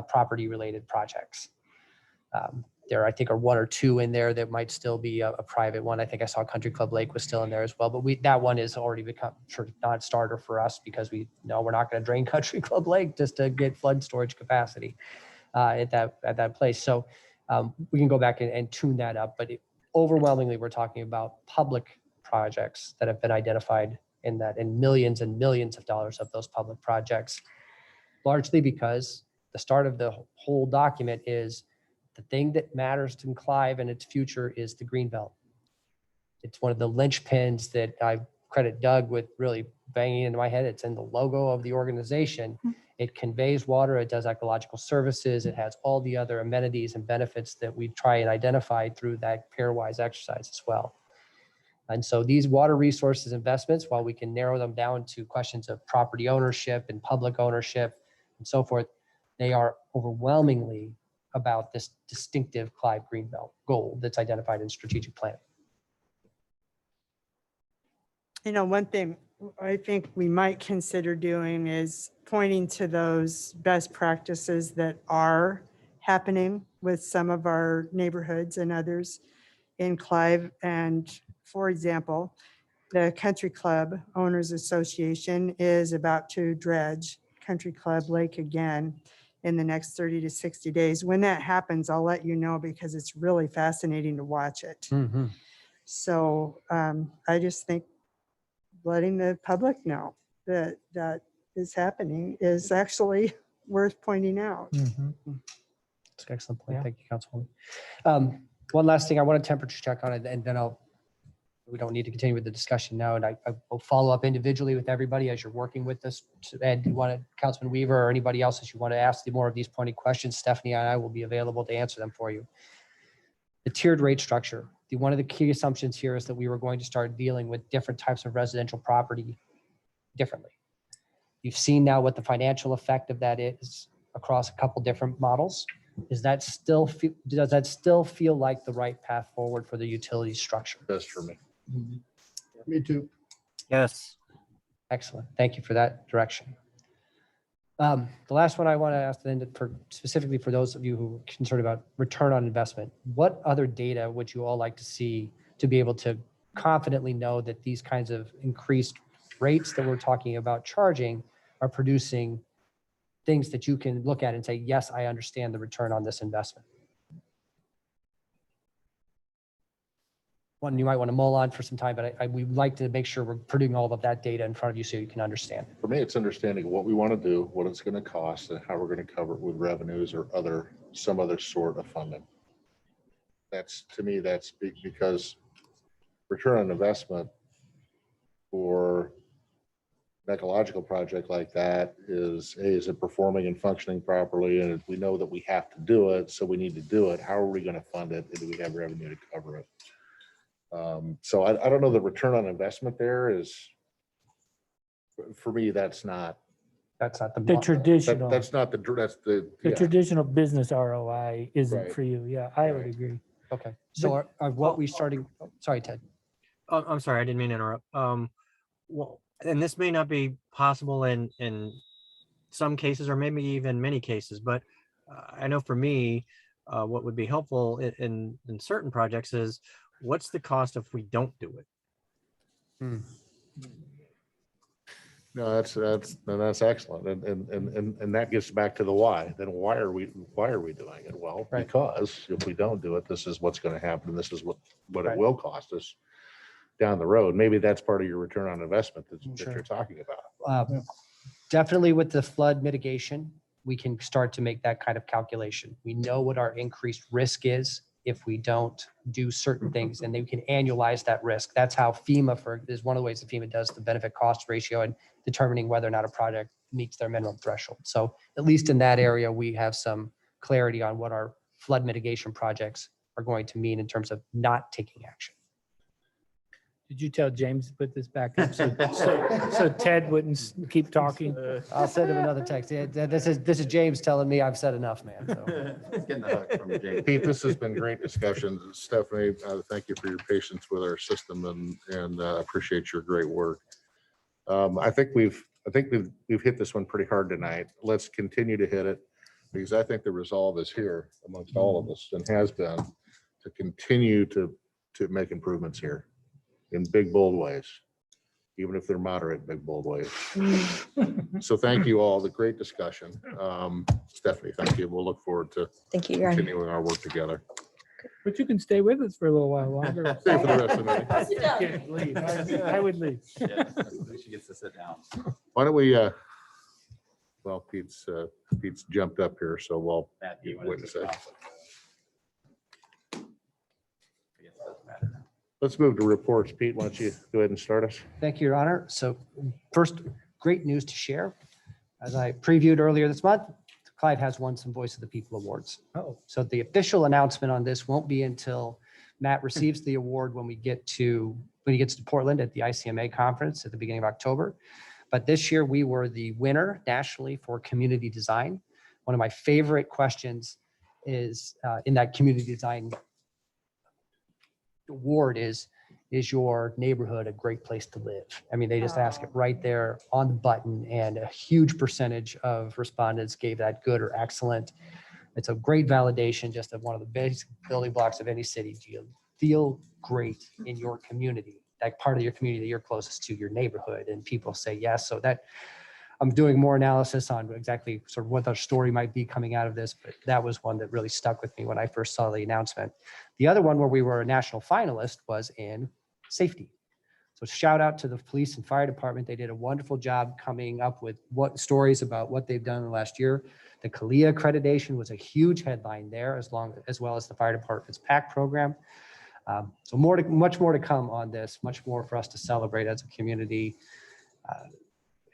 property related projects. There, I think, are one or two in there that might still be a private one. I think I saw Country Club Lake was still in there as well, but that one is already become sort of non-starter for us because we know we're not going to drain Country Club Lake just to get flood storage capacity at that place. So we can go back and tune that up, but overwhelmingly we're talking about public projects that have been identified in millions and millions of dollars of those public projects, largely because the start of the whole document is the thing that matters to Clive and its future is the Greenbelt. It's one of the linchpins that I credit Doug with really banging into my head. It's in the logo of the organization. It conveys water, it does ecological services, it has all the other amenities and benefits that we try and identify through that pairwise exercise as well. And so these water resources investments, while we can narrow them down to questions of property ownership and public ownership and so forth, they are overwhelmingly about this distinctive Clive Greenbelt goal that's identified in strategic planning. One thing I think we might consider doing is pointing to those best practices that are happening with some of our neighborhoods and others in Clive. And for example, the Country Club Owners Association is about to dredge Country Club Lake again in the next 30 to 60 days. When that happens, I'll let you know because it's really fascinating to watch it. Mm-hmm. So I just think letting the public know that that is happening is actually worth pointing out. Mm-hmm. That's an excellent point. Yeah. Thank you, Councilwoman. One last thing, I want to temperature check on it, and then we don't need to continue with the discussion now, and I will follow up individually with everybody as you're working with this. Ed, you want to, Councilman Weaver, or anybody else as you want to ask more of these pointed questions, Stephanie and I will be available to answer them for you. The tiered rate structure. One of the key assumptions here is that we were going to start dealing with different types of residential property differently. You've seen now what the financial effect of that is across a couple different models. Does that still feel like the right path forward for the utility structure? Best for me. Me too. Yes. Excellent. Thank you for that direction. The last one I want to ask then, specifically for those of you who are concerned about return on investment, what other data would you all like to see to be able to confidently know that these kinds of increased rates that we're talking about charging are producing things that you can look at and say, yes, I understand the return on this investment? One you might want to mull on for some time, but we'd like to make sure we're putting all of that data in front of you so you can understand. For me, it's understanding what we want to do, what it's going to cost, and how we're going to cover it with revenues or some other sort of funding. That's, to me, that's big, because return on investment for an ecological project like that is it performing and functioning properly? And if we know that we have to do it, so we need to do it, how are we going to fund it? And do we have revenue to cover it? So I don't know, the return on investment there is, for me, that's not The traditional, that's not the the yeah. traditional business ROI isn't Right. for you. Yeah, I would Right. agree. Okay. So are what we starting, sorry, Ted. Oh, I'm sorry, I didn't mean to interrupt. Well, and this may not be possible in some cases, or maybe even many cases, but I know for me, what would be helpful in certain projects is, what's the cost if we don't do it? No, that's excellent. And that gets back to the why. Then why are we doing it? Well, Right. because if we don't do it, this is what's going to happen. This is what it Right. will cost us down the road. Maybe that's part of your return on investment that Sure. you're talking about. Definitely with the flood mitigation, we can start to make that kind of calculation. We know what our increased risk is if we don't do certain things, and then we can annualize that risk. That's how FEMA is one of the ways that FEMA does the benefit cost ratio and determining whether or not a project meets their minimum threshold. So at least in that area, we have some clarity on what our flood mitigation projects are going to mean in terms of not taking action. Did you tell James to put this back up so Ted wouldn't keep talking? I'll send him another text. Yeah, this is James telling me I've said enough, man. So. Getting the hook from Jake. Pete, this has been great discussions. Stephanie, thank you for your patience with our system and appreciate your great work. I think we've hit this one pretty hard tonight. Let's continue to hit it, because I think the resolve is here amongst all of us, and has been, to continue to make improvements here in big, bold ways, even if they're moderate, big, bold ways. So thank you all. The great discussion. Stephanie, thank you. We'll look forward to Thank you, Your Honor. continuing our work together. But you can stay with us for a little while longer. Stay for the rest of the meeting. You can't leave. I would leave. Yeah, she gets to sit down. Why don't we, well, Pete's jumped up here, so we'll Matt, do you want wait to a take second. off? I guess it doesn't matter now. Let's move to reports. Pete, why don't you go ahead and start us? Thank you, Your Honor. So first, great news to share. As I previewed earlier this month, Clive has won some Voice of the People awards. Oh, So the official announcement on this won't be until Matt receives the award when he gets to Portland at the ICMA conference at the beginning of October. But this year we were the winner nationally for community design. One of my favorite questions is in that community design award is your neighborhood a great place to live? I mean, they just ask it right there on the button, and a huge percentage of respondents gave that good or excellent. It's a great validation just of one of the basic building blocks of any city. Do you feel great in your community, that part of your community that you're closest to, your neighborhood? And people say yes. So that I'm doing more analysis on exactly sort of what our story might be coming out of this, but that was one that really stuck with me when I first saw the announcement. The other one where we were a national finalist was in safety. So shout out to the police and fire department. They did a wonderful job coming up with stories about what they've done in the last year. The CALIA accreditation was a huge headline there, as well as the fire department's PAC program. So much more to come on this, much more for us to celebrate as a community.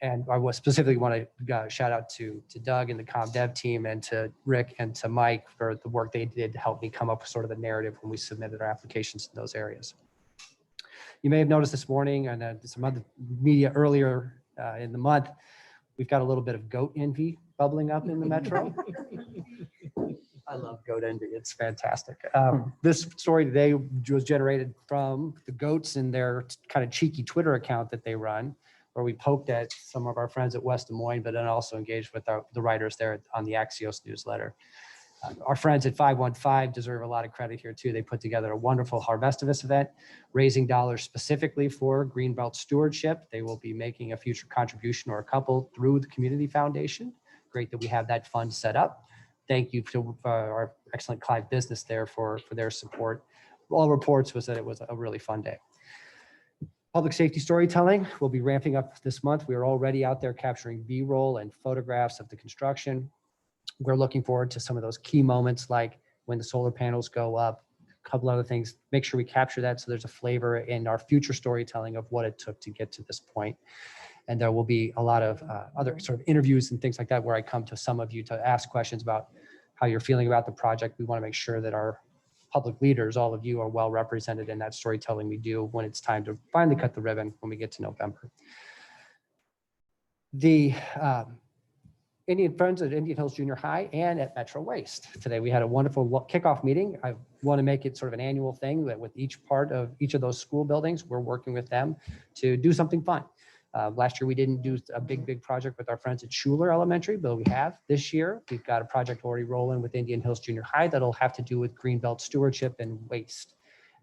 And I specifically want to shout out to Doug and the Comm Dev team, and to Rick and to Mike for the work they did to help me come up with sort of the narrative when we submitted our applications in those areas. You may have noticed this morning and some other media earlier in the month, We've got a little bit of goat envy bubbling up in the metro. I love goat envy. It's fantastic. This story today was generated from the goats and their kind of cheeky Twitter account that they run, where we poked at some of our friends at West Des Moines, but then also engaged with the writers there on the Axios newsletter. Our friends at 515 deserve a lot of credit here too. They put together a wonderful Harvestivus event, raising dollars specifically for Greenbelt stewardship. They will be making a future contribution or a couple through the Community Foundation. Great that we have that fund set up. Thank you to our excellent Clive business there for their support. All reports was that it was a really fun day. Public safety storytelling will be ramping up this month. We are already out there capturing B-roll and photographs of the construction. We're looking forward to some of those key moments, like when the solar panels go up, a couple other things. Make sure we capture that so there's a flavor in our future storytelling of what it took to get to this point. And there will be a lot of other sort of interviews and things like that where I come to some of you to ask questions about how you're feeling about the project. We want to make sure that our public leaders, all of you, are well represented in that storytelling we do when it's time to finally cut the ribbon when we get to November. The Indian Friends at Indian Hills Junior High and at Metro Waste. Today we had a wonderful kickoff meeting. I want to make it sort of an annual thing that with each part of each of those school buildings, we're working with them to do something fun. Last year we didn't do a big project with our friends at Schuler Elementary, but we have this year. We've got a project already rolling with Indian Hills Junior High that'll have to do with Greenbelt stewardship and waste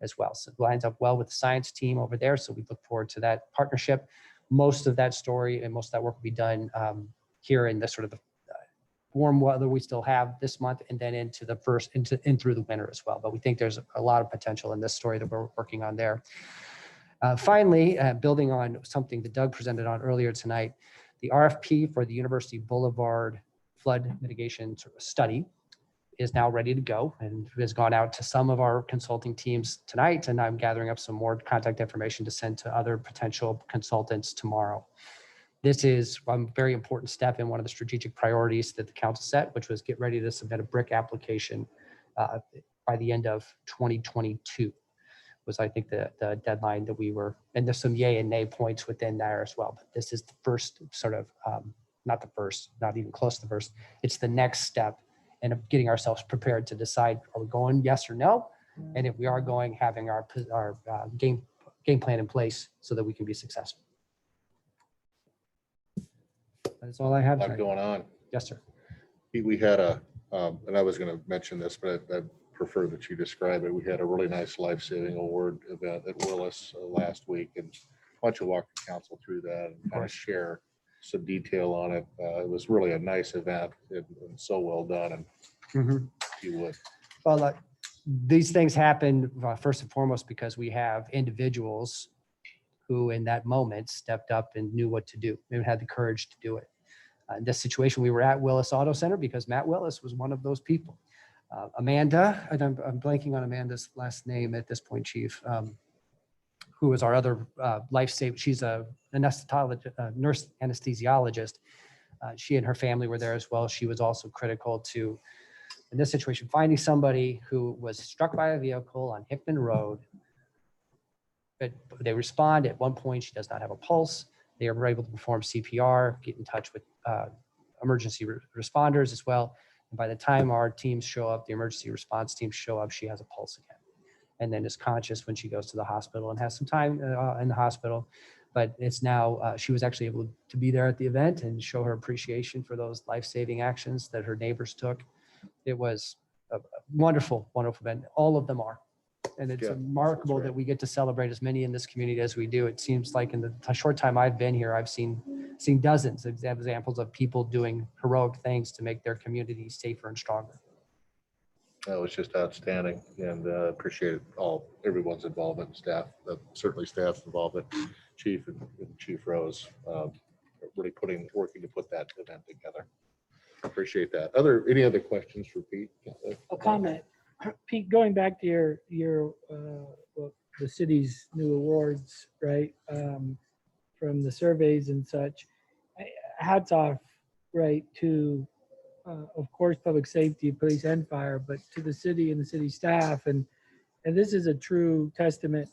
as well. So it lines up well with the science team over there. So we look forward to that partnership. Most of that story and most of that work will be done here in the sort of the warm weather we still have this month, and then into the through the winter as well. But we think there's a lot of potential in this story that we're working on there. Finally, building on something that Doug presented on earlier tonight, the RFP for the University Boulevard flood mitigation sort of study is now ready to go and has gone out to some of our consulting teams tonight. And I'm gathering up some more contact information to send to other potential consultants tomorrow. This is a very important step in one of the strategic priorities that the council set, which was get ready to submit a BRIC application by the end of 2022. Was I think the deadline that we were, and there's some yay and nay points within there as well. But this is the first sort of, not the first, not even close to the first. It's the next step in getting ourselves prepared to decide, are we going yes or no? And if we are going, having our game plan in place so that we can be successful. That's all I have. A lot going on. Yes, sir. We had and I was going to mention this, but I prefer that you describe it. We had a really nice life-saving award event at Willis last week, and why don't you walk the council through that and kind of share some detail on it. It was really a nice event and so well done, and if you would. Well, these things happen first and foremost because we have individuals who in that moment stepped up and knew what to do. They had the courage to do it. In this situation, we were at Willis Auto Center because Matt Willis was one of those people. Amanda, and I'm blanking on Amanda's last name at this point, Chief, who was our other lifesaver. She's a nurse anesthesiologist. She and her family were there as well. She was also critical to, in this situation, finding somebody who was struck by a vehicle on Hickman Road. But they respond. At one point, she does not have a pulse. They are able to perform CPR, get in touch with emergency responders as well. And by the time our teams show up, the emergency response teams show up, she has a pulse again. And then is conscious when she goes to the hospital and has some time in the hospital. But it's now, she was actually able to be there at the event and show her appreciation for those life-saving actions that her neighbors took. It was a wonderful, wonderful event. All of them are. And it's remarkable that we get to celebrate as many in this community as we do. It seems like in the short time I've been here, I've seen dozens of examples of people doing heroic things to make their community safer and stronger. That was just outstanding, and appreciate everyone's involvement, staff, certainly staff's involvement, Chief and Chief Rose, really working to put that event together. Appreciate that. Any other questions for Pete? A comment. Pete, going back to the city's new awards, right, from the surveys and such, hats off, right, to, of course, public safety, police and fire, but to the city and the city staff. And this is a true testament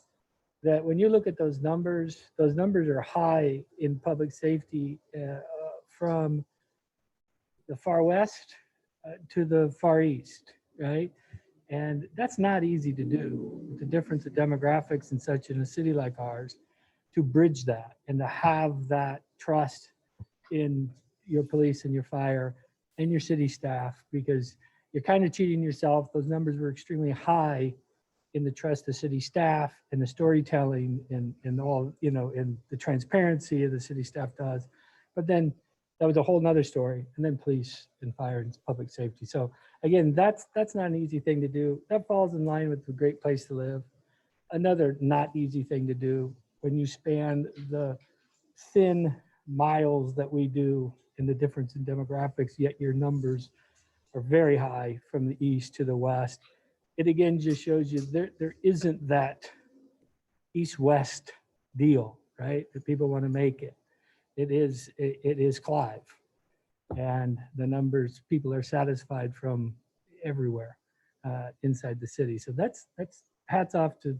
that when you look at those numbers are high in public safety from the far west to the far east, right? And that's not easy to do, the difference of demographics and such in a city like ours, to bridge that and to have that trust in your police and your fire and your city staff, because you're kind of cheating yourself. Those numbers were extremely high in the trust of city staff and the storytelling and all, you know, and the transparency of the city staff does. But then that was a whole nother story. And then police and fire and public safety. So again, that's not an easy thing to do. That falls in line with the great place to live. Another not easy thing to do when you span the thin miles that we do in the difference in demographics, yet your numbers are very high from the east to the west. It again just shows you there isn't that east-west deal, right? That people want to make it. It is Clive, and the numbers, people are satisfied from everywhere inside the city. So that's hats off to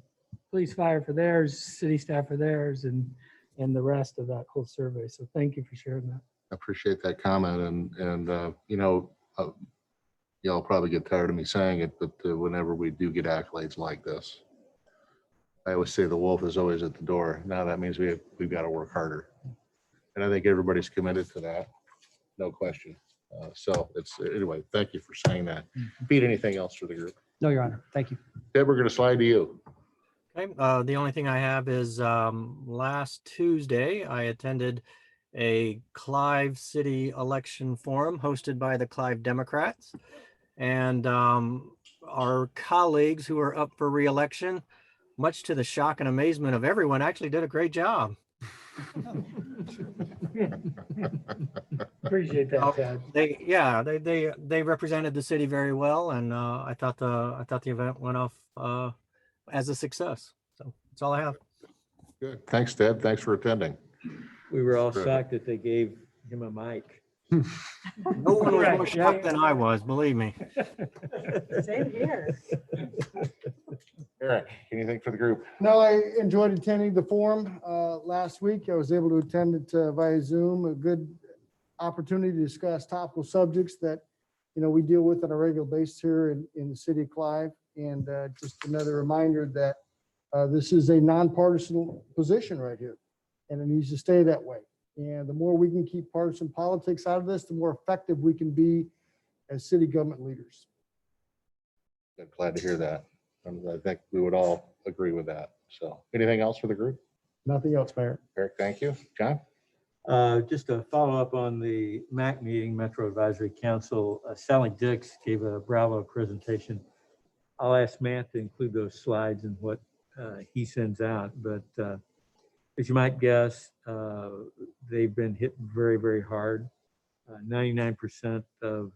police, fire for theirs, city staff for theirs, and the rest of that whole survey. So thank you for sharing that. I appreciate that comment, and you know, y'all probably get tired of me saying it, but whenever we do get accolades like this, I always say the wolf is always at the door. Now that means we've got to work harder, and I think everybody's committed to that, no question. So it's anyway. Thank you for saying that. Pete, anything else for the group? No, Your Honor. Thank you. Deb, we're going to slide to you. Okay, the only thing I have is last Tuesday, I attended a Clive City election forum hosted by the Clive Democrats. And our colleagues who are up for re-election, much to the shock and amazement of everyone, actually did a great job. Appreciate that, Ted. They represented the city very well, and I thought the event went off as a success. So that's all I have. Good. Thanks, Ted. Thanks for attending. We were all Good. shocked that they gave him a mic. No one was more shocked than I was, believe me. Same here. Eric, anything for the group? No, I enjoyed attending the forum last week. I was able to attend it via Zoom, a good opportunity to discuss topical subjects that, you know, we deal with on a regular basis here in the city of Clive. And just another reminder that this is a nonpartisan position right here, and it needs to stay that way. And the more we can keep partisan politics out of this, the more effective we can be as city government leaders. I'm glad to hear that. And I think we would all agree with that. So anything else for the group? Nothing else, Mayor. Eric, thank you. John? Just to follow up on the MAC meeting, Metro Advisory Council, Sally Dix gave a Bravo presentation. I'll ask Matt to include those slides in what he sends out, but as you might guess, they've been hit very, very hard. 99% of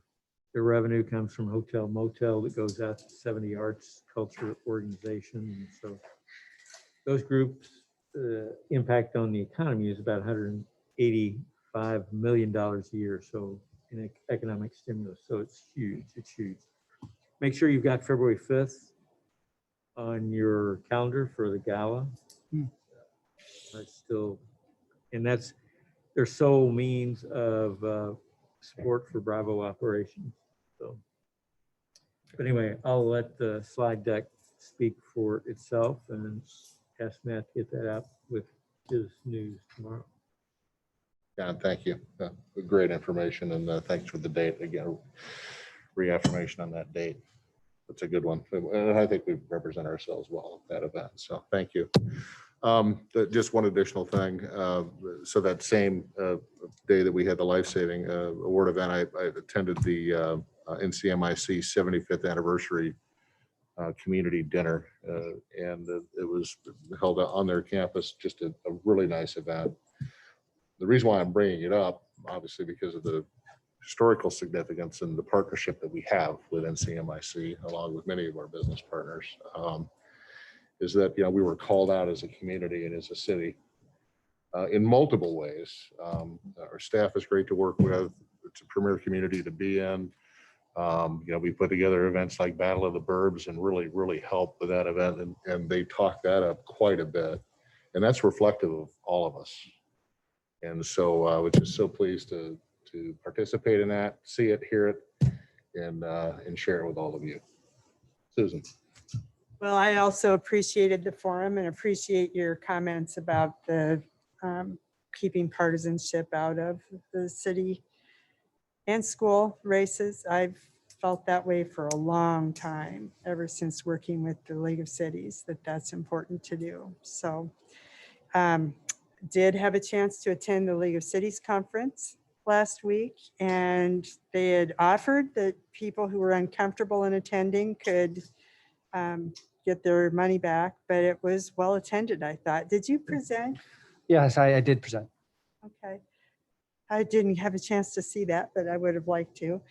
their revenue comes from hotel motel that goes out to 70 arts culture organizations. And so those groups impact on the economy is about $185 million a year. So in economic stimulus. So it's huge. It's huge. Make sure you've got February 5th on your calendar for the gala. And that's their sole means of support for Bravo operations. So, but anyway, I'll let the slide deck speak for itself and ask Matt to get that out with his news tomorrow. John, thank you. Great information, and thanks for the date again. Reaffirmation on that date. That's a good one. And I think we represent ourselves well at that event. So thank you. Just one additional thing. So that same day that we had the life-saving award event, I attended the NCMIC 75th anniversary community dinner, and it was held on their campus. Just a really nice event. The reason why I'm bringing it up, obviously, because of the historical significance and the partnership that we have with NCMIC, along with many of our business partners, is that, you know, we were called out as a community and as a city in multiple ways. Our staff is great to work with. It's a premier community to be in. You know, we put together events like Battle of the Burbs and really helped with that event. And they talked that up quite a bit. And that's reflective of all of us. And so I was just so pleased to to participate in that, see it, hear it, and share it with all of you. Susan. Well, I also appreciated the forum and appreciate your comments about the keeping partisanship out of the city and school races. I've felt that way for a long time, ever since working with the League of Cities, that's important to do. So did have a chance to attend the League of Cities conference last week, and they had offered that people who were uncomfortable in attending could get their money back, but it was well attended, I thought. Did you present? Yes, I did present. Okay. I didn't have a chance to see that, but I would have liked to.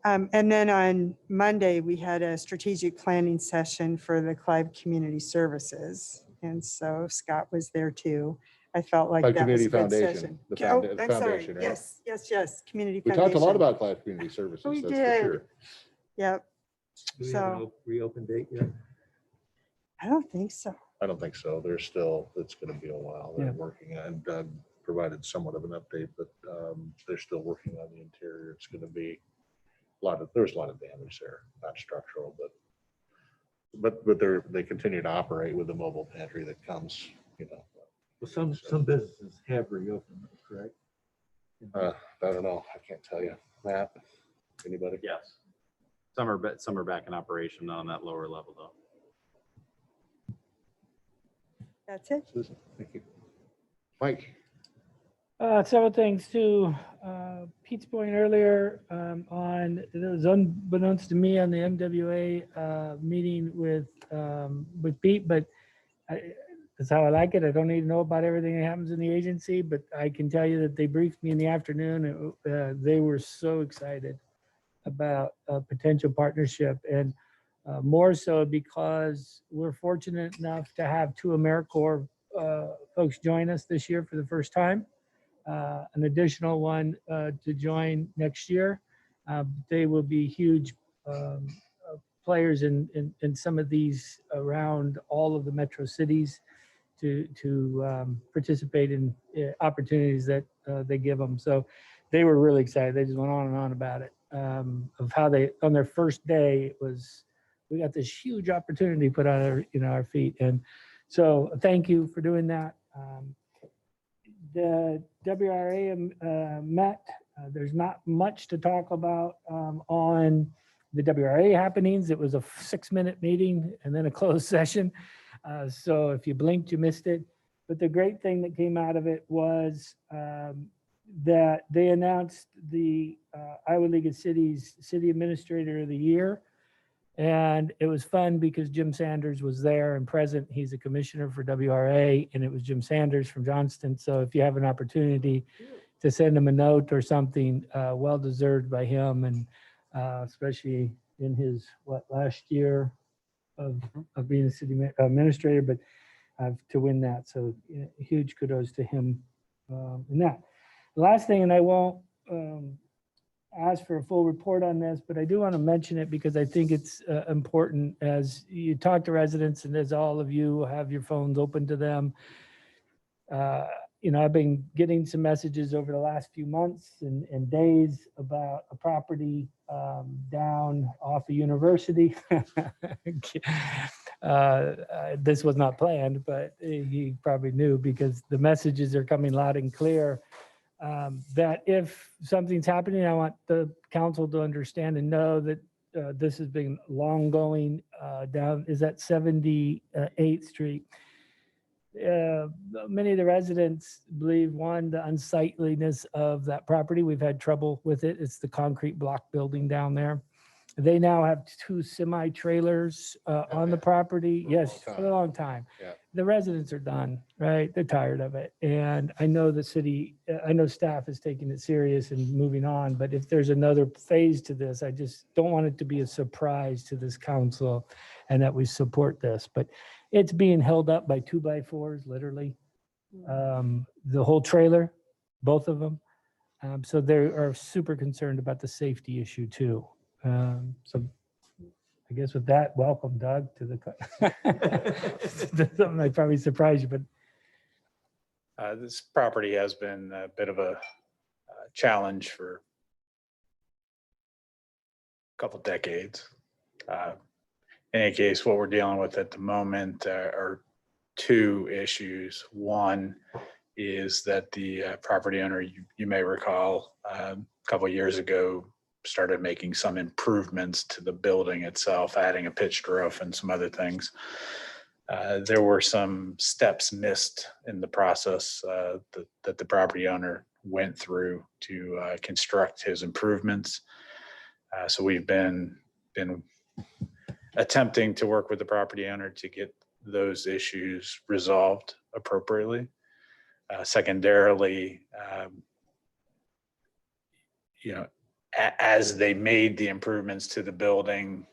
And then on Monday, we had a strategic planning session for the Clive Community Services. And so Scott was there too. I felt like Clive that was a Community good Foundation, session. the Oh, founda- I'm sorry. foundation, right? Yes, Community We Foundation. talked a lot about Clive Community Services. We that's did. for sure. Yep. Do we have an So reopen date yet? I don't think so. I don't think so. There's still, it's going to be a while. They're Yeah. working on, Doug provided somewhat of an update, but they're still working on the interior. It's going to be there's a lot of damage there, not structural, but they continue to operate with the mobile pantry that comes, Well, some businesses have reopened, correct? I don't know. I can't tell you. Matt, anybody? Yes. Some are back in operation on that lower level though. That's it. Susan, thank you. Mike. Several things too. Pete's point earlier on, it was unbeknownst to me on the MWA meeting with Pete, but that's how I like it. I don't need to know about everything that happens in the agency, but I can tell you that they briefed me in the afternoon. They were so excited about a potential partnership, and more so because we're fortunate enough to have two AmeriCorps folks join us this year for the first time. An additional one to join next year. They will be huge players in some of these around all of the metro cities to participate in opportunities that they give them. So they were really excited. They just went on and on about it, of how they, on their first day, we got this huge opportunity put on our feet. And so thank you for doing that. The WRA met. There's not much to talk about on the WRA happenings. It was a 6-minute meeting and then a closed session. So if you blinked, you missed it. But the great thing that came out of it was that they announced the Iowa League of Cities City Administrator of the Year. And it was fun because Jim Sanders was there and present. He's a commissioner for WRA, and it was Jim Sanders from Johnston. So if you have an opportunity to send him a note or something, well deserved by him, and especially in his last year of being a city administrator, but to win that. So huge kudos to him in that. The last thing, and I won't ask for a full report on this, but I do want to mention it because I think it's important as you talk to residents and as all of you have your phones open to them. I've been getting some messages over the last few months and days about a property down off of University. This was not planned, but he probably knew because the messages are coming loud and clear. That if something's happening, I want the council to understand and know that this has been long going down, is at 78th Street. Many of the residents believe, one, the unsightliness of that property. We've had trouble with it. It's the concrete block building down there. They now have 2 semi-trailers on the property. Yes, for a long time. Yeah. The residents are done, right? They're tired of it. And I know the city, I know staff is taking it serious and moving on, but if there's another phase to this, I just don't want it to be a surprise to this council and that we support this. But it's being held up by 2x4s, literally. The whole trailer, both of them. So they are super concerned about the safety issue too. So I guess with that, welcome Doug to the, something I probably surprised you, but This property has been a bit of a challenge for couple decades. In any case, what we're dealing with at the moment are two issues. One is that the property owner, you may recall, a couple of years ago, started making some improvements to the building itself, adding a pitched roof and some other things. There were some steps missed in the process that the property owner went through to construct his improvements. So we've been attempting to work with the property owner to get those issues resolved appropriately. Secondarily, as they made the improvements to the building,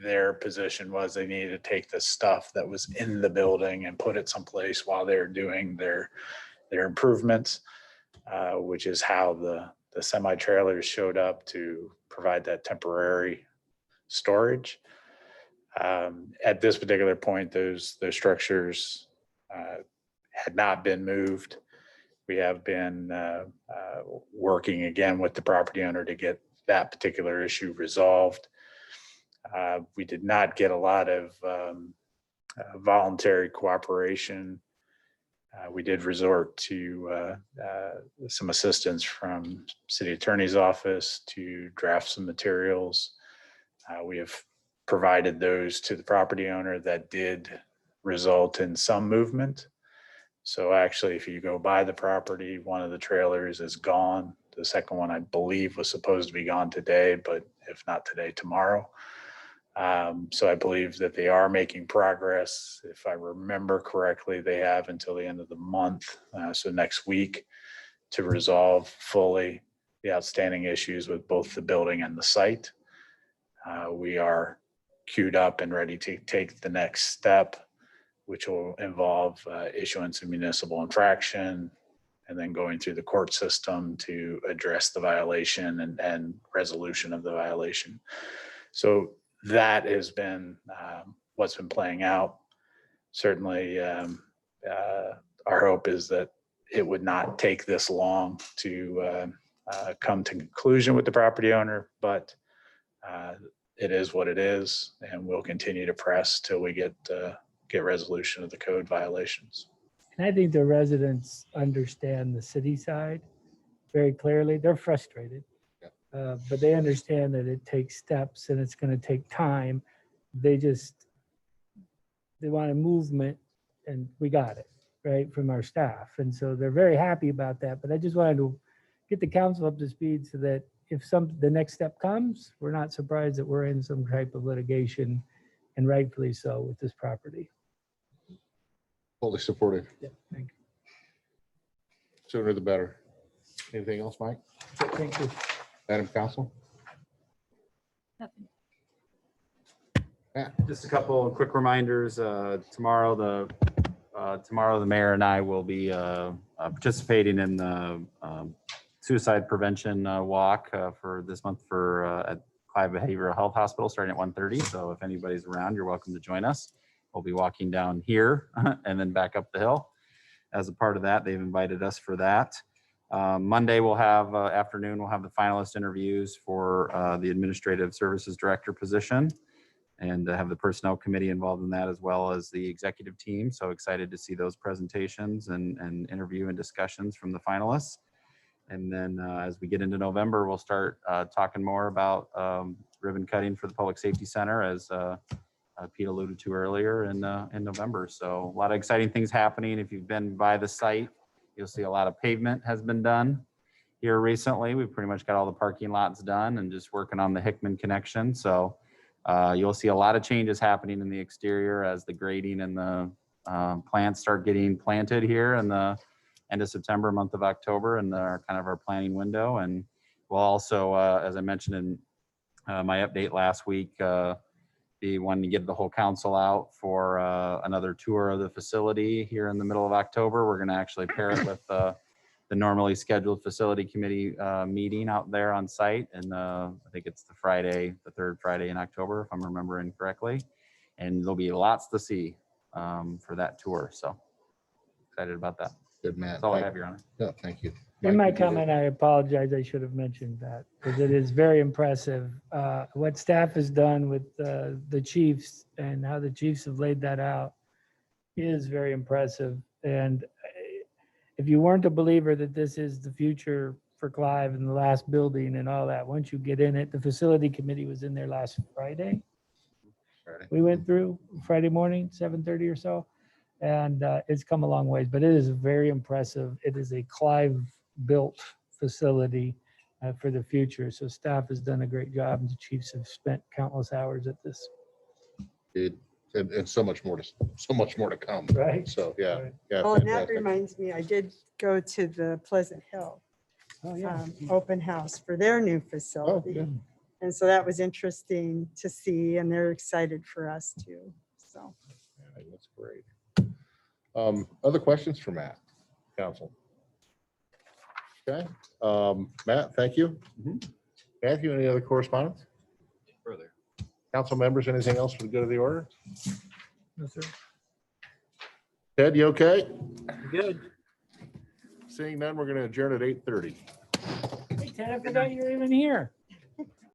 their position was they needed to take the stuff that was in the building and put it someplace while they're doing their improvements, which is how the semi-trailers showed up to provide that temporary storage. At this particular point, those structures had not been moved. We have been working again with the property owner to get that particular issue resolved. We did not get a lot of voluntary cooperation. We did resort to some assistance from city attorney's office to draft some materials. We have provided those to the property owner that did result in some movement. So actually, if you go by the property, one of the trailers is gone. The second one, I believe, was supposed to be gone today, but if not today, tomorrow. So I believe that they are making progress. If I remember correctly, they have until the end of the month, so next week, to resolve fully the outstanding issues with both the building and the site. We are queued up and ready to take the next step, which will involve issuance of municipal infraction and then going through the court system to address the violation and resolution of the violation. So that has been what's been playing out. Certainly, our hope is that it would not take this long to come to conclusion with the property owner, but it is what it is, and we'll continue to press till we get resolution of the code violations. And I think the residents understand the city side very clearly. They're frustrated, but they understand that it takes steps and it's going to take time. They want a movement, and we got it, right, from our staff. And so they're very happy about that. But I just wanted to get the council up to speed so that if the next step comes, we're not surprised that we're in some type of litigation, and rightfully so, with this property. Fully supported. Yeah, thank you. Sooner the better. Anything else, Mike? Thank you. Madam Council? Nothing. Just a couple of quick reminders. Tomorrow, the mayor and I will be participating in the suicide prevention walk for this month at Clive Behavioral Health Hospital, starting at 1:30. So if anybody's around, you're welcome to join us. We'll be walking down here and then back up the hill. As a part of that, they've invited us for that. Monday, afternoon, we'll have the finalist interviews for the Administrative Services Director position, and have the Personnel Committee involved in that, as well as the executive team. So excited to see those presentations and interview and discussions from the finalists. And then as we get into November, we'll start talking more about ribbon cutting for the Public Safety Center, as Pete alluded to earlier in November. So a lot of exciting things happening. If you've been by the site, you'll see a lot of pavement has been done here recently. We've pretty much got all the parking lots done and just working on the Hickman connection. So you'll see a lot of changes happening in the exterior as the grading and the plants start getting planted here in the end of September, month of October, and our planning window. And we'll also, as I mentioned in my update last week, be wanting to get the whole council out for another tour of the facility here in the middle of October. We're going to actually pair it with the normally scheduled facility committee meeting out there on site. And I think it's the third Friday in October, if I'm remembering correctly. And there'll be lots to see for that tour. So excited about that. Good, Matt. That's all I have, Your Honor. Yeah, thank you. In Mike, my did you have- comment, I apologize. I should have mentioned that because it is very impressive. What staff has done with the chiefs and how the chiefs have laid that out is very impressive. And if you weren't a believer that this is the future for Clive and the last building and all that, once you get in it, the facility committee was in there last Friday. Friday. We went through Friday morning, 7:30 or so, and it's come a long ways, but it is very impressive. It is a Clive-built facility for the future. So staff has done a great job, and the chiefs have spent countless hours at this. And so much more to come. Right. So, yeah, Right. yeah. Oh, and that fantastic. reminds me, I did go to the Pleasant Hill Oh, yeah. open house for their new Oh, facility. good. And so that was interesting to see, and they're excited for us too. So. Yeah, that's great. Other questions for Matt, council? Okay, Matt, thank you. Matthew, any other correspondence? Further. Council members, anything else for the good of the order? No, sir. Ted, you okay? Good. Seeing none, we're going to adjourn at 8:30. Hey, Ted, I forgot you were even here.